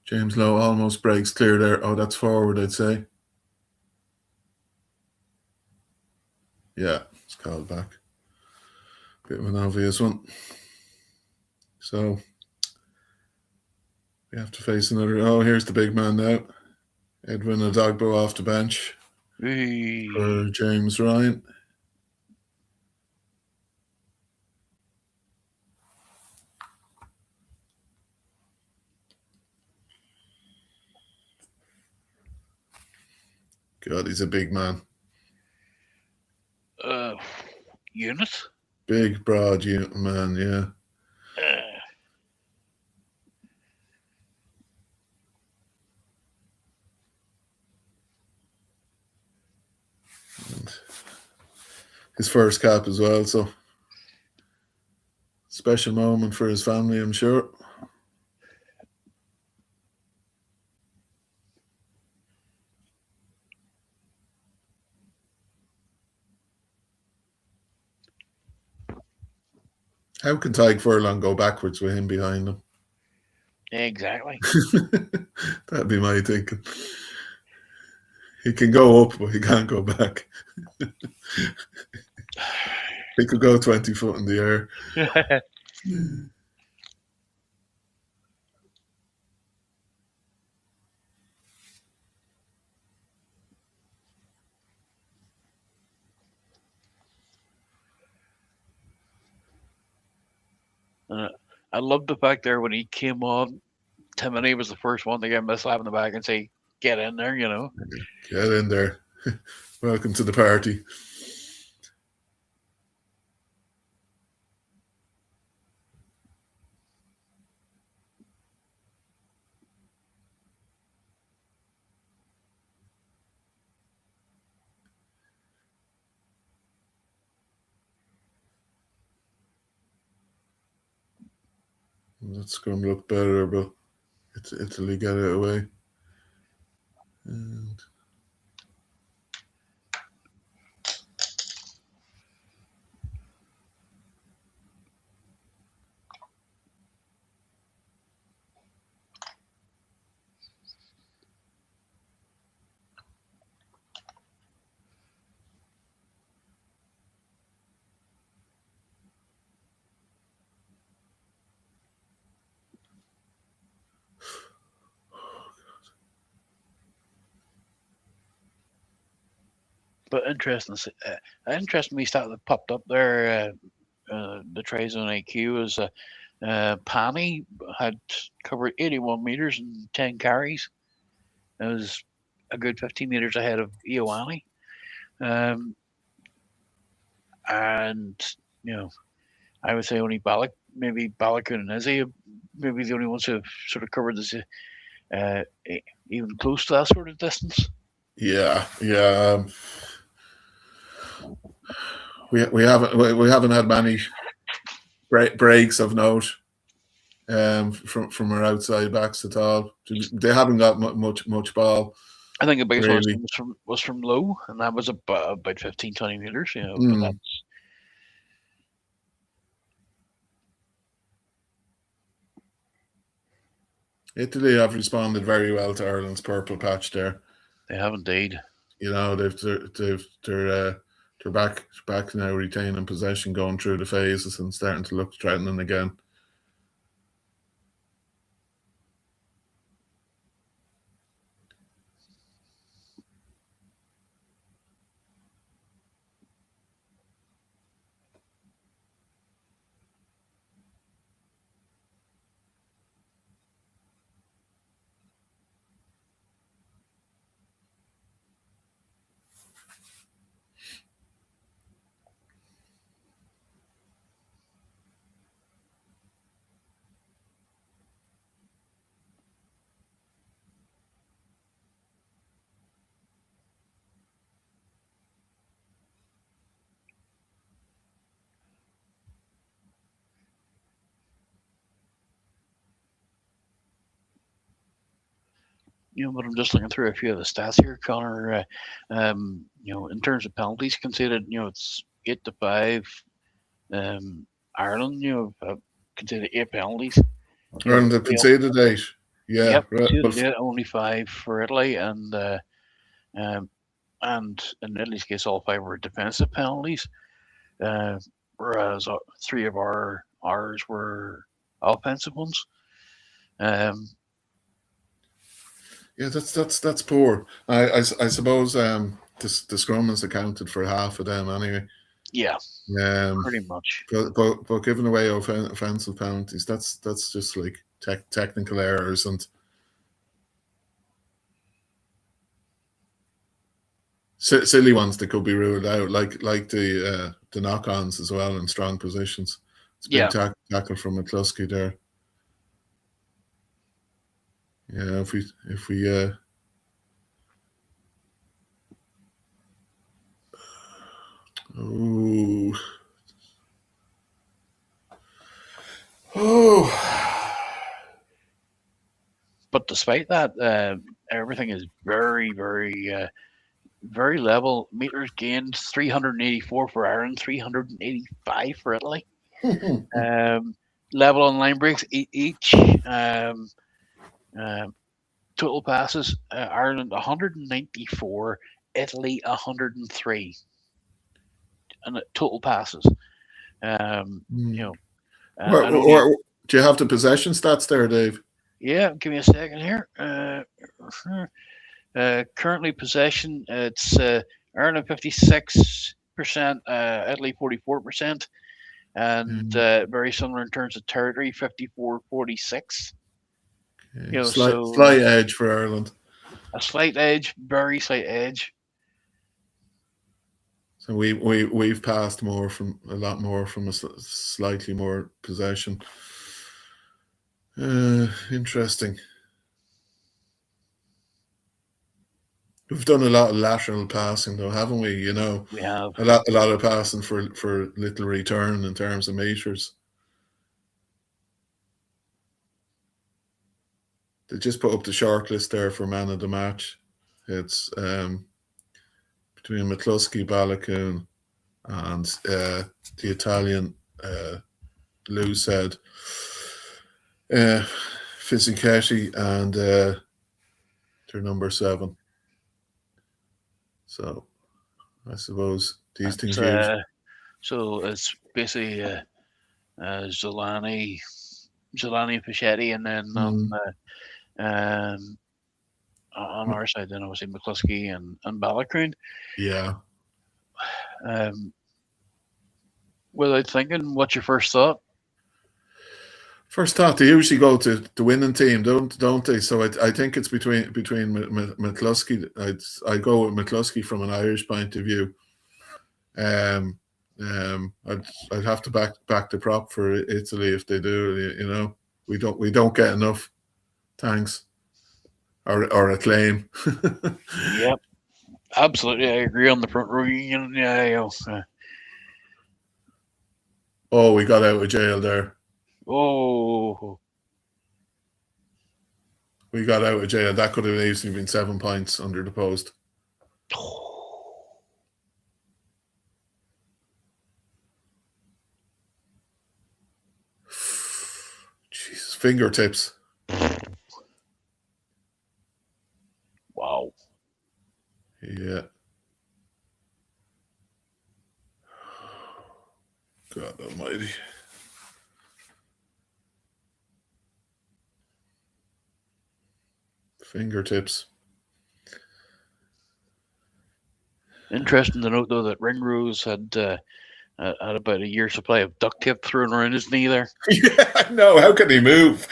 James Lowe almost breaks clear there. Oh, that's forward, I'd say. Yeah, it's called back. Bit of an obvious one. So we have to face another. Oh, here's the big man now. Edwin Adogbo off the bench for James Ryan. God, he's a big man. Unit? Big, broad unit man, yeah. And his first cap as well, so special moment for his family, I'm sure. How can Tyke Furlong go backwards with him behind him? Exactly. That'd be my thinking. He can go up, but he can't go back. He could go 20 foot in the air. I love the fact there when he came on, Timothy was the first one to give him a slap in the back and say, "Get in there," you know. Get in there. Welcome to the party. That's going to look better, but Italy get it away. And But interesting me stat that popped up there. The try zone IQ was Pani had covered 81 meters and 10 carries. It was a good 15 meters ahead of Ioane. And I would say only maybe Balakun and Izzy, maybe the only ones who have sort of covered this even close to that sort of distance. yeah. We haven't had many breaks of note from our outside backs at all. They haven't got much ball. I think the biggest really. one was from Low, and that was about 15, 20 meters. But that's. Italy have responded very well to Ireland's purple patch there. They have indeed. They're back now, retaining possession, going through the phases and starting to look threatening again. But I'm just looking through a few of the stats here, Conor. In terms of penalties conceded, it's 8-5. Ireland, conceded 8 penalties. Ireland have conceded 8. Yeah, Yep, right. two, Well, yeah, only 5 for Italy, um, and in Italy's case, all 5 were defensive penalties, whereas 3 of ours were offensive ones. yeah, that's poor. I suppose the scrum has accounted for half of them anyway. Yeah, Um, pretty much. but giving away offensive penalties, that's just like technical errors and silly ones that could be ruled out, like the knock-ons as well in strong positions. It's big Yeah, tackle from McCluskey there. Yeah, if we oh oh but despite that, everything is very, very level. Meters gained 384 for Ireland, 385 for Italy. Level on line breaks each. Um, Total passes, Ireland 194, Italy 103, and total passes. You know, and only or do you have the possession stats there, Dave? yeah. Give me a second here. Currently possession, it's Ireland 56%, Italy 44%, and very similar in terms of territory, 54-46. You know, Slight edge for Ireland. a slight edge, very slight edge. So we've passed a lot more from a slightly more possession. Interesting. We've done a lot of lateral passing, though, haven't we? You know, We have a lot of passing for little return in terms of meters. They just put up the shortlist there for man of the match. It's between McCluskey, Balakoon, and the Italian Lou said Fisichetti, and they're number 7. So I suppose these things so it's basically Zolani and Fischetti, and then on our side, then obviously McCluskey and Balakoon. yeah. Without thinking, what's your first thought? First thought, they usually go to the winning team, don't they? So I think it's between McCluskey. I go with McCluskey from an Irish point of view. I'd have to back the prop for Italy if they do. You know, we don't get enough. Thanks. Or Acclaim. Yep, absolutely. I agree on the front row union. Yeah, Oh, we got out of jail there. oh, We got out of jail. That could have easily been 7 points under the post. Jesus, fingertips. wow. Yeah. God almighty. Fingertips. Interesting to note, though, that Ringrose had about a year's supply of duct tape thrown around his knee there. Yeah, I know. How can he move?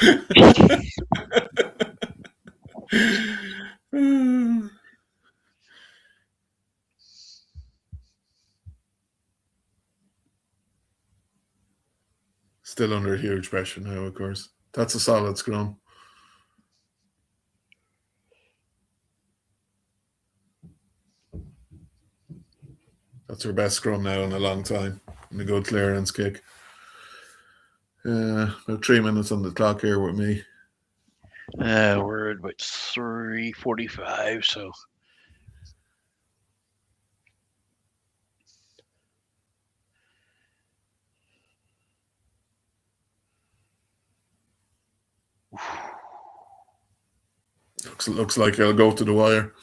Still under huge pressure now, of course. That's a solid scrum. That's our best scrum now in a long time. And a good clearance kick. About 3 minutes on the clock here with me. We're at about 3:45, so. Looks like I'll go to the wire.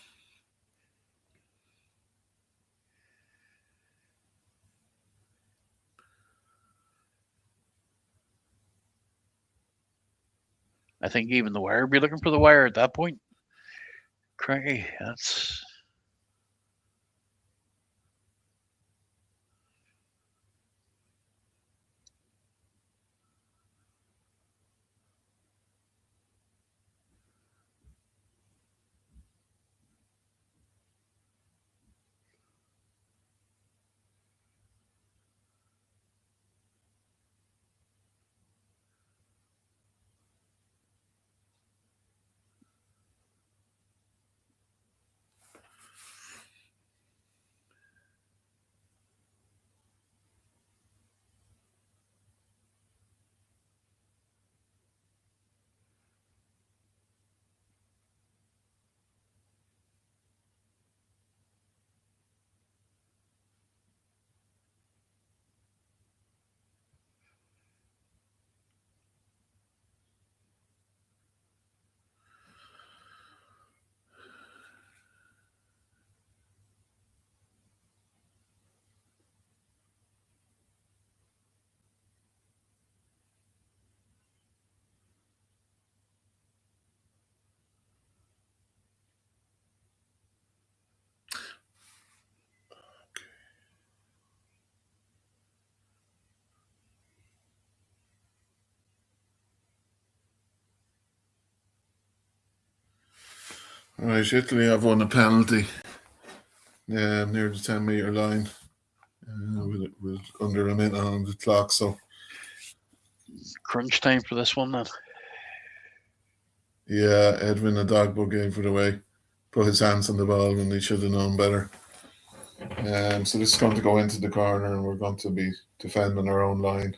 I think even the wire would be looking for the wire at that point. Craigie, that's. Right, Italy have won a penalty near the 10-metre line with under a minute on the clock. So Crunch time for this one then. yeah, Edwin Adogbo gave it away. Put his hands on the ball when he should have known better. So this is going to go into the corner, and we're going to be defending our own line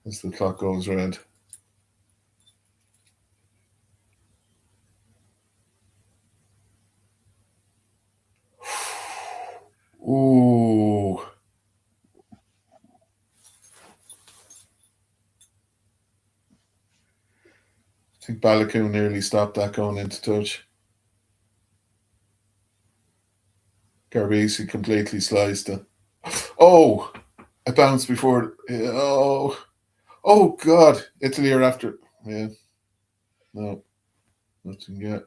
as the clock goes red. Ooh. I think Balakoon nearly stopped that going into touch. Garbisi completely sliced it. Oh! I bounced before. Oh God! Italy are after. Yeah. No. Nothing yet.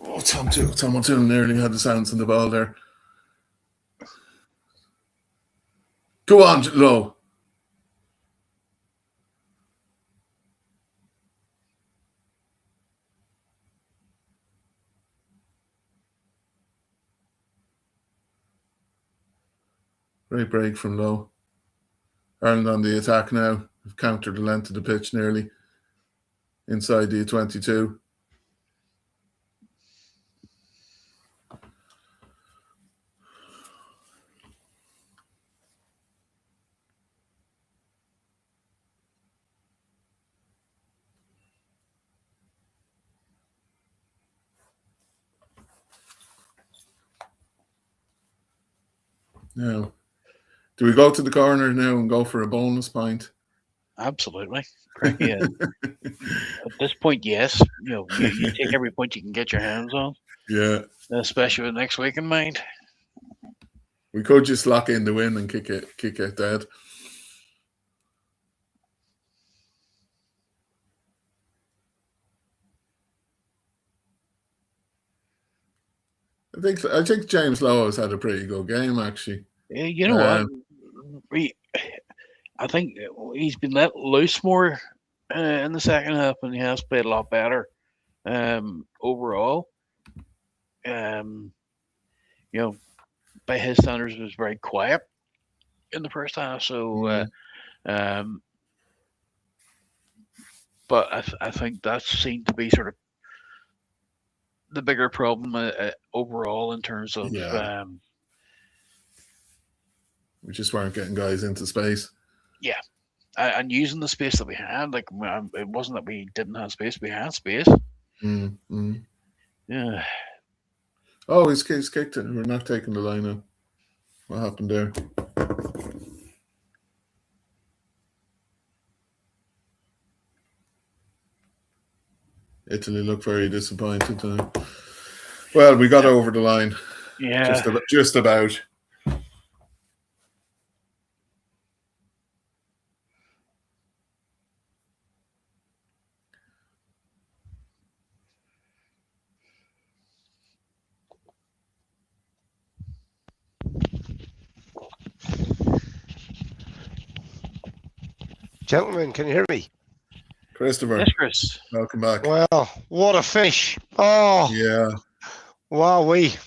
Oh, Tom O'Toole nearly had his hands on the ball there. Go on, Low. Great break from Low. Ireland on the attack now. We've countered the length of the pitch nearly. Inside the 22. Now, do we go to the corner now and go for a bonus point? Absolutely. Craig, yeah. At this point, yes. You take every point you can get your hands on, Yeah. especially with next week in mind. We could just lock in the win and kick it dead. I think James Lowe has had a pretty good game, actually. You know what? I think he's been let loose more in the second half, and he has played a lot better overall. By his standards, it was very quiet in the first half. So, but I think that seemed to be sort of the bigger problem overall in terms of. We just weren't getting guys into space. Yeah, and using the space that we had, like it wasn't that we didn't have space; we had space. Yeah. Oh, he's kicked it. We're not taking the line up. What happened there? Italy looked very disappointed. Well, we got over the line. Yeah. Just about. Gentlemen, can you hear me? Christopher. Yes, Chris. Welcome back. Well, what a finish. Oh. Yeah. Wowee.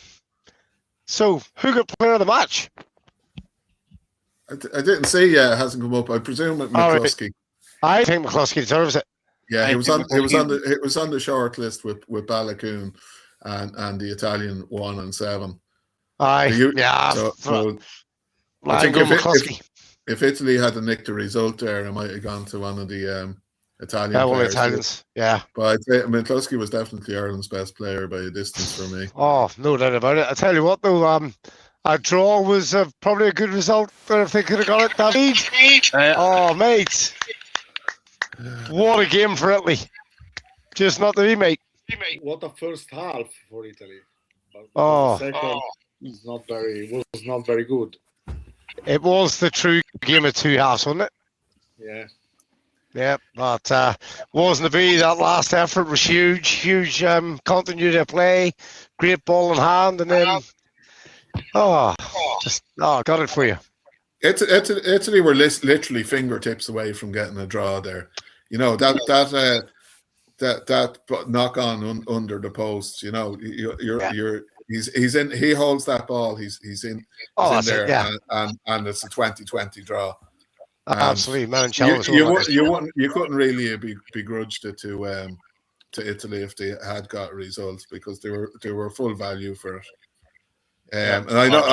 So, who got player of the match? I didn't see yet. It hasn't come up. I presume it McCluskey. I think McCluskey deserves it. Yeah, he was on the short list with Balakoon and the Italian 1 and 7. I think if Italy had nicked the result there, I might have gone to one of the Italian players. Italians, yeah. But I'd say McCluskey was definitely Ireland's best player by a distance for me. Oh, no doubt about it. I tell you what, though, a draw was probably a good result if they could have got it. David. Oh, mate. What a game for Italy. Just not the remake. What a first half for Italy. But the second was not very good. It was the true game of two halves, wasn't it? Yeah. Yeah, but wasn't to be. That last effort was huge continuity of play, great ball in hand, and then got it for you. Italy were literally fingertips away from getting a draw there. You know that knock on under the post. You know he's in. He holds that ball. He's in there, and it's a 20-20 draw. Absolutely, man. You couldn't really begrudged it to Italy if they had got a result because they were full value for it. And I know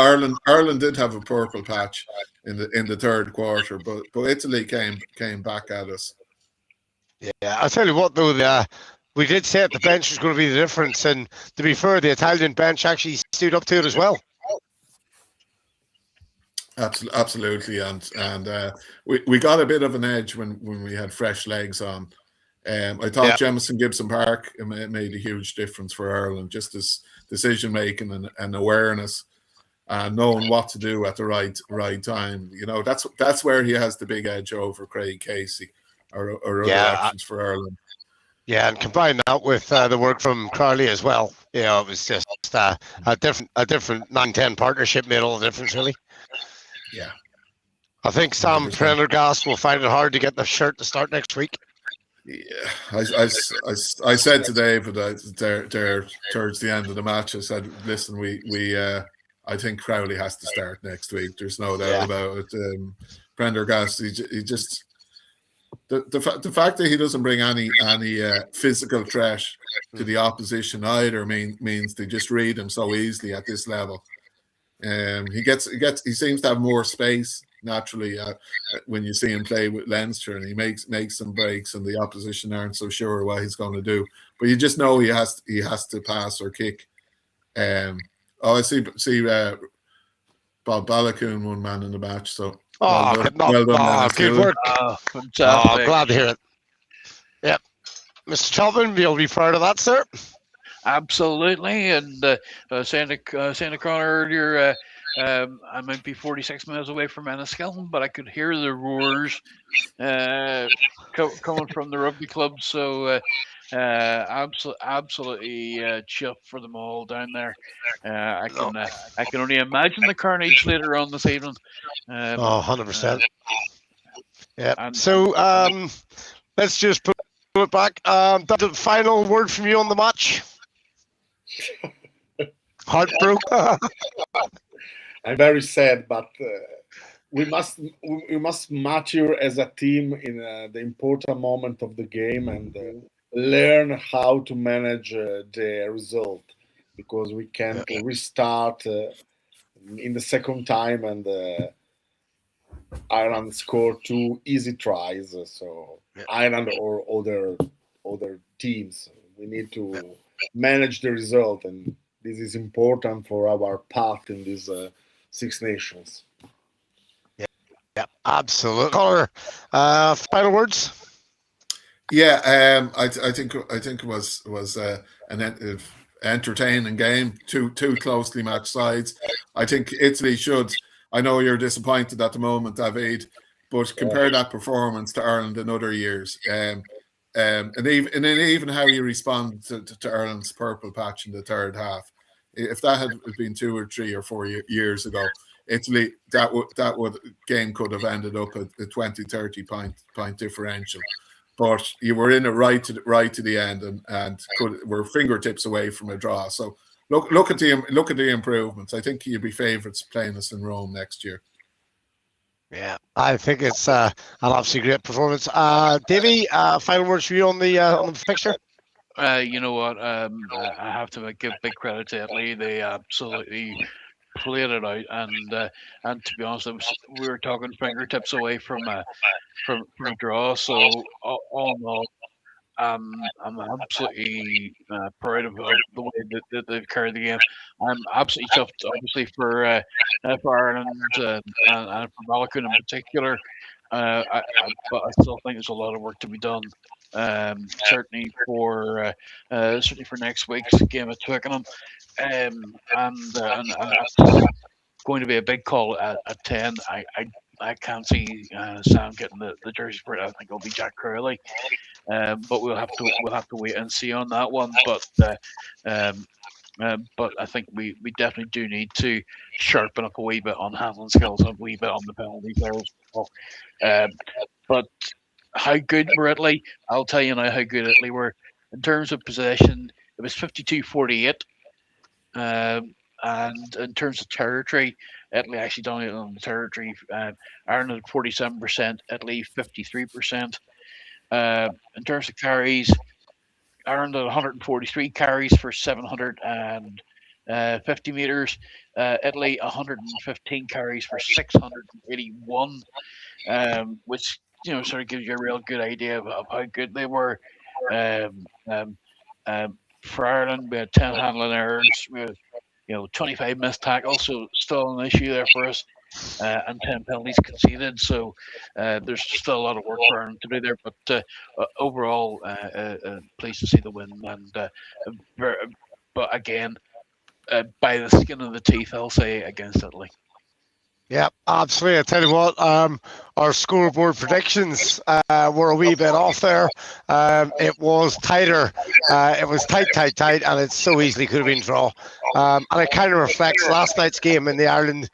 Ireland did have a purple patch in the third quarter, but Italy came back at us. Yeah, I'll tell you what though, we did say that the bench was going to be the difference, and to be fair, the Italian bench actually stood up to it as well. Absolutely, and we got a bit of an edge when we had fresh legs on. I thought Jamison Gibson Park made a huge difference for Ireland, just as decision making and awareness, and knowing what to do at the right time. You know, that's where he has the big edge over Craig Casey or other options for Ireland. Yeah, and combine that with the work from Crowley as well. You know, it was just a different 9-10 partnership made all the difference, really. Yeah, I think Sam Prendergast will find it hard to get the shirt to start next week. Yeah, I said to David there towards the end of the match, I said, listen, we I think Crowley has to start next week. There's no doubt about it. Prendergast, he just the fact that he doesn't bring any physical threat to the opposition either means they just read him so easily at this level. He seems to have more space naturally when you see him play with Leinster, and he makes some breaks, and the opposition aren't so sure what he's going to do. But you just know he has to pass or kick. I see Bob Balakoon won man in the match. So Oh, well done, man. good work. Fantastic. Glad to hear it. Yep. Mr. Chapman, you'll be proud of that, sir. Absolutely, and saying to Conor earlier, I might be 46 miles away from Enniskillen, but I could hear the roars coming from the rugby club. So absolutely chuffed for them all down there. I can only imagine the carnage later on this evening. 100%. Yeah. And- So let's just put it back. The final word from you on the match. Heartbroken. I'm very sad, but we must mature as a team in the important moment of the game and learn how to manage the result, because we can restart in the second time and Ireland scored 2 easy tries. So Ireland or other teams, we need to manage the result, and this is important for our path in these Six Nations. Yeah, absolutely. Conor, final words. Yeah, I think it was an entertaining game. Two closely matched sides. I think Italy should. I know you're disappointed at the moment, David, but compare that performance to Ireland in other years. And even how you respond to Ireland's purple patch in the third half. If that had been 2 or 3 or 4 years ago, Italy, that game could have ended up at a 20-30 point differential. But you were in it right to the end, and were fingertips away from a draw. So look at the improvements. I think you'll be favourites playing us in Rome next year. Yeah, I think it's an absolutely great performance. Davey, final words for you on the fixture. You know what? I have to give big credit to Italy. They absolutely played it out, and to be honest, we were talking fingertips away from a draw. So all in all, I'm absolutely proud of the way that they've carried the game. I'm absolutely chuffed, obviously, for Ireland and for Balakoon in particular. But I still think there's a lot of work to be done. Certainly for next week's game at Twickenham, and that's going to be a big call at 10. I can't see Sam getting the jersey for it. I think it'll be Jack Crowley. But we'll have to wait and see on that one. But I think we definitely do need to sharpen up a wee bit on handling skills and a wee bit on the penalties there as well. But how good were Italy? I'll tell you now how good Italy were. In terms of possession, it was 52-48. And in terms of territory, Italy actually dominated on the territory. Ireland had 47%, Italy 53%. In terms of carries, Ireland had 143 carries for 750 meters. Italy 115 carries for 681, which sort of gives you a real good idea of how good they were. For Ireland, we had 10 handling errors. We had 25 missed tackles, so still an issue there for us. And 10 penalties conceded, so there's still a lot of work for Ireland to do there. But overall, pleased to see the win. But again, by the skin of the teeth, I'll say against Italy. Yeah, absolutely. I tell you what, our scoreboard predictions were a wee bit off there. It was tighter. It was tight, and it so easily could have been draw. And it kind of reflects last night's game in the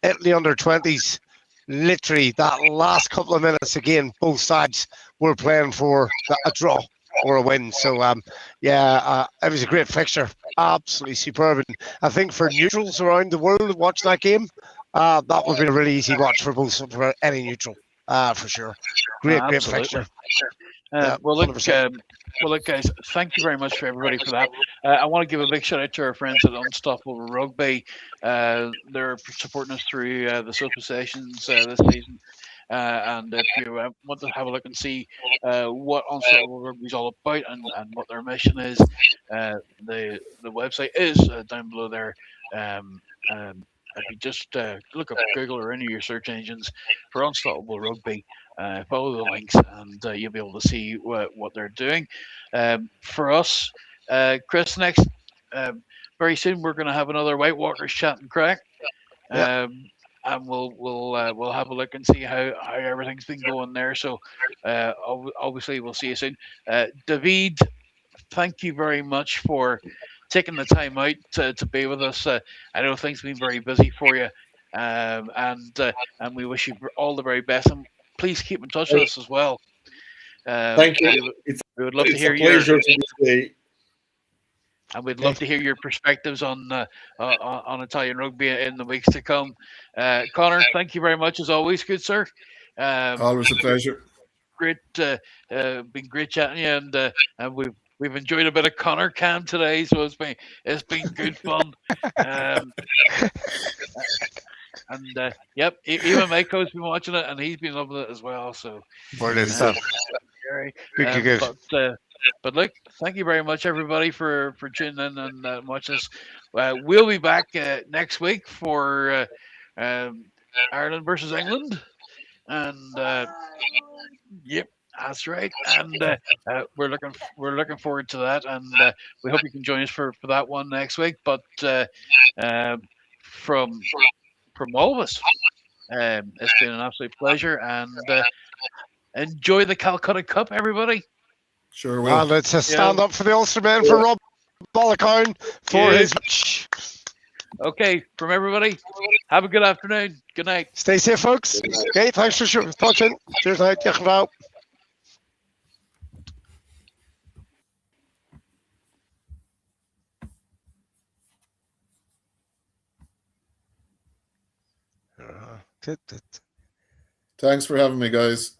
Italy under-20s. Literally, that last couple of minutes again, both sides were playing for a draw or a win. So, it was a great fixture. Absolutely superb. And I think for neutrals around the world watching that game, that would have been a really easy watch for any neutral, for sure. Great fixture. Well, look, guys, thank you very much for everybody for that. I want to give a big shout out to our friends at Unstoppable Rugby. They're supporting us through the social sessions this season. And if you want to have a look and see what Unstoppable Rugby is all about and what their mission is, the website is down below there. if you just look up Google or any of your search engines for Unstoppable Rugby, follow the links, and you'll be able to see what they're doing. For us, Chris, next very soon we're going to have another Whitewalkers chat and crack. And we'll have a look and see how everything's been going there. So obviously we'll see you soon. David, thank you very much for taking the time out to be with us. I know things have been very busy for you, and we wish you all the very best. And please keep in touch with us as well. Thank you. We would love to It's hear a pleasure to be and we'd love to hear your perspectives on Italian rugby in the weeks to come. Conor, thank you very much as always, good sir. Always a pleasure. Great, been great chatting to you, and we've enjoyed a bit of Conor Cam today, so it's been good fun. And yep, even Mako's been watching it, and he's been loving it as well. So brilliant stuff. Good. But look, thank you very much, everybody, for tuning in and watching us. We'll be back next week for Ireland versus England, and yep, that's right. And we're looking forward to that, and we hope you can join us for that one next week. But from all of us, it's been an absolute pleasure, and enjoy the Calcutta Cup, everybody. Sure will. And let's stand up for the Ulsterman, for Rob Bollicown, for his match. Okay, from everybody, have a good afternoon. Good night. Stay safe, folks. Okay, thanks for watching. Cheers, night. Out. Thanks for having me, guys.